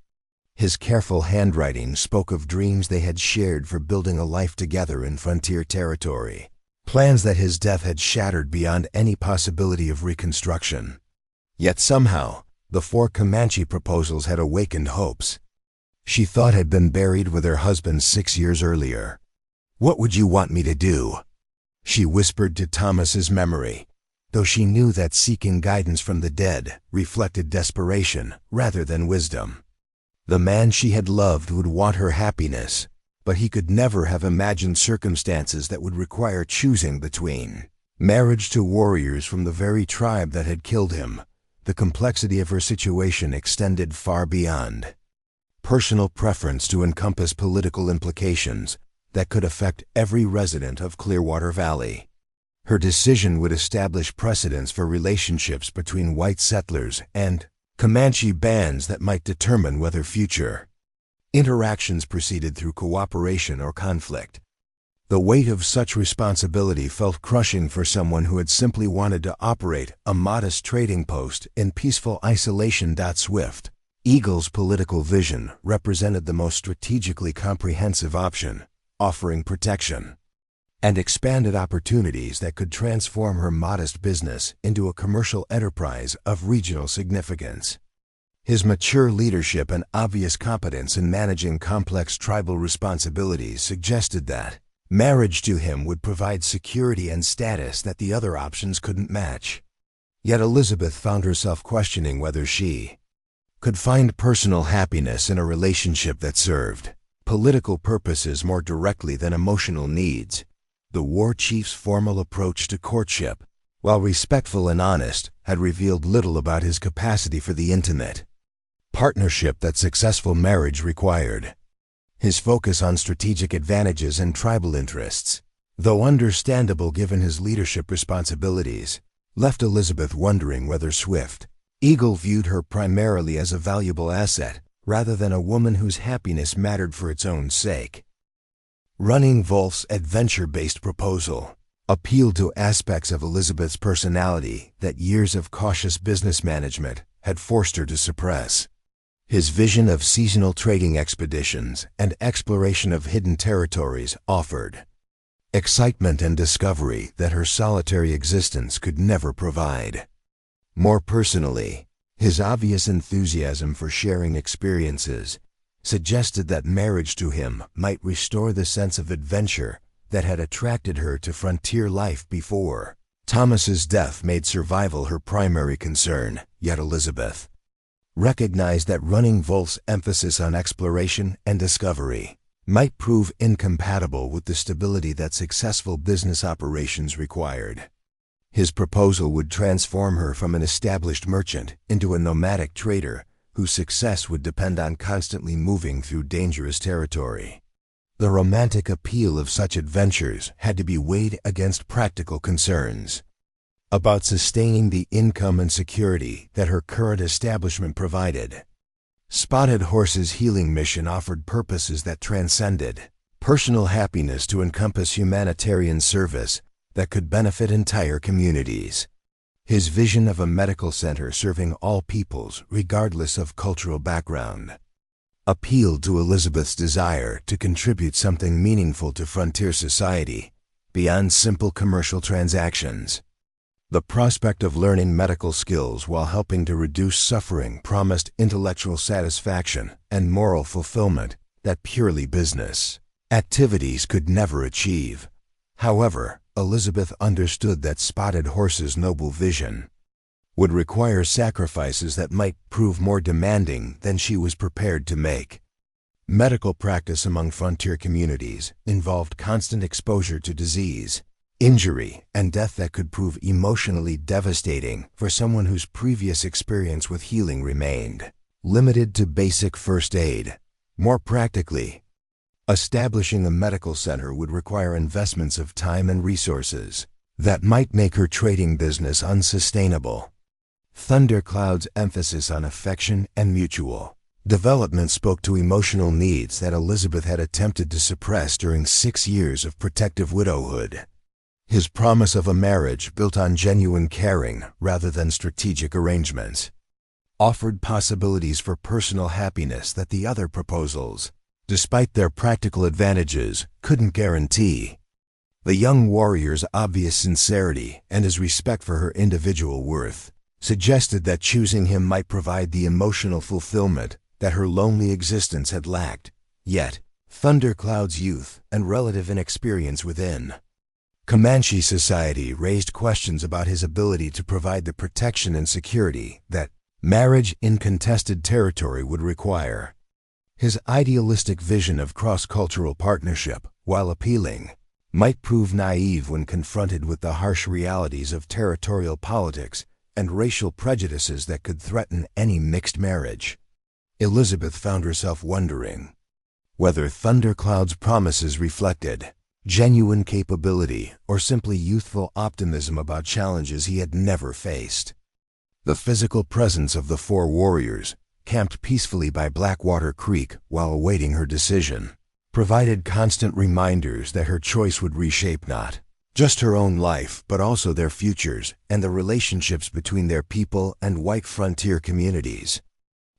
His careful handwriting spoke of dreams they had shared for building a life together in frontier territory, plans that his death had shattered beyond any possibility of reconstruction. Yet somehow, the 4 Comanche proposals had awakened hopes she thought had been buried with her husband 6 years earlier. "What would you want me to do?" she whispered to Thomas's memory, though she knew that seeking guidance from the dead reflected desperation rather than wisdom. The man she had loved would want her happiness, but he could never have imagined circumstances that would require choosing between marriage to warriors from the very tribe that had killed him. The complexity of her situation extended far beyond personal preference to encompass political implications that could affect every resident of Clearwater Valley. Her decision would establish precedents for relationships between white settlers and Comanche bands that might determine whether future interactions proceeded through cooperation or conflict. The weight of such responsibility felt crushing for someone who had simply wanted to operate a modest trading post in peaceful isolation. Swift Eagle's political vision represented the most strategically comprehensive option, offering protection and expanded opportunities that could transform her modest business into a commercial enterprise of regional significance. His mature leadership and obvious competence in managing complex tribal responsibilities suggested that marriage to him would provide security and status that the other options couldn't match. Yet Elizabeth found herself questioning whether she could find personal happiness in a relationship that served political purposes more directly than emotional needs. The war chief's formal approach to courtship, while respectful and honest, had revealed little about his capacity for the intimate partnership that successful marriage required. His focus on strategic advantages and tribal interests, though understandable given his leadership responsibilities, left Elizabeth wondering whether Swift Eagle viewed her primarily as a valuable asset rather than a woman whose happiness mattered for its own sake. Running Wolf's adventure-based proposal appealed to aspects of Elizabeth's personality that years of cautious business management had forced her to suppress. His vision of seasonal trading expeditions and exploration of hidden territories offered excitement and discovery that her solitary existence could never provide. More personally, his obvious enthusiasm for sharing experiences suggested that marriage to him might restore the sense of adventure that had attracted her to frontier life before. Thomas's death made survival her primary concern, yet Elizabeth recognized that Running Wolf's emphasis on exploration and discovery might prove incompatible with the stability that successful business operations required. His proposal would transform her from an established merchant into a nomadic trader whose success would depend on constantly moving through dangerous territory. The romantic appeal of such adventures had to be weighed against practical concerns. about sustaining the income and security that her current establishment provided. Spotted Horse's healing mission offered purposes that transcended personal happiness to encompass humanitarian service that could benefit entire communities. His vision of a medical center serving all peoples, regardless of cultural background, appealed to Elizabeth's desire to contribute something meaningful to frontier society beyond simple commercial transactions. The prospect of learning medical skills while helping to reduce suffering promised intellectual satisfaction and moral fulfillment that purely business activities could never achieve. However, Elizabeth understood that Spotted Horse's noble vision would require sacrifices that might prove more demanding than she was prepared to make. Medical practice among frontier communities involved constant exposure to disease, injury, and death that could prove emotionally devastating for someone whose previous experience with healing remained limited to basic first aid. More practically, establishing a medical center would require investments of time and resources that might make her trading business unsustainable. Thundercloud's emphasis on affection and mutual development spoke to emotional needs that Elizabeth had attempted to suppress during 6 years of protective widowhood. His promise of a marriage built on genuine caring rather than strategic arrangements offered possibilities for personal happiness that the other proposals, despite their practical advantages, couldn't guarantee. The young warrior's obvious sincerity and his respect for her individual worth suggested that choosing him might provide the emotional fulfillment that her lonely existence had lacked. Yet, Thundercloud's youth and relative inexperience within Comanche society raised questions about his ability to provide the protection and security that marriage in contested territory would require. His idealistic vision of cross-cultural partnership, while appealing, might prove naive when confronted with the harsh realities of territorial politics and racial prejudices that could threaten any mixed marriage. Elizabeth found herself wondering whether Thundercloud's promises reflected genuine capability or simply youthful optimism about challenges he had never faced. The physical presence of the 4 warriors, camped peacefully by Blackwater Creek while awaiting her decision, provided constant reminders that her choice would reshape not just her own life, but also their futures and the relationships between their people and white frontier communities.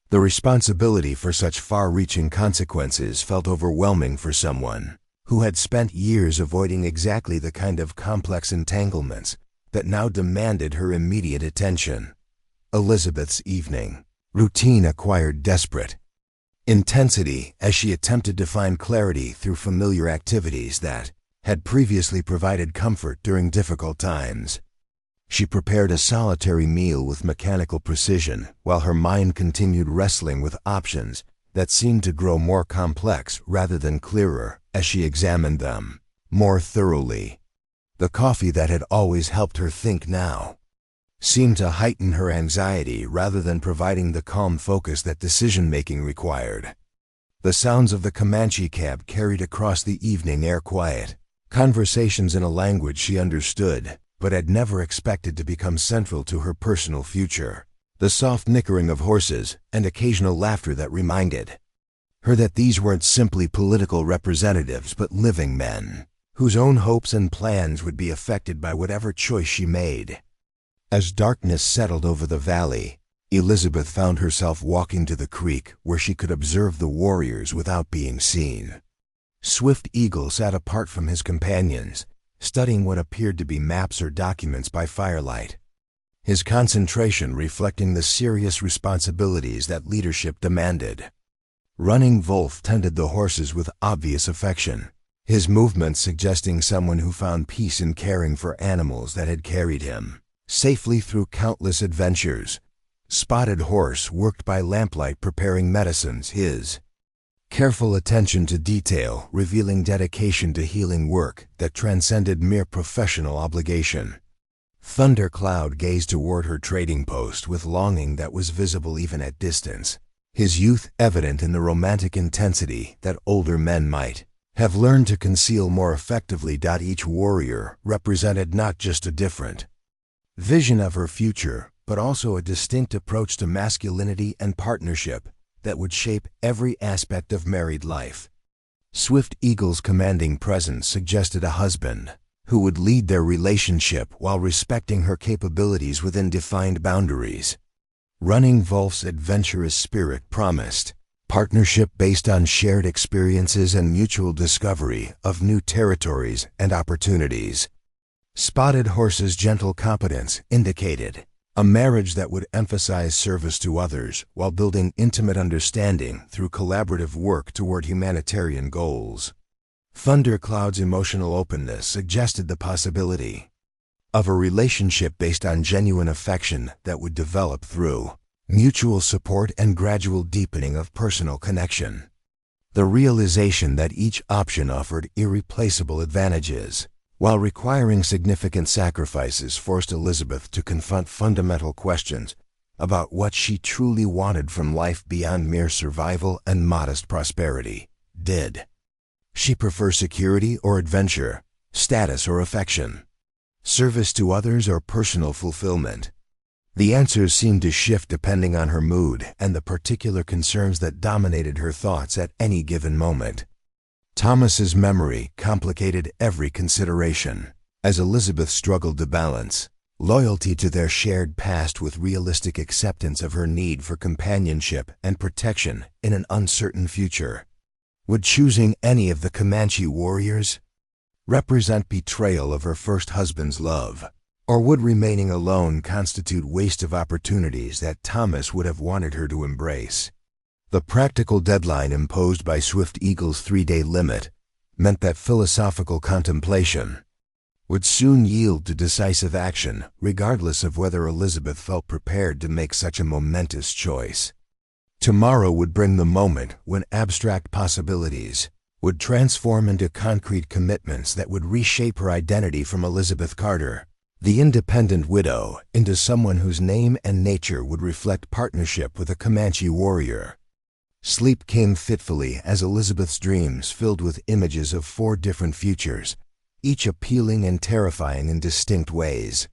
The responsibility for such far-reaching consequences felt overwhelming for someone who had spent years avoiding exactly the kind of complex entanglements that now demanded her immediate attention. Elizabeth's evening routine acquired desperate intensity as she attempted to find clarity through familiar activities that had previously provided comfort during difficult times. She prepared a solitary meal with mechanical precision while her mind continued wrestling with options that seemed to grow more complex rather than clearer as she examined them more thoroughly. The coffee that had always helped her think now seemed to heighten her anxiety rather than providing the calm focus that decision-making required. The sounds of the Comanche camp carried across the evening air quiet, conversations in a language she understood but had never expected to become central to her personal future. The soft nickering of horses and occasional laughter that reminded her that these weren't simply political representatives but living men, whose own hopes and plans would be affected by whatever choice she made. As darkness settled over the valley, Elizabeth found herself walking to the creek where she could observe the warriors without being seen. Swift Eagle sat apart from his companions, studying what appeared to be maps or documents by firelight, his concentration reflecting the serious responsibilities that leadership demanded. Running Wolf tended the horses with obvious affection, his movements suggesting someone who found peace in caring for animals that had carried him safely through countless adventures. Spotted Horse worked by lamplight preparing medicines, his careful attention to detail revealing dedication to healing work that transcended mere professional obligation. Thundercloud gazed toward her trading post with longing that was visible even at distance, his youth evident in the romantic intensity that older men might have learned to conceal more effectively. Each warrior represented not just a different vision of her future, but also a distinct approach to masculinity and partnership that would shape every aspect of married life. Swift Eagle's commanding presence suggested a husband who would lead their relationship while respecting her capabilities within defined boundaries. Running Wolf's adventurous spirit promised partnership based on shared experiences and mutual discovery of new territories and opportunities. Spotted Horse's gentle competence indicated a marriage that would emphasize service to others while building intimate understanding through collaborative work toward humanitarian goals. Thundercloud's emotional openness suggested the possibility of a relationship based on genuine affection that would develop through mutual support and gradual deepening of personal connection. The realization that each option offered irreplaceable advantages while requiring significant sacrifices forced Elizabeth to confront fundamental questions about what she truly wanted from life beyond mere survival and modest prosperity. Did she prefer security or adventure, status or affection, service to others or personal fulfillment? The answers seemed to shift depending on her mood and the particular concerns that dominated her thoughts at any given moment. Thomas's memory complicated every consideration as Elizabeth struggled to balance loyalty to their shared past with realistic acceptance of her need for companionship and protection in an uncertain future. Would choosing any of the Comanche warriors represent betrayal of her first husband's love, or would remaining alone constitute waste of opportunities that Thomas would have wanted her to embrace? The practical deadline imposed by Swift Eagle's 3-day limit meant that philosophical contemplation would soon yield to decisive action, regardless of whether Elizabeth felt prepared to make such a momentous choice. Tomorrow would bring the moment when abstract possibilities would transform into concrete commitments that would reshape her identity from Elizabeth Carter, the independent widow, into someone whose name and nature would reflect partnership with a Comanche warrior. Sleep came fitfully as Elizabeth's dreams filled with images of 4 different futures, each appealing and terrifying in distinct ways.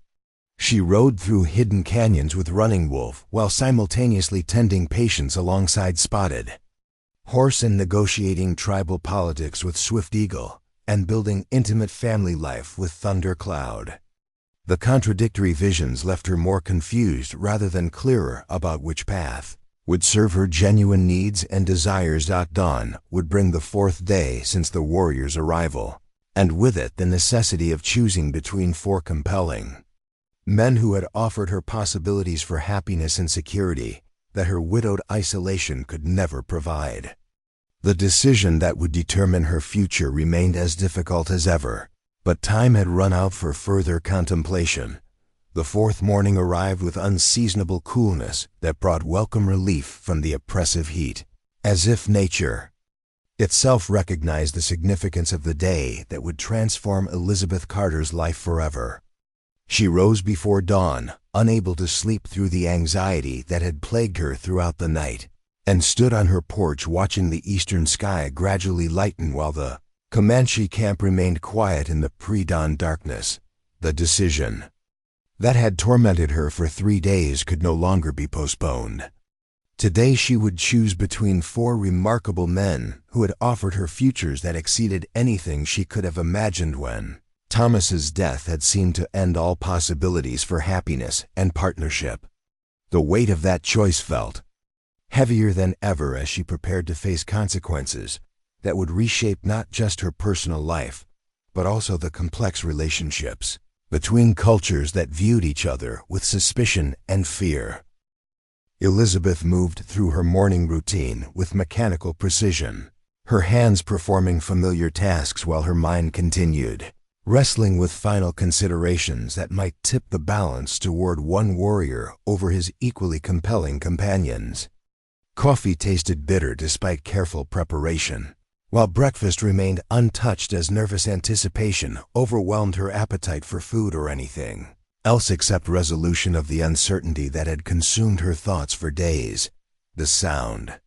She rode through hidden canyons with Running Wolf while simultaneously tending patients alongside Spotted Horse and negotiating tribal politics with Swift Eagle and building intimate family life with Thundercloud. The contradictory visions left her more confused rather than clearer about which path would serve her genuine needs and desires. Dawn would bring the 4th day since the warrior's arrival, and with it the necessity of choosing between 4 compelling men who had offered her possibilities for happiness and security that her widowed isolation could never provide. The decision that would determine her future remained as difficult as ever, but time had run out for further contemplation. The 4th morning arrived with unseasonable coolness that brought welcome relief from the oppressive heat, as if nature itself recognized the significance of the day that would transform Elizabeth Carter's life forever. She rose before dawn, unable to sleep through the anxiety that had plagued her throughout the night, and stood on her porch watching the eastern sky gradually lighten while the Comanche camp remained quiet in the pre-dawn darkness. The decision that had tormented her for 3 days could no longer be postponed. Today she would choose between 4 remarkable men who had offered her futures that exceeded anything she could have imagined when Thomas's death had seemed to end all possibilities for happiness and partnership. The weight of that choice felt heavier than ever as she prepared to face consequences that would reshape not just her personal life, but also the complex relationships between cultures that viewed each other with suspicion and fear. Elizabeth moved through her morning routine with mechanical precision, her hands performing familiar tasks while her mind continued wrestling with final considerations that might tip the balance toward one warrior over his equally compelling companions. Coffee tasted bitter despite careful preparation, while breakfast remained untouched as nervous anticipation overwhelmed her appetite for food or anything else except resolution of the uncertainty that had consumed her thoughts for days. The sound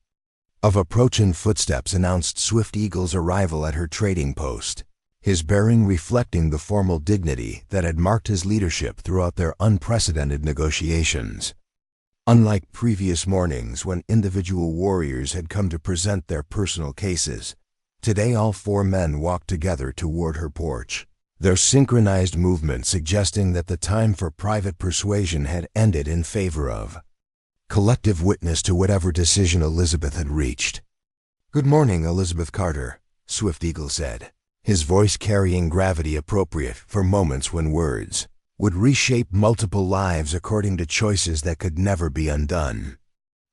of approaching footsteps announced Swift Eagle's arrival at her trading post. his bearing reflecting the formal dignity that had marked his leadership throughout their unprecedented negotiations. Unlike previous mornings when individual warriors had come to present their personal cases, today all 4 men walked together toward her porch, their synchronized movement suggesting that the time for private persuasion had ended in favor of collective witness to whatever decision Elizabeth had reached. "Good morning, Elizabeth Carter," Swift Eagle said, his voice carrying gravity appropriate for moments when words would reshape multiple lives according to choices that could never be undone.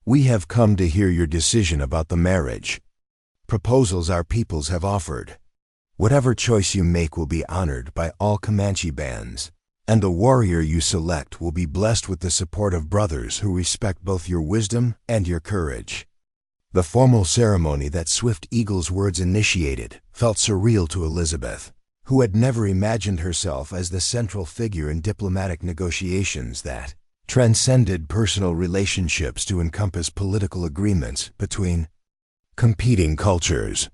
"We have come to hear your decision about the marriage proposals our peoples have offered. Whatever choice you make will be honored by all Comanche bands, and the warrior you select will be blessed with the support of brothers who respect both your wisdom and your courage." The formal ceremony that Swift Eagle's words initiated felt surreal to Elizabeth, who had never imagined herself as the central figure in diplomatic negotiations that transcended personal relationships to encompass political agreements between competing cultures.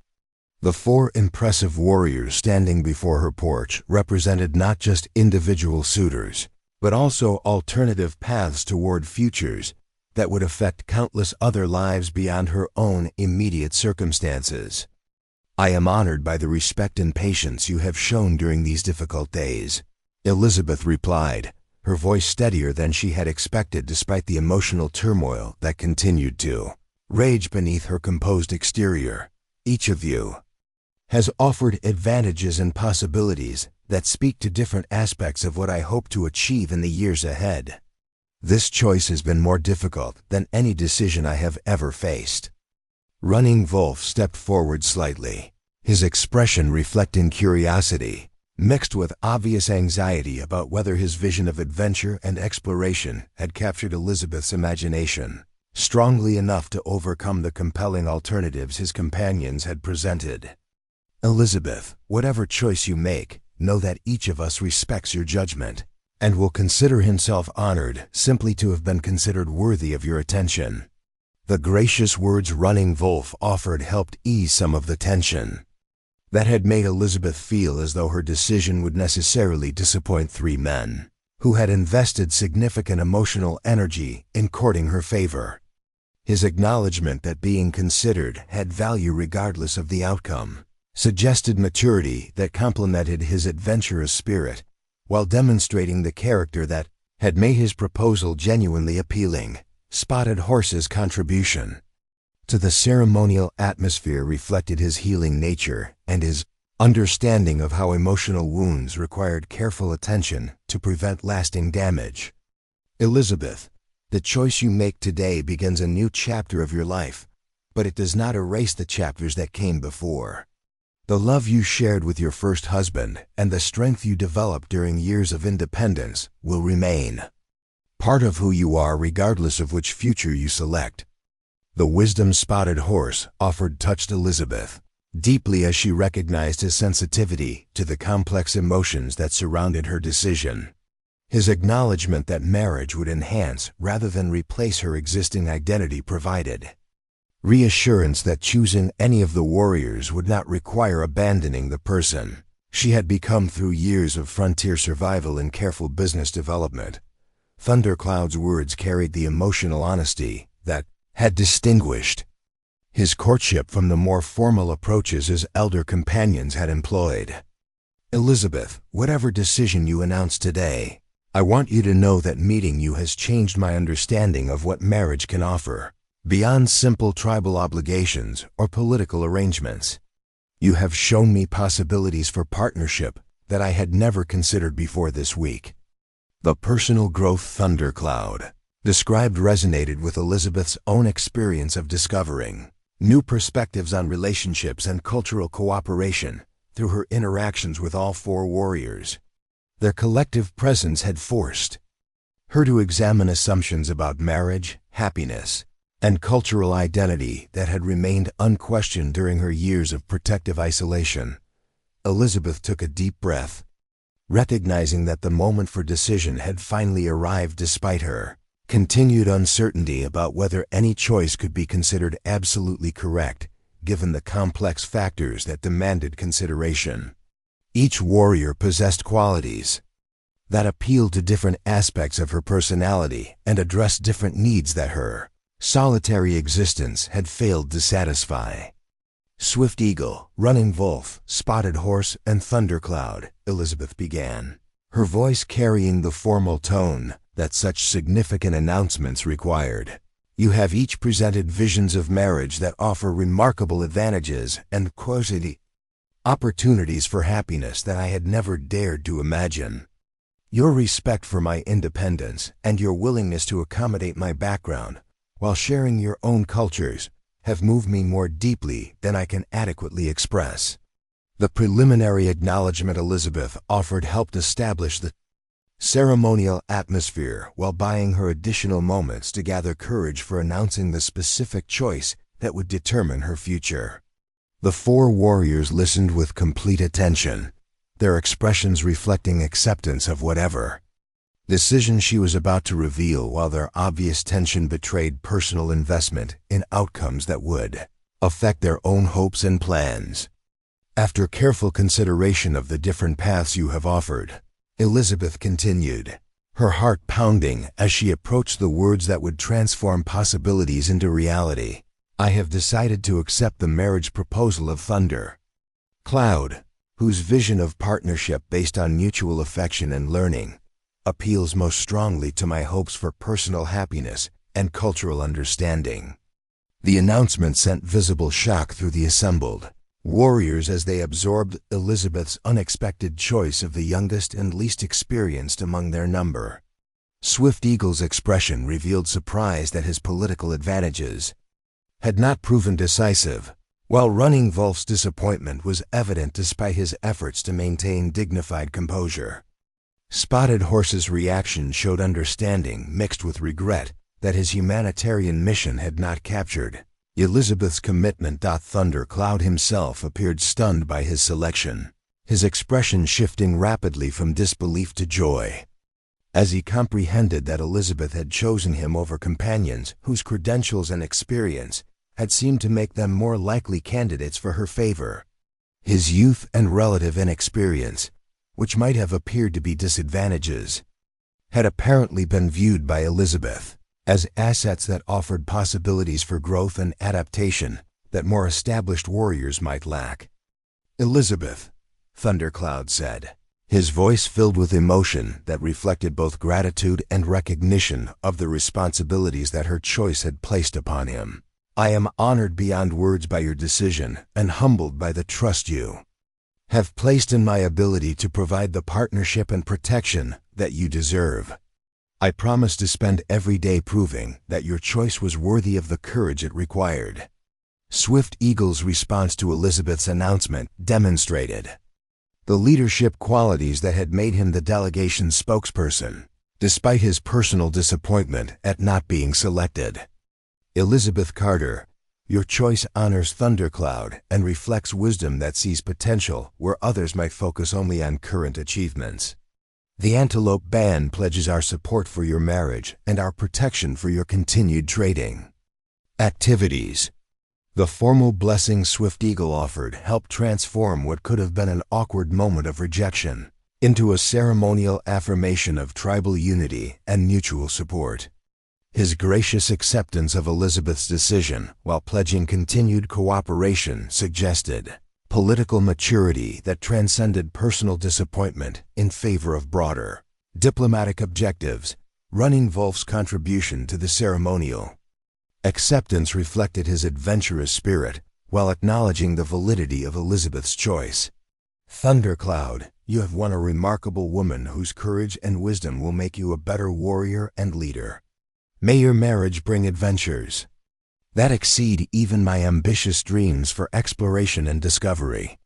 The 4 impressive warriors standing before her porch represented not just individual suitors, but also alternative paths toward futures that would affect countless other lives beyond her own immediate circumstances. "I am honored by the respect and patience you have shown during these difficult days," Elizabeth replied, her voice steadier than she had expected despite the emotional turmoil that continued to rage beneath her composed exterior. "Each of you has offered advantages and possibilities that speak to different aspects of what I hope to achieve in the years ahead. This choice has been more difficult than any decision I have ever faced." Running Wolf stepped forward slightly, his expression reflecting curiosity, mixed with obvious anxiety about whether his vision of adventure and exploration had captured Elizabeth's imagination strongly enough to overcome the compelling alternatives his companions had presented. "Elizabeth, whatever choice you make, know that each of us respects your judgment and will consider himself honored simply to have been considered worthy of your attention." The gracious words Running Wolf offered helped ease some of the tension that had made Elizabeth feel as though her decision would necessarily disappoint 3 men who had invested significant emotional energy in courting her favor. His acknowledgement that being considered had value regardless of the outcome suggested maturity that complemented his adventurous spirit, while demonstrating the character that had made his proposal genuinely appealing. Spotted Horse's contribution to the ceremonial atmosphere reflected his healing nature and his understanding of how emotional wounds required careful attention to prevent lasting damage. "Elizabeth, the choice you make today begins a new chapter of your life, but it does not erase the chapters that came before. The love you shared with your first husband and the strength you developed during years of independence will remain part of who you are regardless of which future you select." The wisdom Spotted Horse offered touched Elizabeth deeply as she recognized his sensitivity to the complex emotions that surrounded her decision. His acknowledgement that marriage would enhance rather than replace her existing identity provided reassurance that choosing any of the warriors would not require abandoning the person she had become through years of frontier survival and careful business development. Thundercloud's words carried the emotional honesty that had distinguished his courtship from the more formal approaches his elder companions had employed. "Elizabeth, whatever decision you announce today, I want you to know that meeting you has changed my understanding of what marriage can offer, beyond simple tribal obligations or political arrangements. You have shown me possibilities for partnership that I had never considered before this week." The personal growth Thundercloud described resonated with Elizabeth's own experience of discovering new perspectives on relationships and cultural cooperation through her interactions with all 4 warriors. Their collective presence had forced her to examine assumptions about marriage, happiness, and cultural identity that had remained unquestioned during her years of protective isolation. Elizabeth took a deep breath, recognizing that the moment for decision had finally arrived despite her continued uncertainty about whether any choice could be considered absolutely correct, given the complex factors that demanded consideration. Each warrior possessed qualities that appealed to different aspects of her personality and addressed different needs that her solitary existence had failed to satisfy. Swift Eagle, Running Wolf, Spotted Horse, and Thundercloud, Elizabeth began, her voice carrying the formal tone that such significant announcements required. You have each presented visions of marriage that offer remarkable advantages and opportunities for happiness that I had never dared to imagine. Your respect for my independence and your willingness to accommodate my background while sharing your own cultures have moved me more deeply than I can adequately express. The preliminary acknowledgement Elizabeth offered helped establish the ceremonial atmosphere while buying her additional moments to gather courage for announcing the specific choice that would determine her future. The four warriors listened with complete attention, their expressions reflecting acceptance of whatever decision she was about to reveal, while their obvious tension betrayed personal investment in outcomes that would affect their own hopes and plans. After careful consideration of the different paths you have offered, Elizabeth continued, her heart pounding as she approached the words that would transform possibilities into reality. I have decided to accept the marriage proposal of Thundercloud, whose vision of partnership based on mutual affection and learning appeals most strongly to my hopes for personal happiness and cultural understanding. The announcement sent visible shock through the assembled warriors as they absorbed Elizabeth's unexpected choice of the youngest and least experienced among their number. Swift Eagle's expression revealed surprise that his political advantages had not proven decisive, while Running Wolf's disappointment was evident despite his efforts to maintain dignified composure. Spotted Horse's reaction showed understanding mixed with regret that his humanitarian mission had not captured Elizabeth's commitment. Thundercloud himself appeared stunned by his selection, his expression shifting rapidly from disbelief to joy, as he comprehended that Elizabeth had chosen him over companions whose credentials and experience had seemed to make them more likely candidates for her favor. His youth and relative inexperience, which might have appeared to be disadvantages, had apparently been viewed by Elizabeth as assets that offered possibilities for growth and adaptation that more established warriors might lack. Elizabeth, Thundercloud said, his voice filled with emotion that reflected both gratitude and recognition of the responsibilities that her choice had placed upon him. I am honored beyond words by your decision and humbled by the trust you have placed in my ability to provide the partnership and protection that you deserve. I promise to spend every day proving that your choice was worthy of the courage it required. Swift Eagle's response to Elizabeth's announcement demonstrated the leadership qualities that had made him the delegation's spokesperson, despite his personal disappointment at not being selected. Elizabeth Carter, your choice honors Thundercloud and reflects wisdom that sees potential where others might focus only on current achievements. The Antelope Band pledges our support for your marriage and our protection for your continued trading activities. The formal blessing Swift Eagle offered helped transform what could have been an awkward moment of rejection into a ceremonial affirmation of tribal unity and mutual support. His gracious acceptance of Elizabeth's decision while pledging continued cooperation suggested political maturity that transcended personal disappointment in favor of broader diplomatic objectives. Running Wolf's contribution to the ceremonial acceptance reflected his adventurous spirit while acknowledging the validity of Elizabeth's choice. Thundercloud, you have won a remarkable woman whose courage and wisdom will make you a better warrior and leader. May your marriage bring adventures that exceed even my ambitious dreams for exploration and discovery.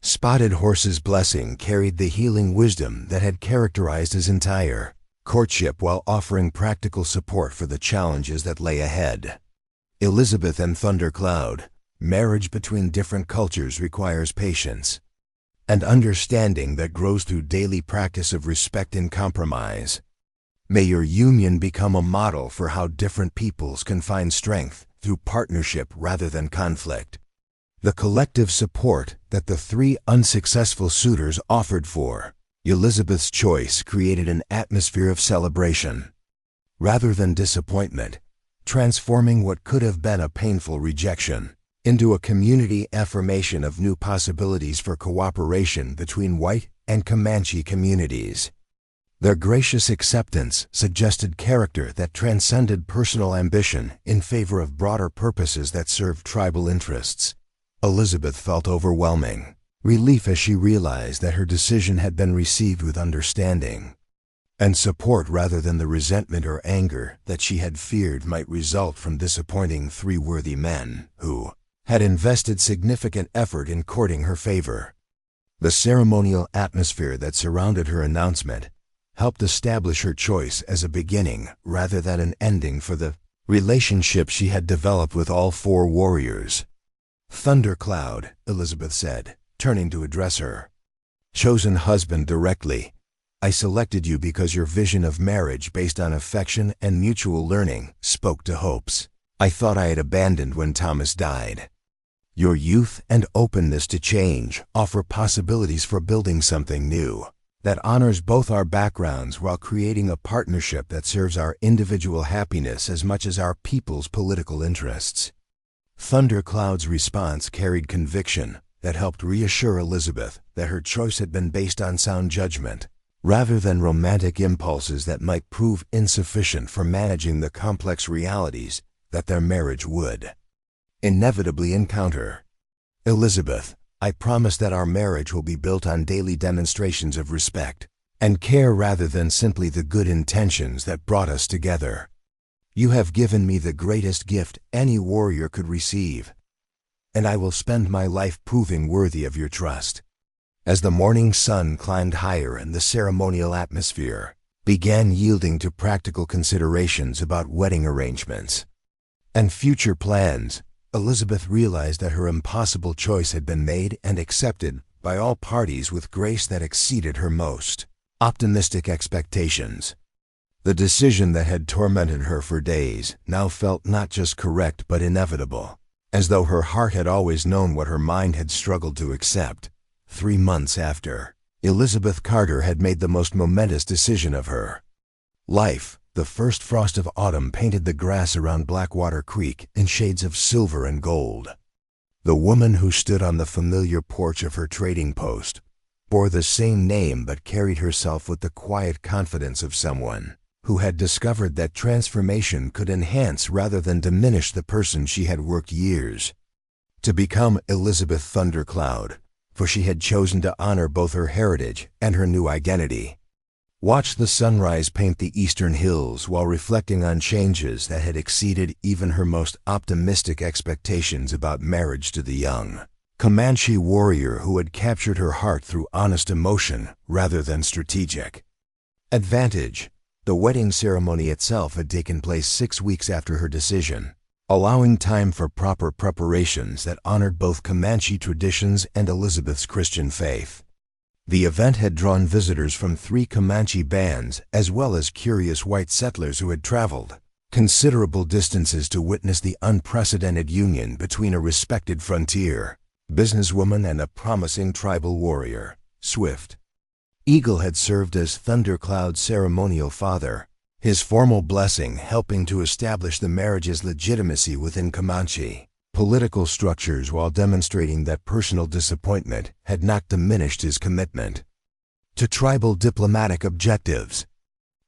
Spotted Horse's blessing carried the healing wisdom that had characterized his entire courtship while offering practical support for the challenges that lay ahead. Elizabeth and Thundercloud, marriage between different cultures requires patience and understanding that grows through daily practice of respect and compromise. May your union become a model for how different peoples can find strength through partnership rather than conflict. The collective support that the three unsuccessful suitors offered for Elizabeth's choice created an atmosphere of celebration, rather than disappointment, transforming what could have been a painful rejection into a community affirmation of new possibilities for cooperation between white and Comanche communities. Their gracious acceptance suggested character that transcended personal ambition in favor of broader purposes that served tribal interests. Elizabeth felt overwhelming relief as she realized that her decision had been received with understanding and support rather than the resentment or anger that she had feared might result from disappointing three worthy men who had invested significant effort in courting her favor. The ceremonial atmosphere that surrounded her announcement helped establish her choice as a beginning rather than an ending for the relationship she had developed with all four warriors. "Thundercloud," Elizabeth said, turning to address her chosen husband directly, "I selected you because your vision of marriage based on affection and mutual learning spoke to hopes I thought I had abandoned when Thomas died. Your youth and openness to change offer possibilities for building something new that honors both our backgrounds while creating a partnership that serves our individual happiness as much as our people's political interests." Thundercloud's response carried conviction that helped reassure Elizabeth that her choice had been based on sound judgment, rather than romantic impulses that might prove insufficient for managing the complex realities that their marriage would inevitably encounter. "Elizabeth, I promise that our marriage will be built on daily demonstrations of respect and care rather than simply the good intentions that brought us together. You have given me the greatest gift any warrior could receive, and I will spend my life proving worthy of your trust." As the morning sun climbed higher and the ceremonial atmosphere began yielding to practical considerations about wedding arrangements and future plans, Elizabeth realized that her impossible choice had been made and accepted by all parties with grace that exceeded her most optimistic expectations. The decision that had tormented her for days now felt not just correct but inevitable, as though her heart had always known what her mind had struggled to accept. 3 months after, Elizabeth Carter had made the most momentous decision of her life. The first frost of autumn painted the grass around Blackwater Creek in shades of silver and gold. The woman who stood on the familiar porch of her trading post bore the same name but carried herself with the quiet confidence of someone who had discovered that transformation could enhance rather than diminish the person she had worked years to become. Elizabeth Thundercloud, for she had chosen to honor both her heritage and her new identity. Watched the sunrise paint the eastern hills while reflecting on changes that had exceeded even her most optimistic expectations about marriage to the young Comanche warrior who had captured her heart through honest emotion rather than strategic advantage. The wedding ceremony itself had taken place 6 weeks after her decision, allowing time for proper preparations that honored both Comanche traditions and Elizabeth's Christian faith. The event had drawn visitors from 3 Comanche bands as well as curious white settlers who had traveled considerable distances to witness the unprecedented union between a respected frontier businesswoman and a promising tribal warrior. Swift Eagle had served as Thundercloud's ceremonial father, his formal blessing helping to establish the marriage's legitimacy within Comanche political structures while demonstrating that personal disappointment had not diminished his commitment to tribal diplomatic objectives.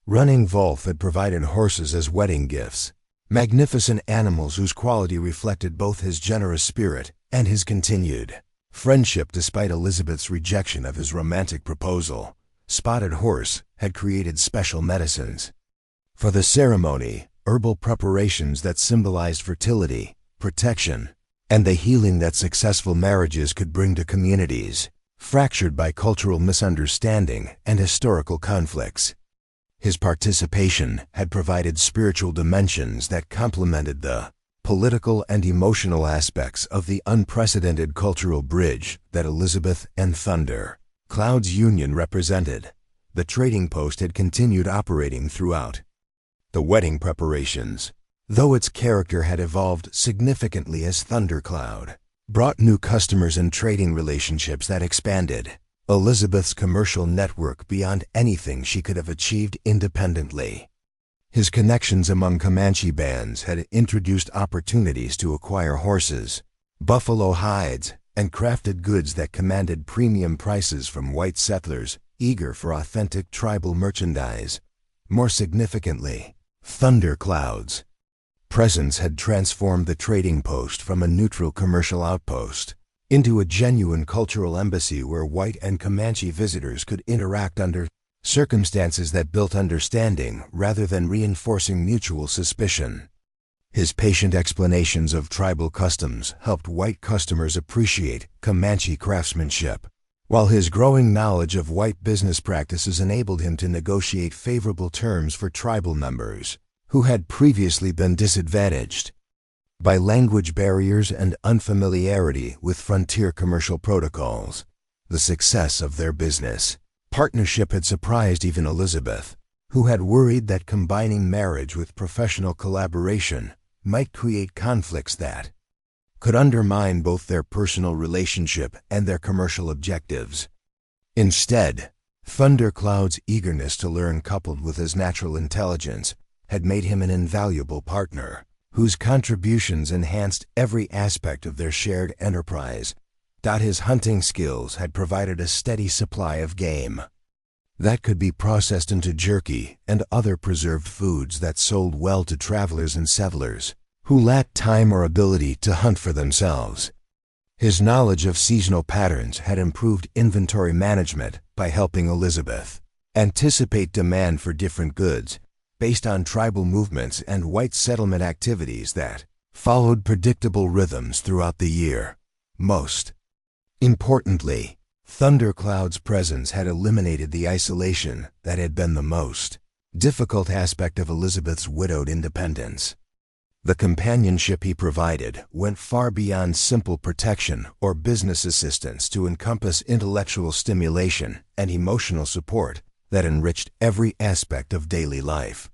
Running Wolf had provided horses as wedding gifts, magnificent animals whose quality reflected both his generous spirit and his continued friendship despite Elizabeth's rejection of his romantic proposal. Spotted Horse had created special medicines for the ceremony, herbal preparations that symbolized fertility, protection, and the healing that successful marriages could bring to communities fractured by cultural misunderstanding and historical conflicts. His participation had provided spiritual dimensions that complemented the political and emotional aspects of the unprecedented cultural bridge that Elizabeth and Thundercloud's union represented. The trading post had continued operating throughout the wedding preparations, though its character had evolved significantly as Thundercloud brought new customers and trading relationships that expanded Elizabeth's commercial network beyond anything she could have achieved independently. His connections among Comanche bands had introduced opportunities to acquire horses, buffalo hides, and crafted goods that commanded premium prices from white settlers eager for authentic tribal merchandise. More significantly, Thundercloud's presence had transformed the trading post from a neutral commercial outpost into a genuine cultural embassy where white and Comanche visitors could interact under circumstances that built understanding rather than reinforcing mutual suspicion. His patient explanations of tribal customs helped white customers appreciate Comanche craftsmanship, while his growing knowledge of white business practices enabled him to negotiate favorable terms for tribal members who had previously been disadvantaged by language barriers and unfamiliarity with frontier commercial protocols. The success of their business partnership had surprised even Elizabeth, who had worried that combining marriage with professional collaboration might create conflicts that could undermine both their personal relationship and their commercial objectives. Instead, Thundercloud's eagerness to learn coupled with his natural intelligence had made him an invaluable partner, whose contributions enhanced every aspect of their shared enterprise. His hunting skills had provided a steady supply of game that could be processed into jerky and other preserved foods that sold well to travelers and settlers who lacked time or ability to hunt for themselves. His knowledge of seasonal patterns had improved inventory management by helping Elizabeth anticipate demand for different goods based on tribal movements and white settlement activities that followed predictable rhythms throughout the year. Most importantly, Thundercloud's presence had eliminated the isolation that had been the most difficult aspect of Elizabeth's widowed independence. The companionship he provided went far beyond simple protection or business assistance to encompass intellectual stimulation and emotional support that enriched every aspect of daily life.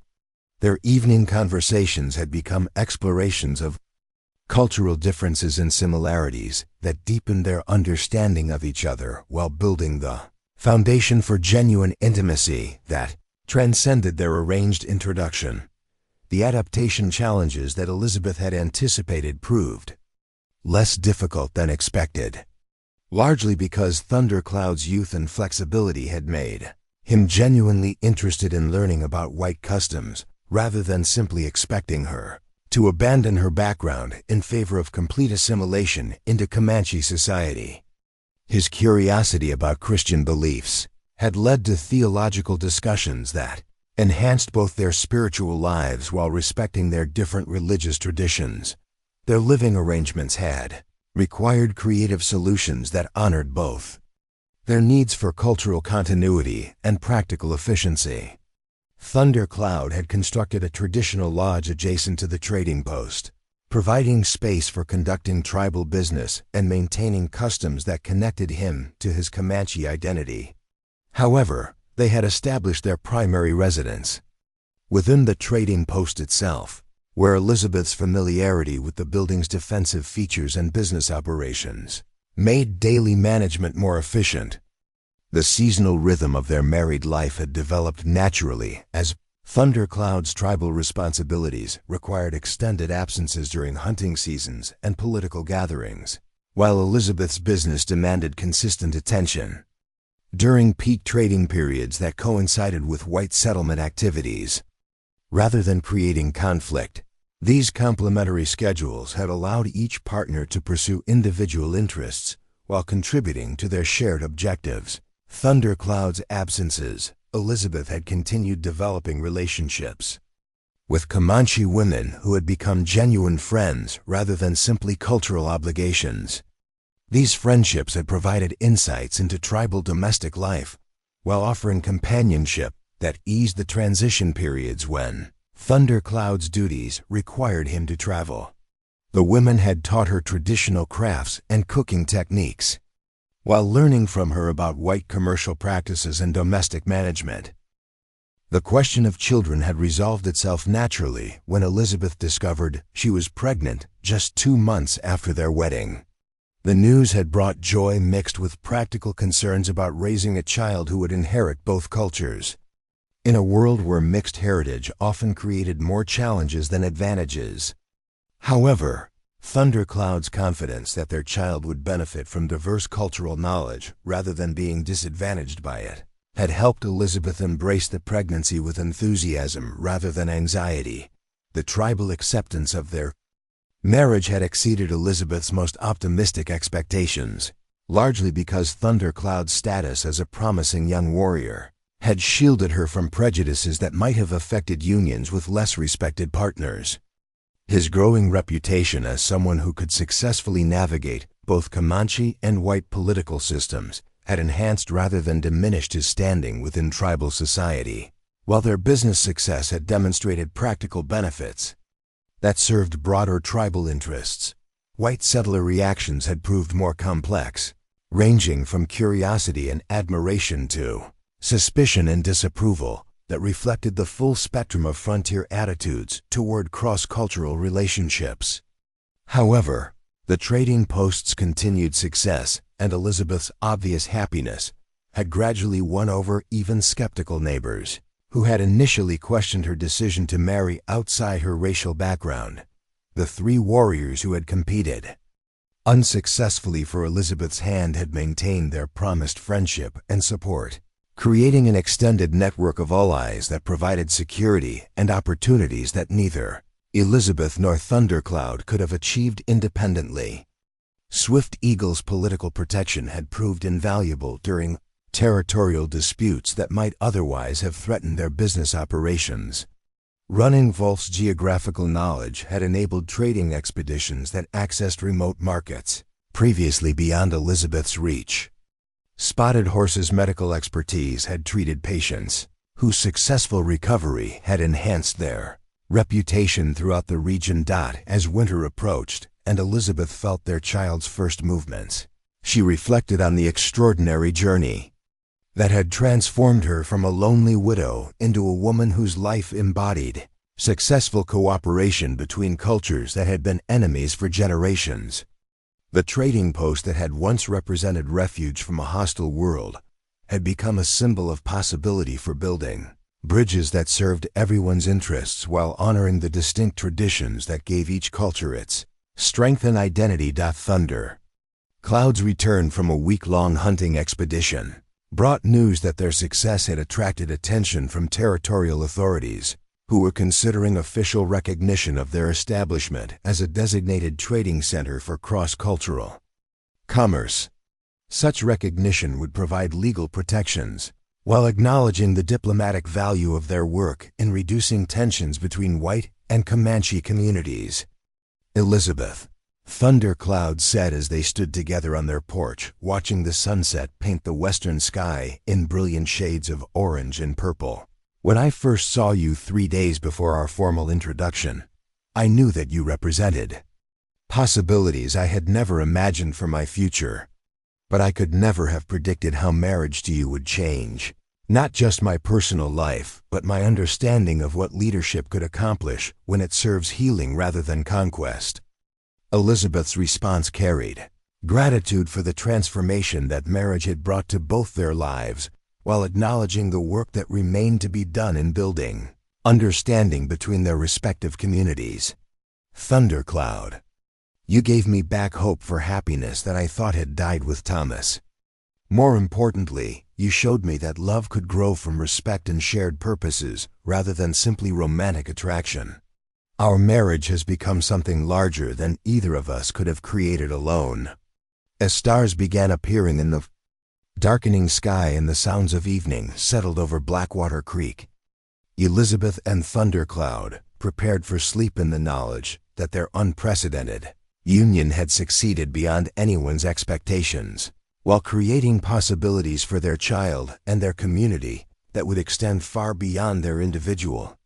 Their evening conversations had become explorations of cultural differences and similarities that deepened their understanding of each other while building the foundation for genuine intimacy that transcended their arranged introduction. The adaptation challenges that Elizabeth had anticipated proved less difficult than expected, largely because Thundercloud's youth and flexibility had made him genuinely interested in learning about white customs rather than simply expecting her to abandon her background in favor of complete assimilation into Comanche society. His curiosity about Christian beliefs had led to theological discussions that enhanced both their spiritual lives while respecting their different religious traditions. Their living arrangements had required creative solutions that honored both their needs for cultural continuity and practical efficiency. Thundercloud had constructed a traditional lodge adjacent to the trading post, providing space for conducting tribal business and maintaining customs that connected him to his Comanche identity. However, they had established their primary residence within the trading post itself, where Elizabeth's familiarity with the building's defensive features and business operations made daily management more efficient. The seasonal rhythm of their married life had developed naturally as Thundercloud's tribal responsibilities required extended absences during hunting seasons and political gatherings, while Elizabeth's business demanded consistent attention during peak trading periods that coincided with white settlement activities. Rather than creating conflict, these complementary schedules had allowed each partner to pursue individual interests while contributing to their shared objectives. Thundercloud's absences, Elizabeth had continued developing relationships with Comanche women who had become genuine friends rather than simply cultural obligations. These friendships had provided insights into tribal domestic life while offering companionship that eased the transition periods when Thundercloud's duties required him to travel. The women had taught her traditional crafts and cooking techniques, while learning from her about white commercial practices and domestic management. The question of children had resolved itself naturally when Elizabeth discovered she was pregnant just 2 months after their wedding. The news had brought joy mixed with practical concerns about raising a child who would inherit both cultures. In a world where mixed heritage often created more challenges than advantages. However, Thundercloud's confidence that their child would benefit from diverse cultural knowledge rather than being disadvantaged by it had helped Elizabeth embrace the pregnancy with enthusiasm rather than anxiety. The tribal acceptance of their marriage had exceeded Elizabeth's most optimistic expectations, largely because Thundercloud's status as a promising young warrior had shielded her from prejudices that might have affected unions with less respected partners. His growing reputation as someone who could successfully navigate both Comanche and white political systems had enhanced rather than diminished his standing within tribal society, while their business success had demonstrated practical benefits that served broader tribal interests. White settler reactions had proved more complex, ranging from curiosity and admiration to suspicion and disapproval that reflected the full spectrum of frontier attitudes toward cross-cultural relationships. However, the trading post's continued success and Elizabeth's obvious happiness had gradually won over even skeptical neighbors, who had initially questioned her decision to marry outside her racial background. The three warriors who had competed unsuccessfully for Elizabeth's hand had maintained their promised friendship and support, creating an extended network of allies that provided security and opportunities that neither Elizabeth nor Thundercloud could have achieved independently. Swift Eagle's political protection had proved invaluable during territorial disputes that might otherwise have threatened their business operations. Running Wolf's geographical knowledge had enabled trading expeditions that accessed remote markets, previously beyond Elizabeth's reach. Spotted Horse's medical expertise had treated patients whose successful recovery had enhanced their reputation throughout the region. As winter approached and Elizabeth felt their child's first movements, she reflected on the extraordinary journey that had transformed her from a lonely widow into a woman whose life embodied successful cooperation between cultures that had been enemies for generations. The trading post that had once represented refuge from a hostile world had become a symbol of possibility for building bridges that served everyone's interests while honoring the distinct traditions that gave each culture its strength and identity. Thundercloud's return from a week-long hunting expedition brought news that their success had attracted attention from territorial authorities, who were considering official recognition of their establishment as a designated trading center for cross-cultural commerce. Such recognition would provide legal protections, while acknowledging the diplomatic value of their work in reducing tensions between white and Comanche communities. Elizabeth, Thundercloud said as they stood together on their porch, watching the sunset paint the western sky in brilliant shades of orange and purple. When I first saw you 3 days before our formal introduction, I knew that you represented possibilities I had never imagined for my future. But I could never have predicted how marriage to you would change, not just my personal life, but my understanding of what leadership could accomplish when it serves healing rather than conquest. Elizabeth's response carried gratitude for the transformation that marriage had brought to both their lives, while acknowledging the work that remained to be done in building understanding between their respective communities. Thundercloud, you gave me back hope for happiness that I thought had died with Thomas. More importantly, you showed me that love could grow from respect and shared purposes rather than simply romantic attraction. Our marriage has become something larger than either of us could have created alone. As stars began appearing in the darkening sky and the sounds of evening settled over Blackwater Creek, Elizabeth and Thundercloud prepared for sleep in the knowledge that their unprecedented union had succeeded beyond anyone's expectations, while creating possibilities for their child and their community that would extend far beyond their individual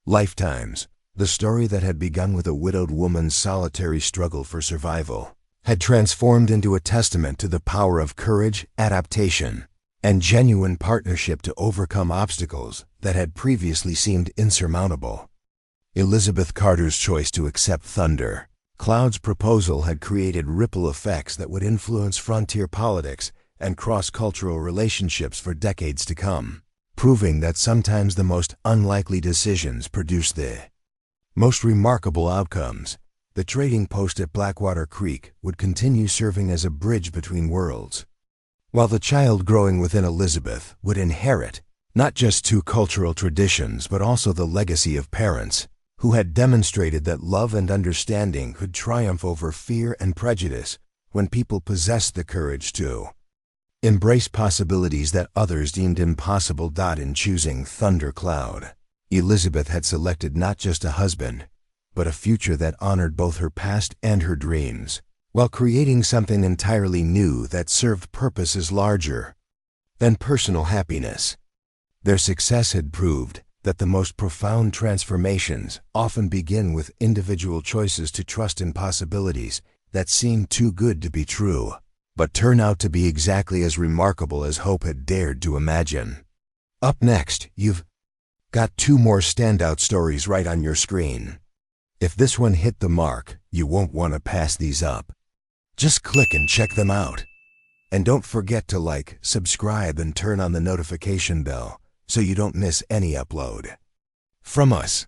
lifetimes. The story that had begun with a widowed woman's solitary struggle for survival had transformed into a testament to the power of courage, adaptation, and genuine partnership to overcome obstacles that had previously seemed insurmountable. Elizabeth Carter's choice to accept Thundercloud's Cloud's proposal had created ripple effects that would influence frontier politics and cross-cultural relationships for decades to come, proving that sometimes the most unlikely decisions produce the most remarkable outcomes. The trading post at Blackwater Creek would continue serving as a bridge between worlds, while the child growing within Elizabeth would inherit not just two cultural traditions but also the legacy of parents who had demonstrated that love and understanding could triumph over fear and prejudice when people possessed the courage to embrace possibilities that others deemed impossible. In choosing Thundercloud, Elizabeth had selected not just a husband, but a future that honored both her past and her dreams, while creating something entirely new that served purposes larger than personal happiness. Their success had proved that the most profound transformations often begin with individual choices to trust in possibilities that seem too good to be true, but turn out to be exactly as remarkable as hope had dared to imagine. Up next, you've got two more standout stories right on your screen. If this one hit the mark, you won't want to pass these up. Just click and check them out. And don't forget to like, subscribe, and turn on the notification bell so you don't miss any upload. From us,